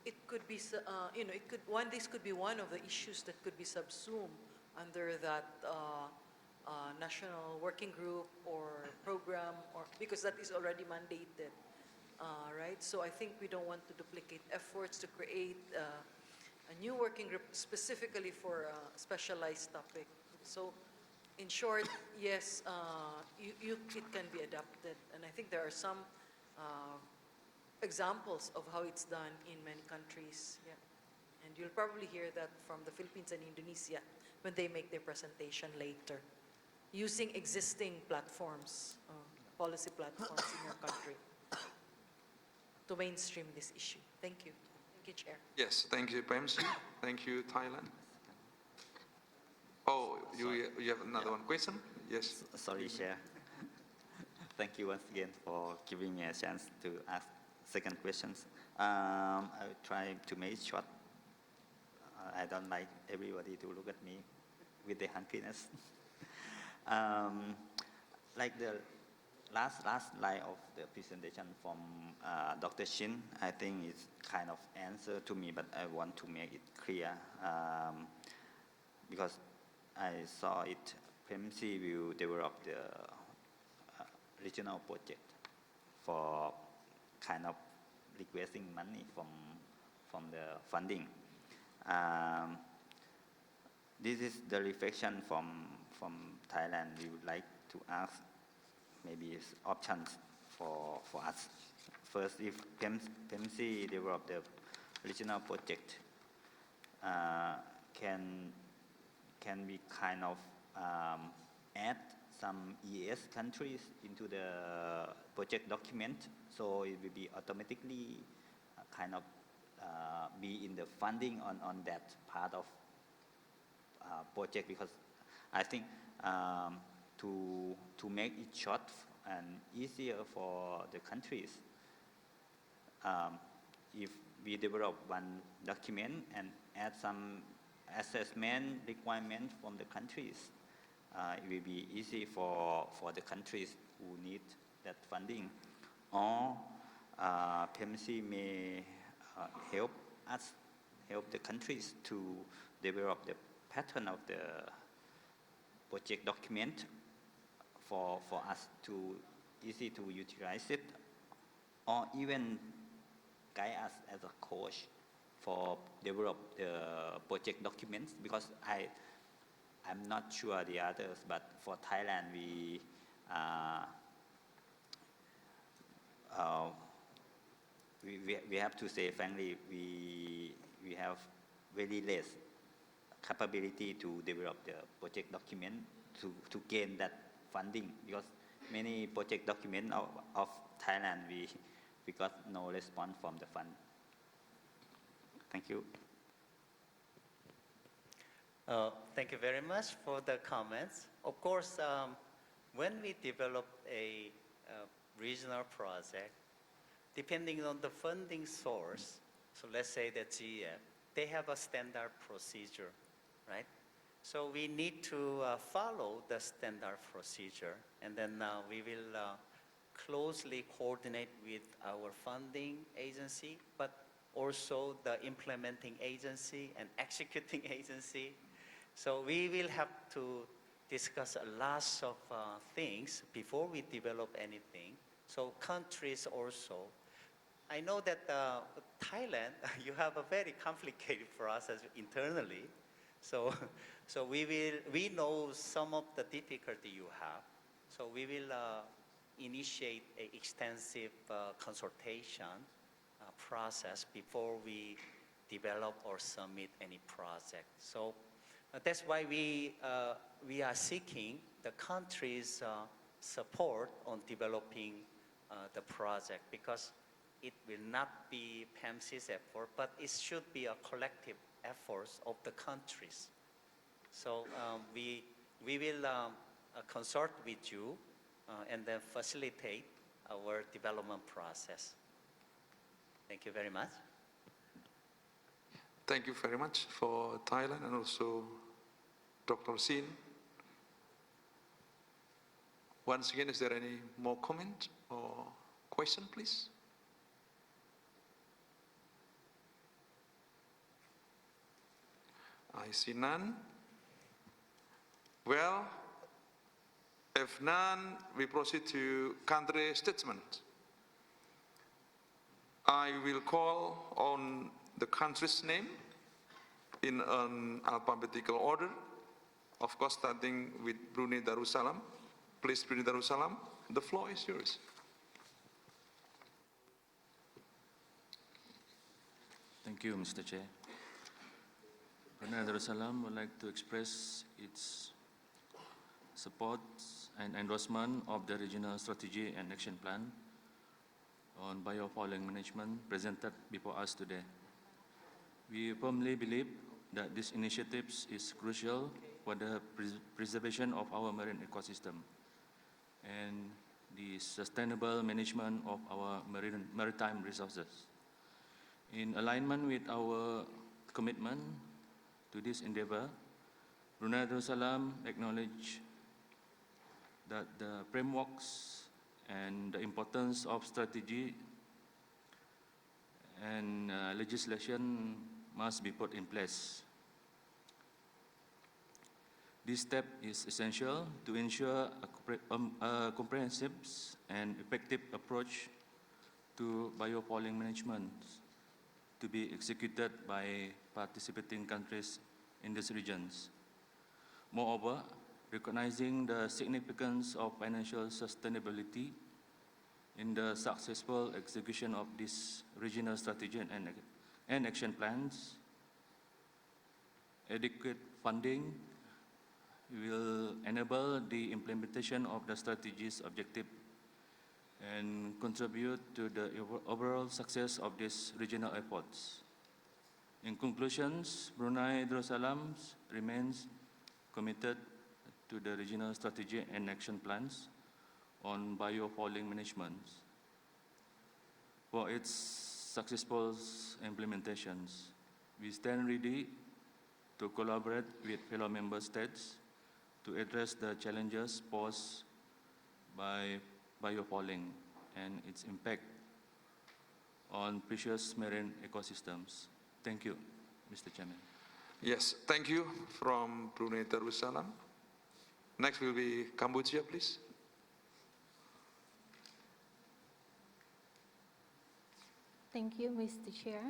it could be, this could be one of the issues that could be subsumed under that national working group or program, or because that is already mandated, right? So I think we don't want to duplicate efforts to create a new working group specifically for a specialized topic. So in short, yes, it can be adapted, and I think there are some examples of how it's done in many countries. Yeah. And you'll probably hear that from the Philippines and Indonesia when they make their presentation later, using existing platforms, policy platforms in your country to mainstream this issue. Thank you. Thank you, Chair. Yes, thank you, PMC. Thank you, Thailand. Oh, you have another one question? Yes. Sorry, Chair. Thank you once again for giving me a chance to ask second questions. I will try to make it short. I don't like everybody to look at me with the hungriness. Like the last line of the presentation from Dr. Shin, I think it's kind of answer to me, but I want to make it clear because I saw it. PMC will develop the regional project for kind of requesting money from the funding. This is the reflection from Thailand. We would like to ask maybe options for us. First, if PMC develop the regional project, can we kind of add some EAS countries into the project document, so it will be automatically kind of be in the funding on that part of project, because I think to make it short and easier for the countries, if we develop one document and add some assessment requirements from the countries, it will be easy for the countries who need that funding. Or PMC may help the countries to develop the pattern of the project document for us to easy to utilize it, or even guide us as a coach for develop the project documents, because I'm not sure the others, but for Thailand we have to say frankly, we have very less capability to develop the project document to gain that funding, because many project documents of Thailand we got no response from the fund. Thank you. Thank you very much for the comments. Of course, when we develop a regional project, depending on the funding source, so let's say the GF, they have a standard procedure, right? So we need to follow the standard procedure, and then we will closely coordinate with our funding agency, but also the implementing agency and executing agency. So we will have to discuss a lot of things before we develop anything. So countries also. I know that Thailand, you have a very complicated process internally. So we know some of the difficulty you have. So we will initiate an extensive consultation process before we develop or submit any project. So that's why we are seeking the country's support on developing the project, because it will not be PMC's effort, but it should be a collective effort of the countries. So we will consult with you and then facilitate our development process. Thank you very much. Thank you very much for Thailand and also Dr. Sin. Once again, is there any more comment or question, please? I see none. Well, if none, we proceed to country statement. I will call on the country's name in an alphabetical order, of course starting with Brunei Darussalam. Please, Brunei Darussalam, the floor is yours. Thank you, Mr. Chair. Brunei Darussalam would like to express its support and endorsement of the Regional Strategy and Action Plan on biofouling management presented before us today. We firmly believe that this initiative is crucial for the preservation of our marine ecosystem and the sustainable management of our maritime resources. In alignment with our commitment to this endeavor, Brunei Darussalam acknowledge that the frameworks and the importance of strategy and legislation must be put in place. This step is essential to ensure a comprehensive and effective approach to biofouling management to be executed by participating countries in these regions. Moreover, recognizing the significance of financial sustainability in the successful execution of this regional strategy and action plans, adequate funding will enable the implementation of the strategy's objective and contribute to the overall success of these regional efforts. In conclusions, Brunei Darussalam remains committed to the regional strategy and action plans on biofouling management for its successful implementations. We stand ready to collaborate with fellow member states to address the challenges posed by biofouling and its impact on precious marine ecosystems. Thank you, Mr. Chairman. Yes, thank you from Brunei Darussalam. Next will be Cambodia, please. Thank you, Mr. Chair.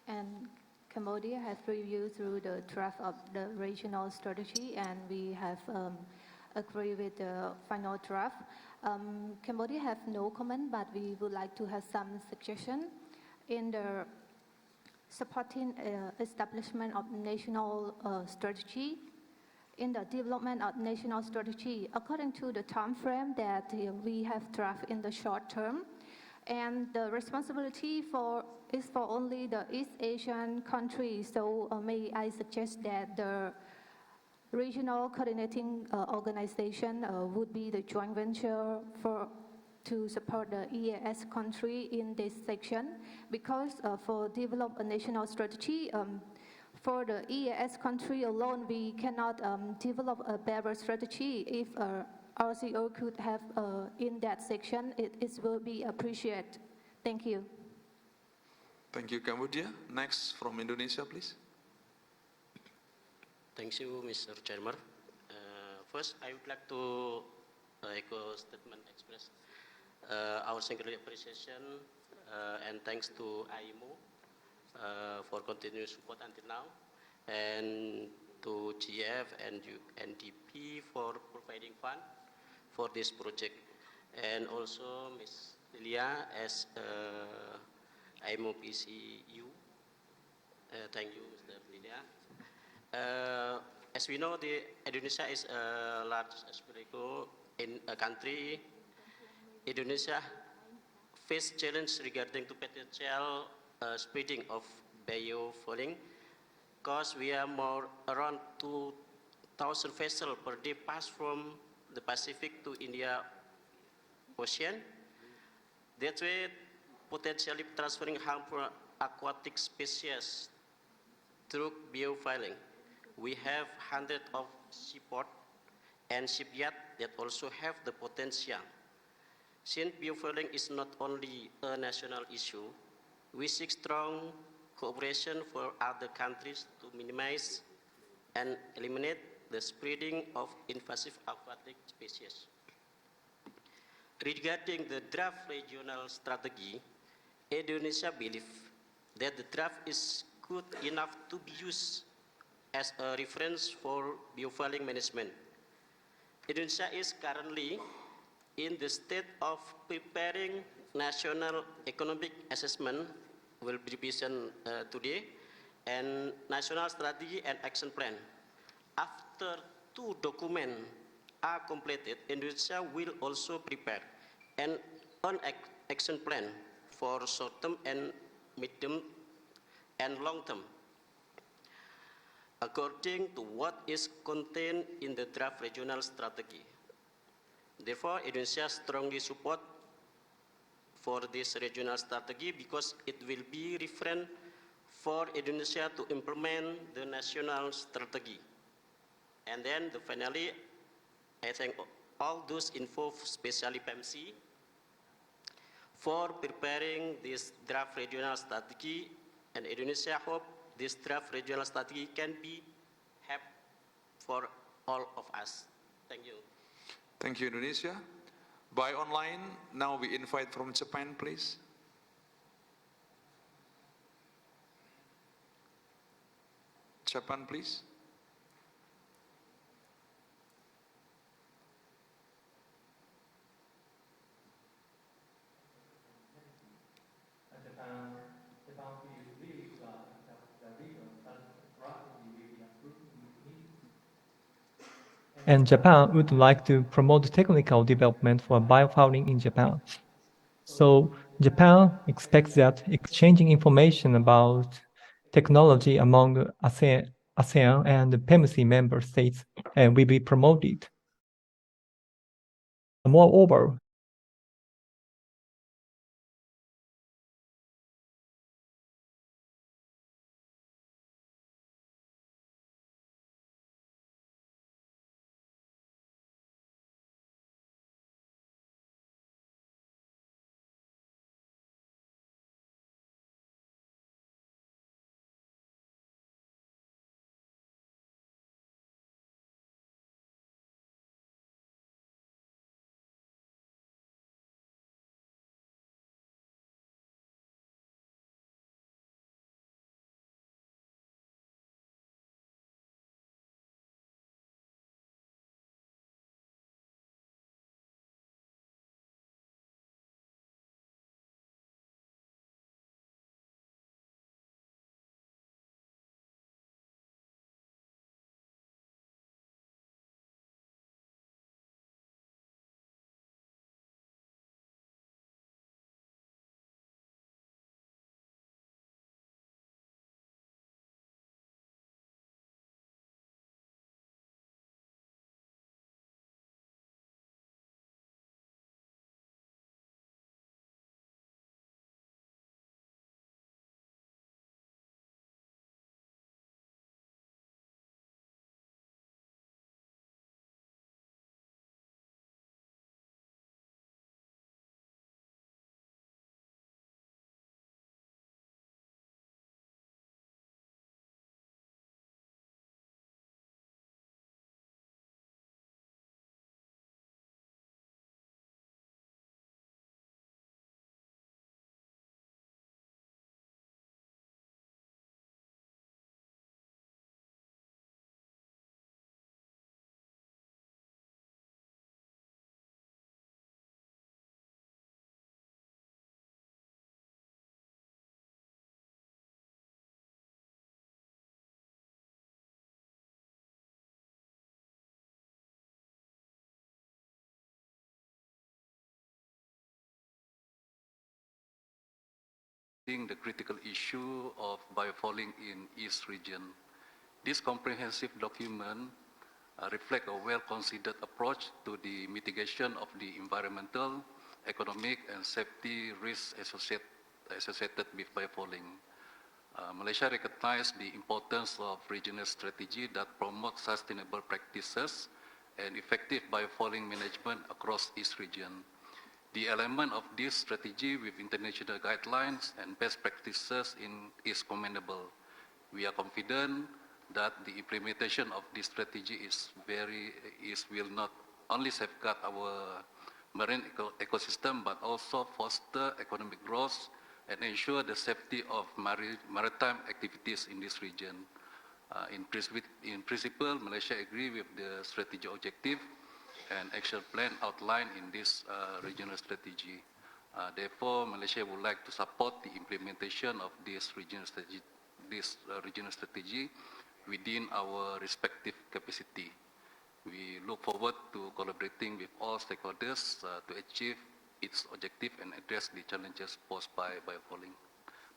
And Cambodia has reviewed through the draft of the regional strategy, and we have agreed with the final draft. Cambodia have no comment, but we would like to have some suggestion in the supporting establishment of national strategy. In the development of national strategy, according to the time frame that we have draft in the short term, and the responsibility is for only the East Asian countries. So may I suggest that the regional coordinating organization would be the joint venture to support the EAS country in this section, because for develop a national strategy, for the EAS country alone, we cannot develop a better strategy. If RCO could have in that section, it will be appreciated. Thank you. Thank you, Cambodia. Next from Indonesia, please. Thank you, Mr. Chairman. First, I would like to echo statement express our singular appreciation and thanks to IMO for continuous support until now, and to GF and NDP for providing fund for this project, and also Ms. Lilia as IMO PCU. Thank you, Mr. Lilia. As we know, Indonesia is a large archipelago in a country. Indonesia face challenge regarding to potential spreading of biofouling, because we are around 2,000 vessels per day pass from the Pacific to India Ocean. That way, potentially transferring harmful aquatic species through biofouling. We have hundreds of seaports and shipyards that also have the potential. Since biofouling is not only a national issue, we seek strong cooperation for other countries to minimize and eliminate the spreading of invasive aquatic species. Regarding the draft regional strategy, Indonesia believes that the draft is good enough to be used as a reference for biofouling management. Indonesia is currently in the state of preparing national economic assessment, will be presented today, and national strategy and action plan. After two documents are completed, Indonesia will also prepare an action plan for short-term and medium and long-term, according to what is contained in the draft regional strategy. Therefore, Indonesia strongly support for this regional strategy because it will be reference for Indonesia to implement the national strategy. And then finally, I thank all those involved, especially PMC, for preparing this draft regional strategy, and Indonesia hope this draft regional strategy can be help for all of us. Thank you. Thank you, Indonesia. By online, now we invite from Japan, please. Japan, please. And Japan would like to promote technical development for biofouling in Japan. So Japan expects that exchanging information about technology among ASEAN and PEMC member states will be promoted. Moreover, The critical issue of biofouling in East region. This comprehensive document reflects a well-considered approach to the mitigation of the environmental, economic, and safety risks associated with biofouling. Malaysia recognizes the importance of regional strategy that promotes sustainable practices and effective biofouling management across East region. The alignment of this strategy with international guidelines and best practices is commendable. We are confident that the implementation of this strategy will not only safeguard our marine ecosystem, but also foster economic growth and ensure the safety of maritime activities in this region. In principle, Malaysia agrees with the strategy objective and action plan outlined in this regional strategy. Therefore, Malaysia would like to support the implementation of this regional strategy within our respective capacity. We look forward to collaborating with all stakeholders to achieve its objective and address the challenges posed by biofouling.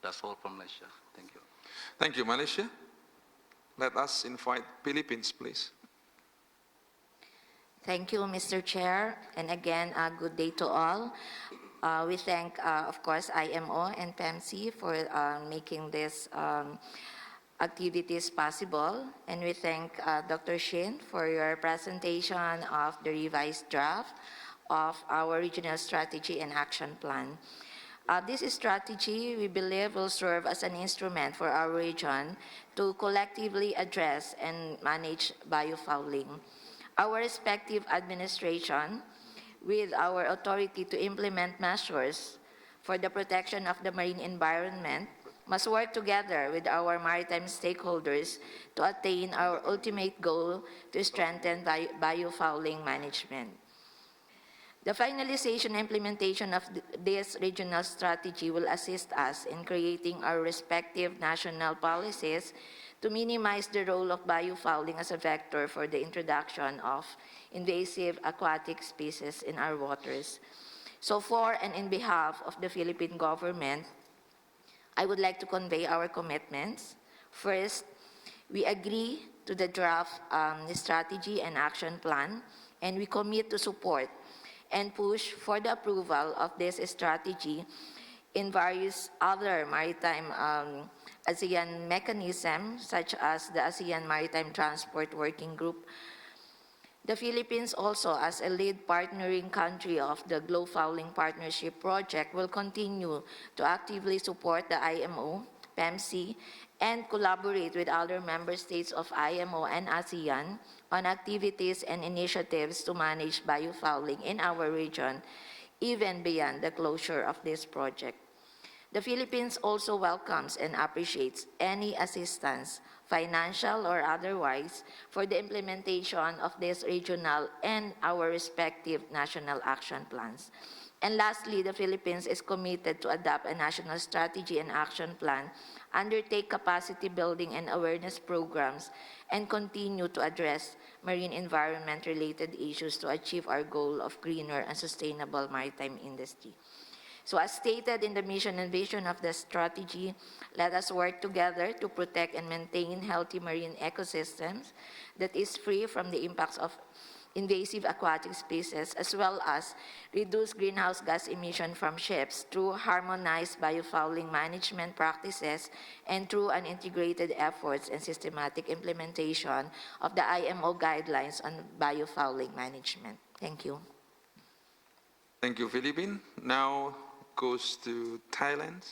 That's all from Malaysia. Thank you. Thank you, Malaysia. Let us invite Philippines, please. Thank you, Mr. Chair, and again, good day to all. We thank, of course, IMO and PEMC for making this activities possible. And we thank Dr. Shin for your presentation of the revised draft of our regional strategy and action plan. This strategy, we believe, will serve as an instrument for our region to collectively address and manage biofouling. Our respective administration, with our authority to implement measures for the protection of the marine environment, must work together with our maritime stakeholders to attain our ultimate goal to strengthen biofouling management. The finalization and implementation of this regional strategy will assist us in creating our respective national policies to minimize the role of biofouling as a vector for the introduction of invasive aquatic species in our waters. So for and in behalf of the Philippine government, I would like to convey our commitments. First, we agree to the draft strategy and action plan, and we commit to support and push for the approval of this strategy in various other maritime ASEAN mechanisms, such as the ASEAN Maritime Transport Working Group. The Philippines also, as a lead partnering country of the Biofouling Partnership Project, will continue to actively support the IMO, PEMC, and collaborate with other member states of IMO and ASEAN on activities and initiatives to manage biofouling in our region, even beyond the closure of this project. The Philippines also welcomes and appreciates any assistance, financial or otherwise, for the implementation of this regional and our respective national action plans. And lastly, the Philippines is committed to adopt a national strategy and action plan, undertake capacity building and awareness programs, and continue to address marine environment-related issues to achieve our goal of greener and sustainable maritime industry. So as stated in the mission and vision of the strategy, let us work together to protect and maintain healthy marine ecosystems that is free from the impacts of invasive aquatic species, as well as reduce greenhouse gas emission from ships through harmonized biofouling management practices and through an integrated efforts and systematic implementation of the IMO guidelines on biofouling management. Thank you. Thank you, Philippine. Now goes to Thailand.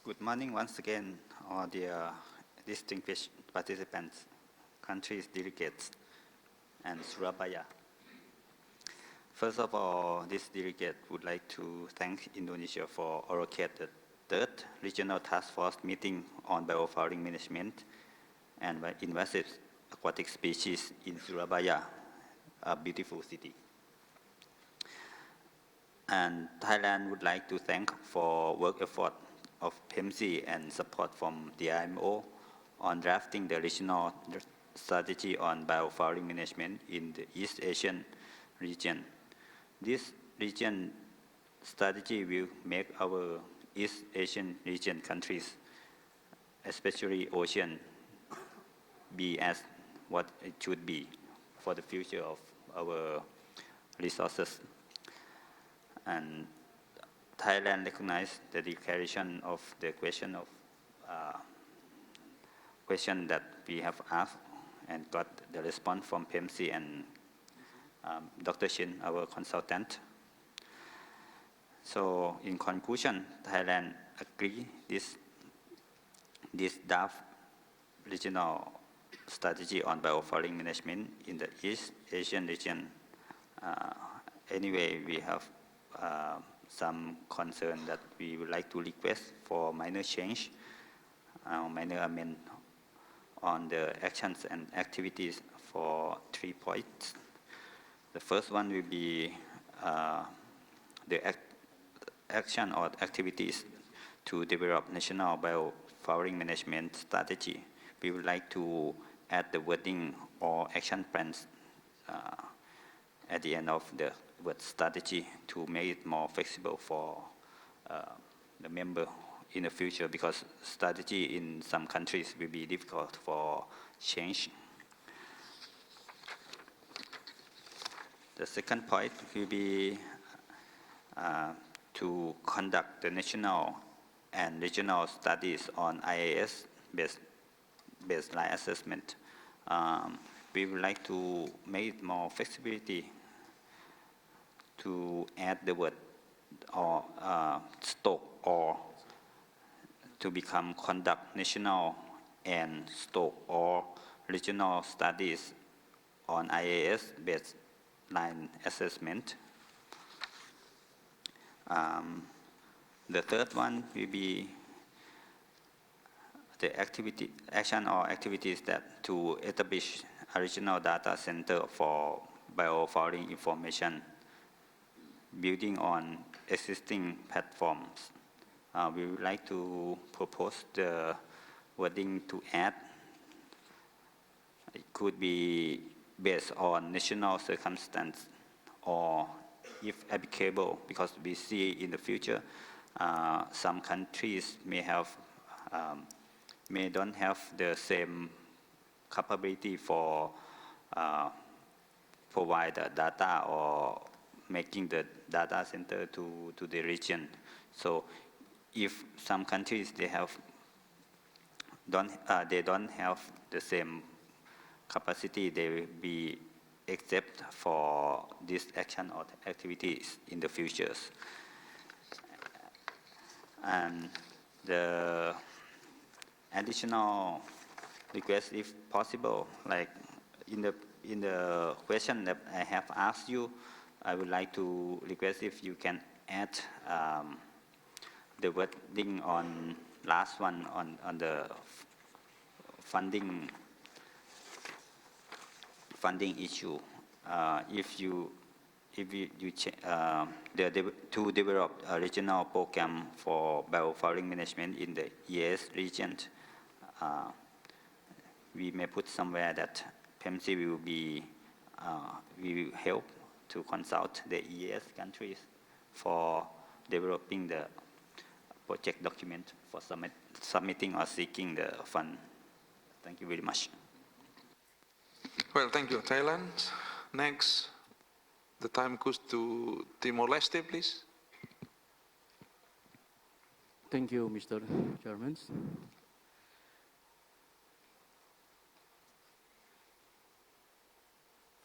Good morning once again, all the distinguished participants, countries, delegates, and Surabaya. First of all, this delegate would like to thank Indonesia for organizing the third regional task force meeting on biofouling management and invasive aquatic species in Surabaya, a beautiful city. And Thailand would like to thank for work effort of PEMC and support from the IMO on drafting the regional strategy on biofouling management in the East Asian region. This region strategy will make our East Asian region countries, especially ocean, be as what it should be for the future of our resources. And Thailand recognized the declaration of the question that we have asked and got the response from PEMC and Dr. Shin, our consultant. So in conclusion, Thailand agreed this draft regional strategy on biofouling management in the East Asian region. Anyway, we have some concern that we would like to request for minor change, minor amendment on the actions and activities for 3 points. The first one will be the action or activities to develop national biofouling management strategy. We would like to add the wording or action plans at the end of the word strategy to make it more flexible for the member in the future, because strategy in some countries will be difficult for change. The second point will be to conduct the national and regional studies on IAS baseline assessment. We would like to make it more flexibility to add the word or stock or to become conduct national and stock or regional studies on IAS baseline assessment. The third one will be the action or activities that to establish a regional data center for biofouling information, building on existing platforms. We would like to propose the wording to add. It could be based on national circumstance or if applicable, because we see in the future some countries may don't have the same capability for provide the data or making the data center to the region. So if some countries they don't have the same capacity, they will be exempt for this action or activities in the futures. And the additional request, if possible, like in the question that I have asked you, I would like to request if you can add the wording on last one on the funding issue. To develop a regional program for biofouling management in the EAS region, we may put somewhere that PEMC will help to consult the EAS countries for developing the project document for submitting or seeking the fund. Thank you very much. Well, thank you, Thailand. Next, the time goes to Timor-Leste, please. Thank you, Mr. Chairman.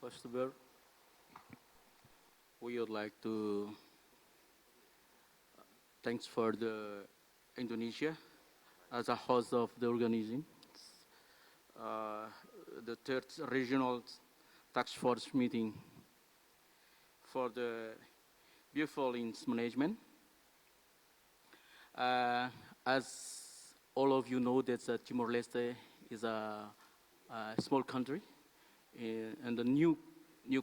First of all, we would like to thanks for the Indonesia as a host of the organizing. The third regional task force meeting for the biofouling management. As all of you know, that Timor-Leste is a small country and a new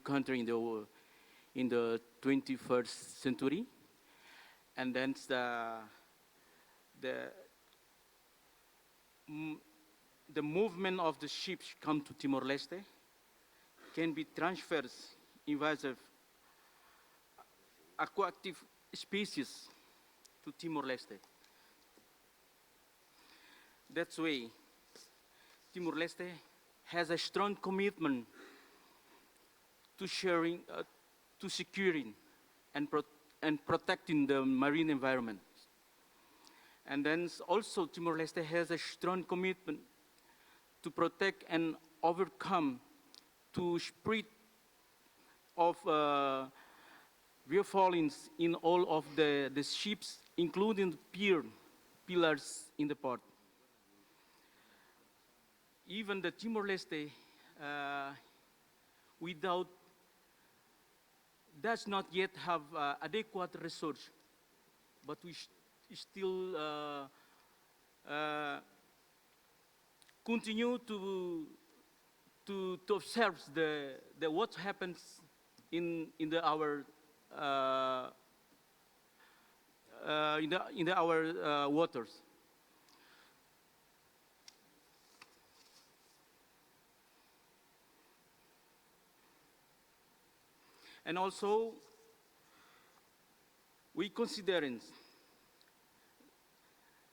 country in the 21st century, and then the movement of the ships come to Timor-Leste can be transferred invasive aquatic species to Timor-Leste. That's why Timor-Leste has a strong commitment to sharing, to securing and protecting the marine environment. And then also Timor-Leste has a strong commitment to protect and overcome to spread of biofoulings in all of the ships, including the pillars in the port. Even the Timor-Leste does not yet have adequate research, but we still continue to observe what happens in our waters. And also, we consider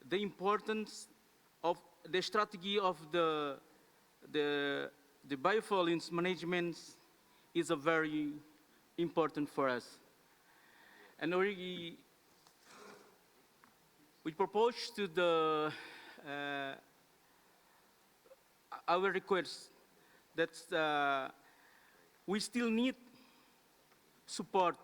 the importance of the strategy of the biofouling management is a very important for us. And we propose to the our request that we still need support,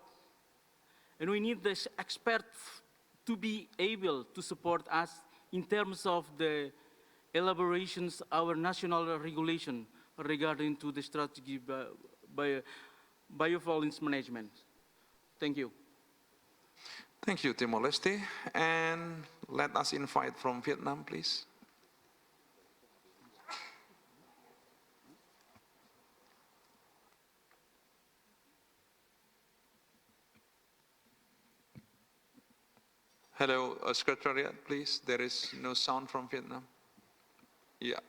and we need the experts to be able to support us in terms of the elaborations our national regulation regarding to the strategy biofouling management. Thank you. Thank you, Timor-Leste. And let us invite from Vietnam, please. Hello, Secretariat, please. There is no sound from Vietnam. Yeah.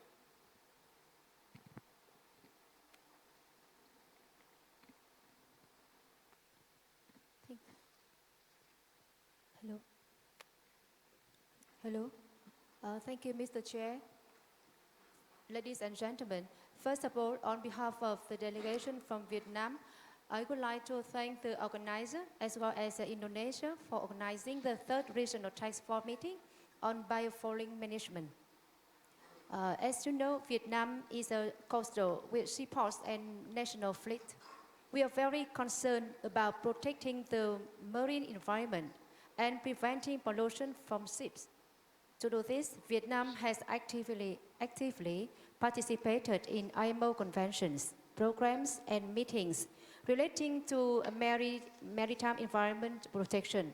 Hello. Hello. Thank you, Mr. Chair. Ladies and gentlemen, first of all, on behalf of the delegation from Vietnam, I would like to thank the organizer as well as Indonesia for organizing the third regional task force meeting on biofouling management. As you know, Vietnam is a coastal with seaports and national fleet. We are very concerned about protecting the marine environment and preventing pollution from ships. To do this, Vietnam has actively participated in IMO conventions, programs, and meetings relating to maritime environment protection.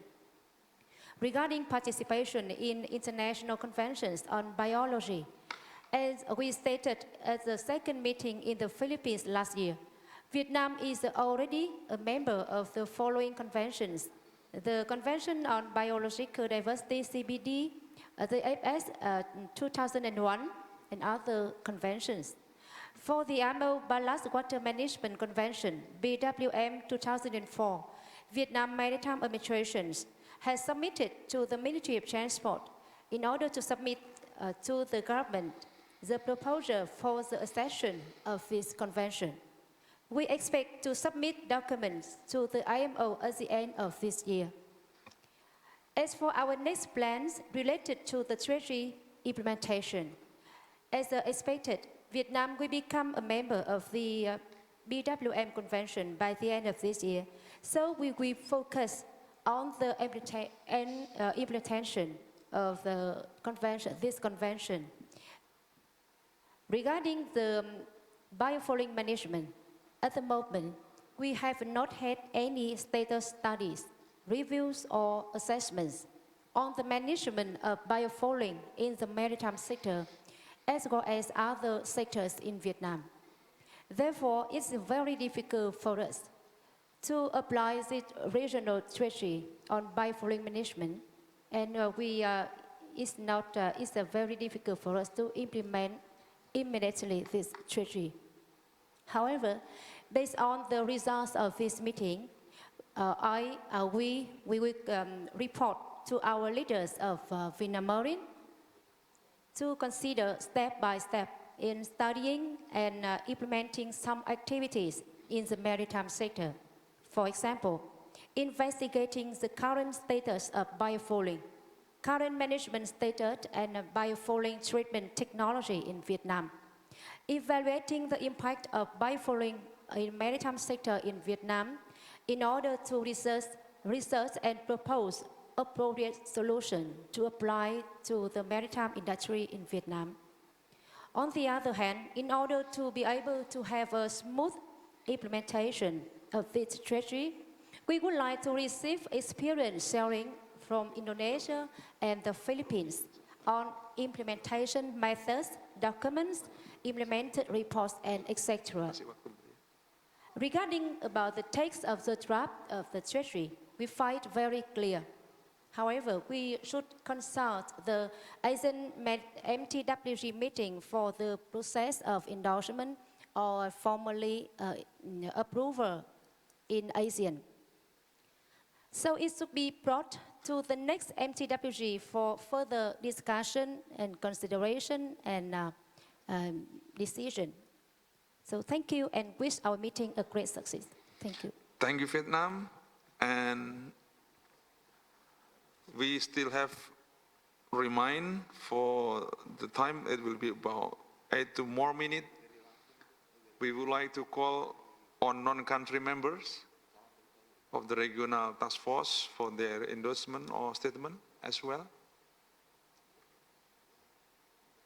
Regarding participation in international conventions on biology, as we stated at the second meeting in the Philippines last year, Vietnam is already a member of the following conventions: the Convention on Biological Diversity (CBD), the FS 2001, and other conventions. For the IMO Ballast Water Management Convention, BWM 2004, Vietnam Maritime Administration has submitted to the Ministry of Transport in order to submit to the government the proposal for the accession of this convention. We expect to submit documents to the IMO at the end of this year. As for our next plans related to the treaty implementation, as expected, Vietnam will become a member of the BWM Convention by the end of this year. So we will focus on the implementation of the convention, this convention. Regarding the biofouling management, at the moment, we have not had any status studies, reviews, or assessments on the management of biofouling in the maritime sector, as well as other sectors in Vietnam. Therefore, it's very difficult for us to apply this regional strategy on biofouling management, and it's very difficult for us to implement immediately this strategy. However, based on the results of this meeting, we will report to our leaders of Vietnam Marine to consider step by step in studying and implementing some activities in the maritime sector. For example, investigating the current status of biofouling, current management status and biofouling treatment technology in Vietnam, evaluating the impact of biofouling in maritime sector in Vietnam in order to research and propose appropriate solution to apply to the maritime industry in Vietnam. On the other hand, in order to be able to have a smooth implementation of this strategy, we would like to receive experience sharing from Indonesia and the Philippines on implementation methods, documents, implemented reports, and etc. Regarding about the text of the draft of the strategy, we find very clear. However, we should consult the ASEAN MTWG meeting for the process of endorsement or formally approval in ASEAN. So it should be brought to the next MTWG for further discussion and consideration and decision. So thank you and wish our meeting a great success. Thank you. Thank you, Vietnam. And we still have remind for the time. It will be about 8 to more minutes. We would like to call on non-country members of the regional task force for their endorsement or statement as well.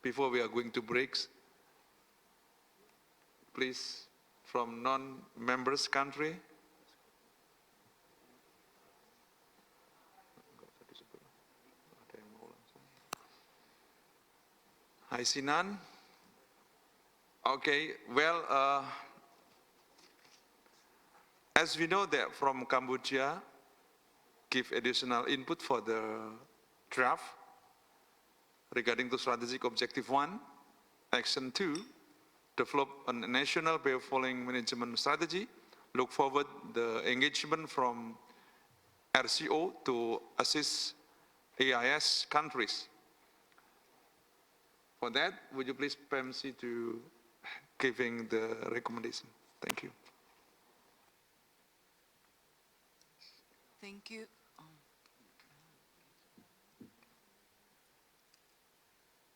Before we are going to breaks, please, from non-members country. I see none. Okay, well, as we know that from Cambodia, give additional input for the draft regarding to strategic objective 1, action 2, develop a national biofouling management strategy. Look forward the engagement from RCO to assist AIS countries. For that, would you please PMC to giving the recommendation? Thank you. Thank you.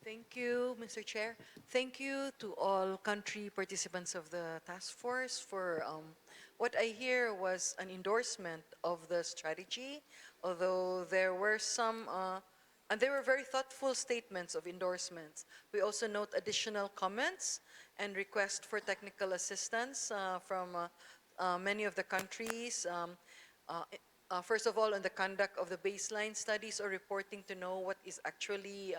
Thank you, Mr. Chair. Thank you to all country participants of the task force for what I hear was an endorsement of the strategy, although there were some, and there were very thoughtful statements of endorsements. We also note additional comments and request for technical assistance from many of the countries. First of all, on the conduct of the baseline studies or reporting to know what is actually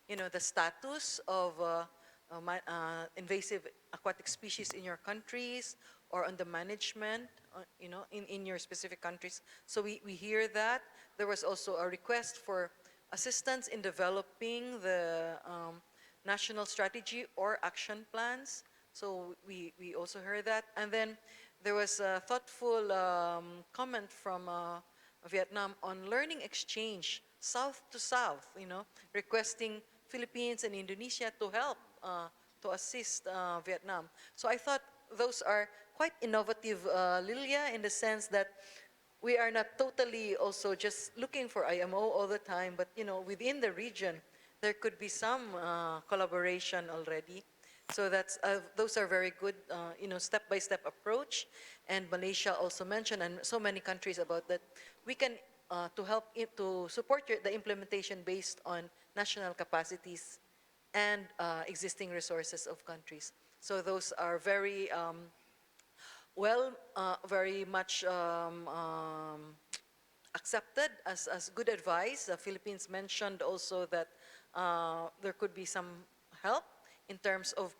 the status of invasive aquatic species in your countries, or on the management, in your specific countries. So we hear that. There was also a request for assistance in developing the national strategy or action plans. So we also heard that. And then there was a thoughtful comment from Vietnam on learning exchange, south to south, requesting Philippines and Indonesia to help, to assist Vietnam. So I thought those are quite innovative, Lilia, in the sense that we are not totally also just looking for IMO all the time, but within the region, there could be some collaboration already. So those are very good, step-by-step approach. And Malaysia also mentioned, and so many countries about that. We can to help to support the implementation based on national capacities and existing resources of countries. So those are very very much accepted as good advice. The Philippines mentioned also that there could be some help in terms of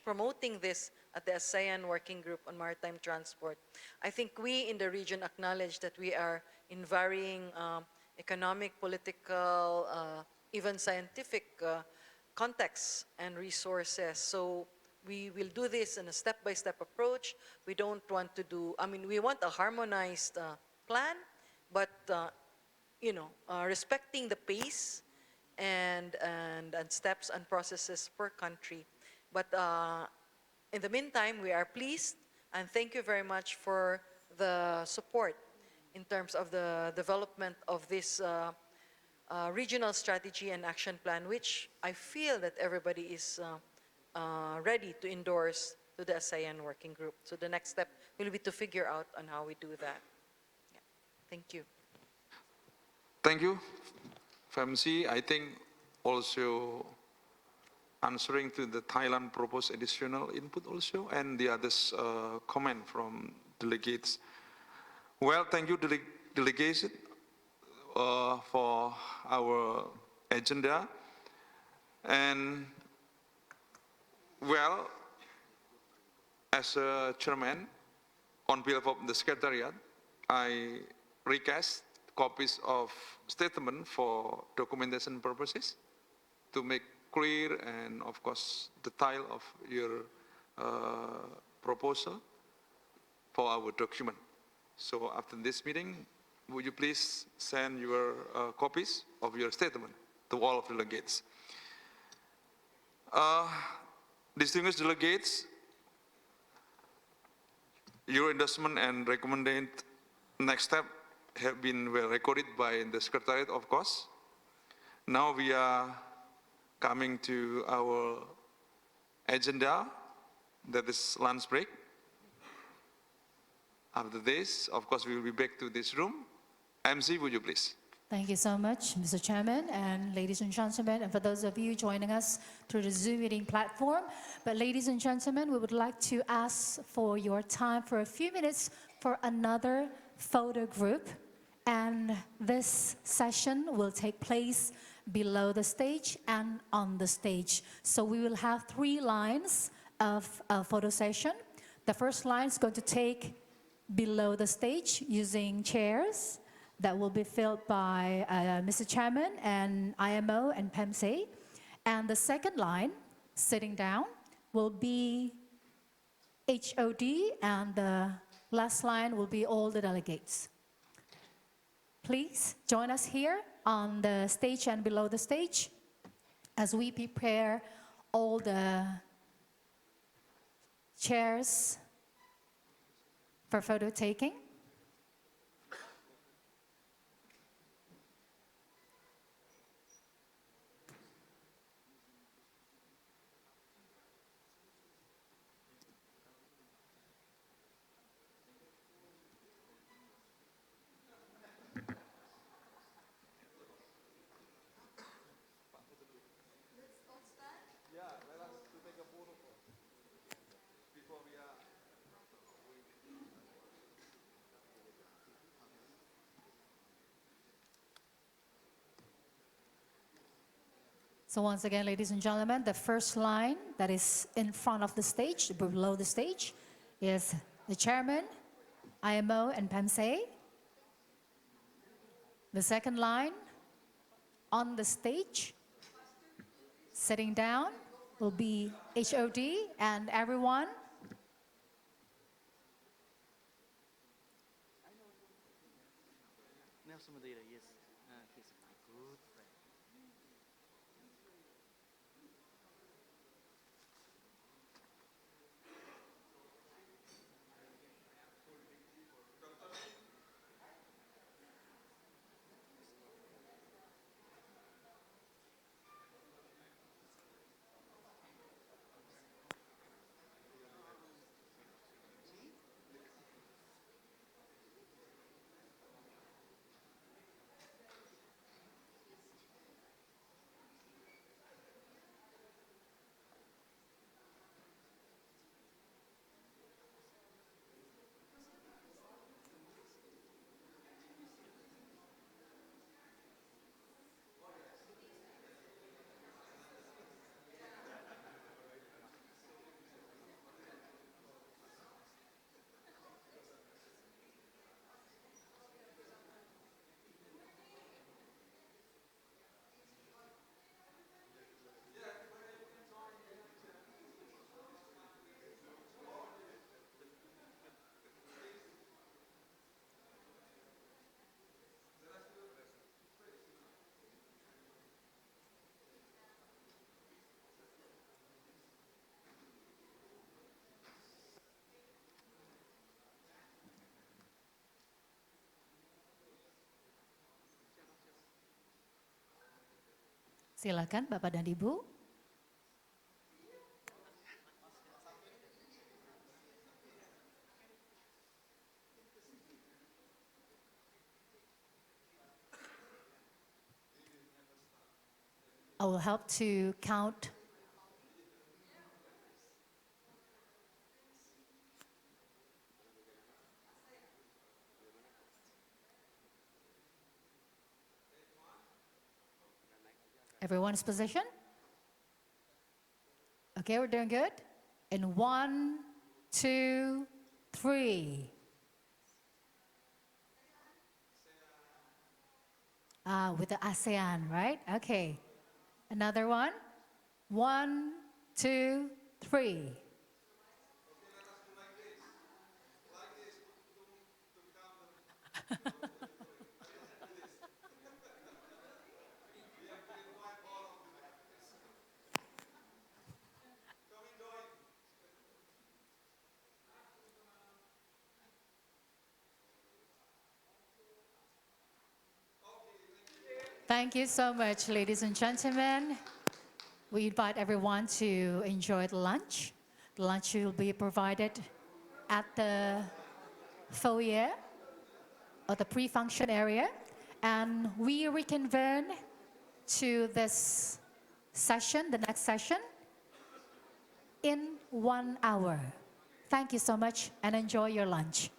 promoting this at the ASEAN Working Group on Maritime Transport. I think we in the region acknowledge that we are in varying economic, political, even scientific contexts and resources. So we will do this in a step-by-step approach. We don't want to do, we want a harmonized plan, but respecting the pace and steps and processes per country. But in the meantime, we are pleased, and thank you very much for the support in terms of the development of this regional strategy and action plan, which I feel that everybody is ready to endorse to the ASEAN Working Group. So the next step will be to figure out on how we do that. Yeah. Thank you. Thank you, FMC. I think also answering to the Thailand proposed additional input also, and the others comment from delegates. Well, thank you, delegation, for our agenda. And well, as a chairman, on behalf of the secretariat, I request copies of statement for documentation purposes to make clear and, of course, detail of your proposal for our document. So after this meeting, would you please send your copies of your statement to all of the delegates? Distinguished delegates, Your endorsement and recommended next step have been well recorded by the Secretariat, of course. Now we are coming to our agenda, that is lunch break. After this, of course, we will be back to this room. MC, would you please? Thank you so much, Mr. Chairman, and ladies and gentlemen, and for those of you joining us through the Zoom meeting platform. But ladies and gentlemen, we would like to ask for your time for a few minutes for another photo group. And this session will take place below the stage and on the stage. So we will have 3 lines of a photo session. The first line is going to take below the stage using chairs that will be filled by Mr. Chairman and IMO and PEMSE. And the second line, sitting down, will be HOD, and the last line will be all the delegates. Please join us here on the stage and below the stage as we prepare all the chairs for photo taking. So once again, ladies and gentlemen, the first line that is in front of the stage, below the stage, is the chairman, IMO, and PEMSE. The second line on the stage, sitting down, will be HOD and everyone. Nelson Madeira, yes. He's my good friend. Silakan Bapak dan Ibu. I will help to count. Everyone's position? Okay, we're doing good. In 1, 2, 3. With the ASEAN, right? Okay. Another one. 1, 2, 3. Thank you so much, ladies and gentlemen. We invite everyone to enjoy the lunch. The lunch will be provided at the foyer or the pre-function area. And we reconvene to this session, the next session, in 1 hour. Thank you so much and enjoy your lunch.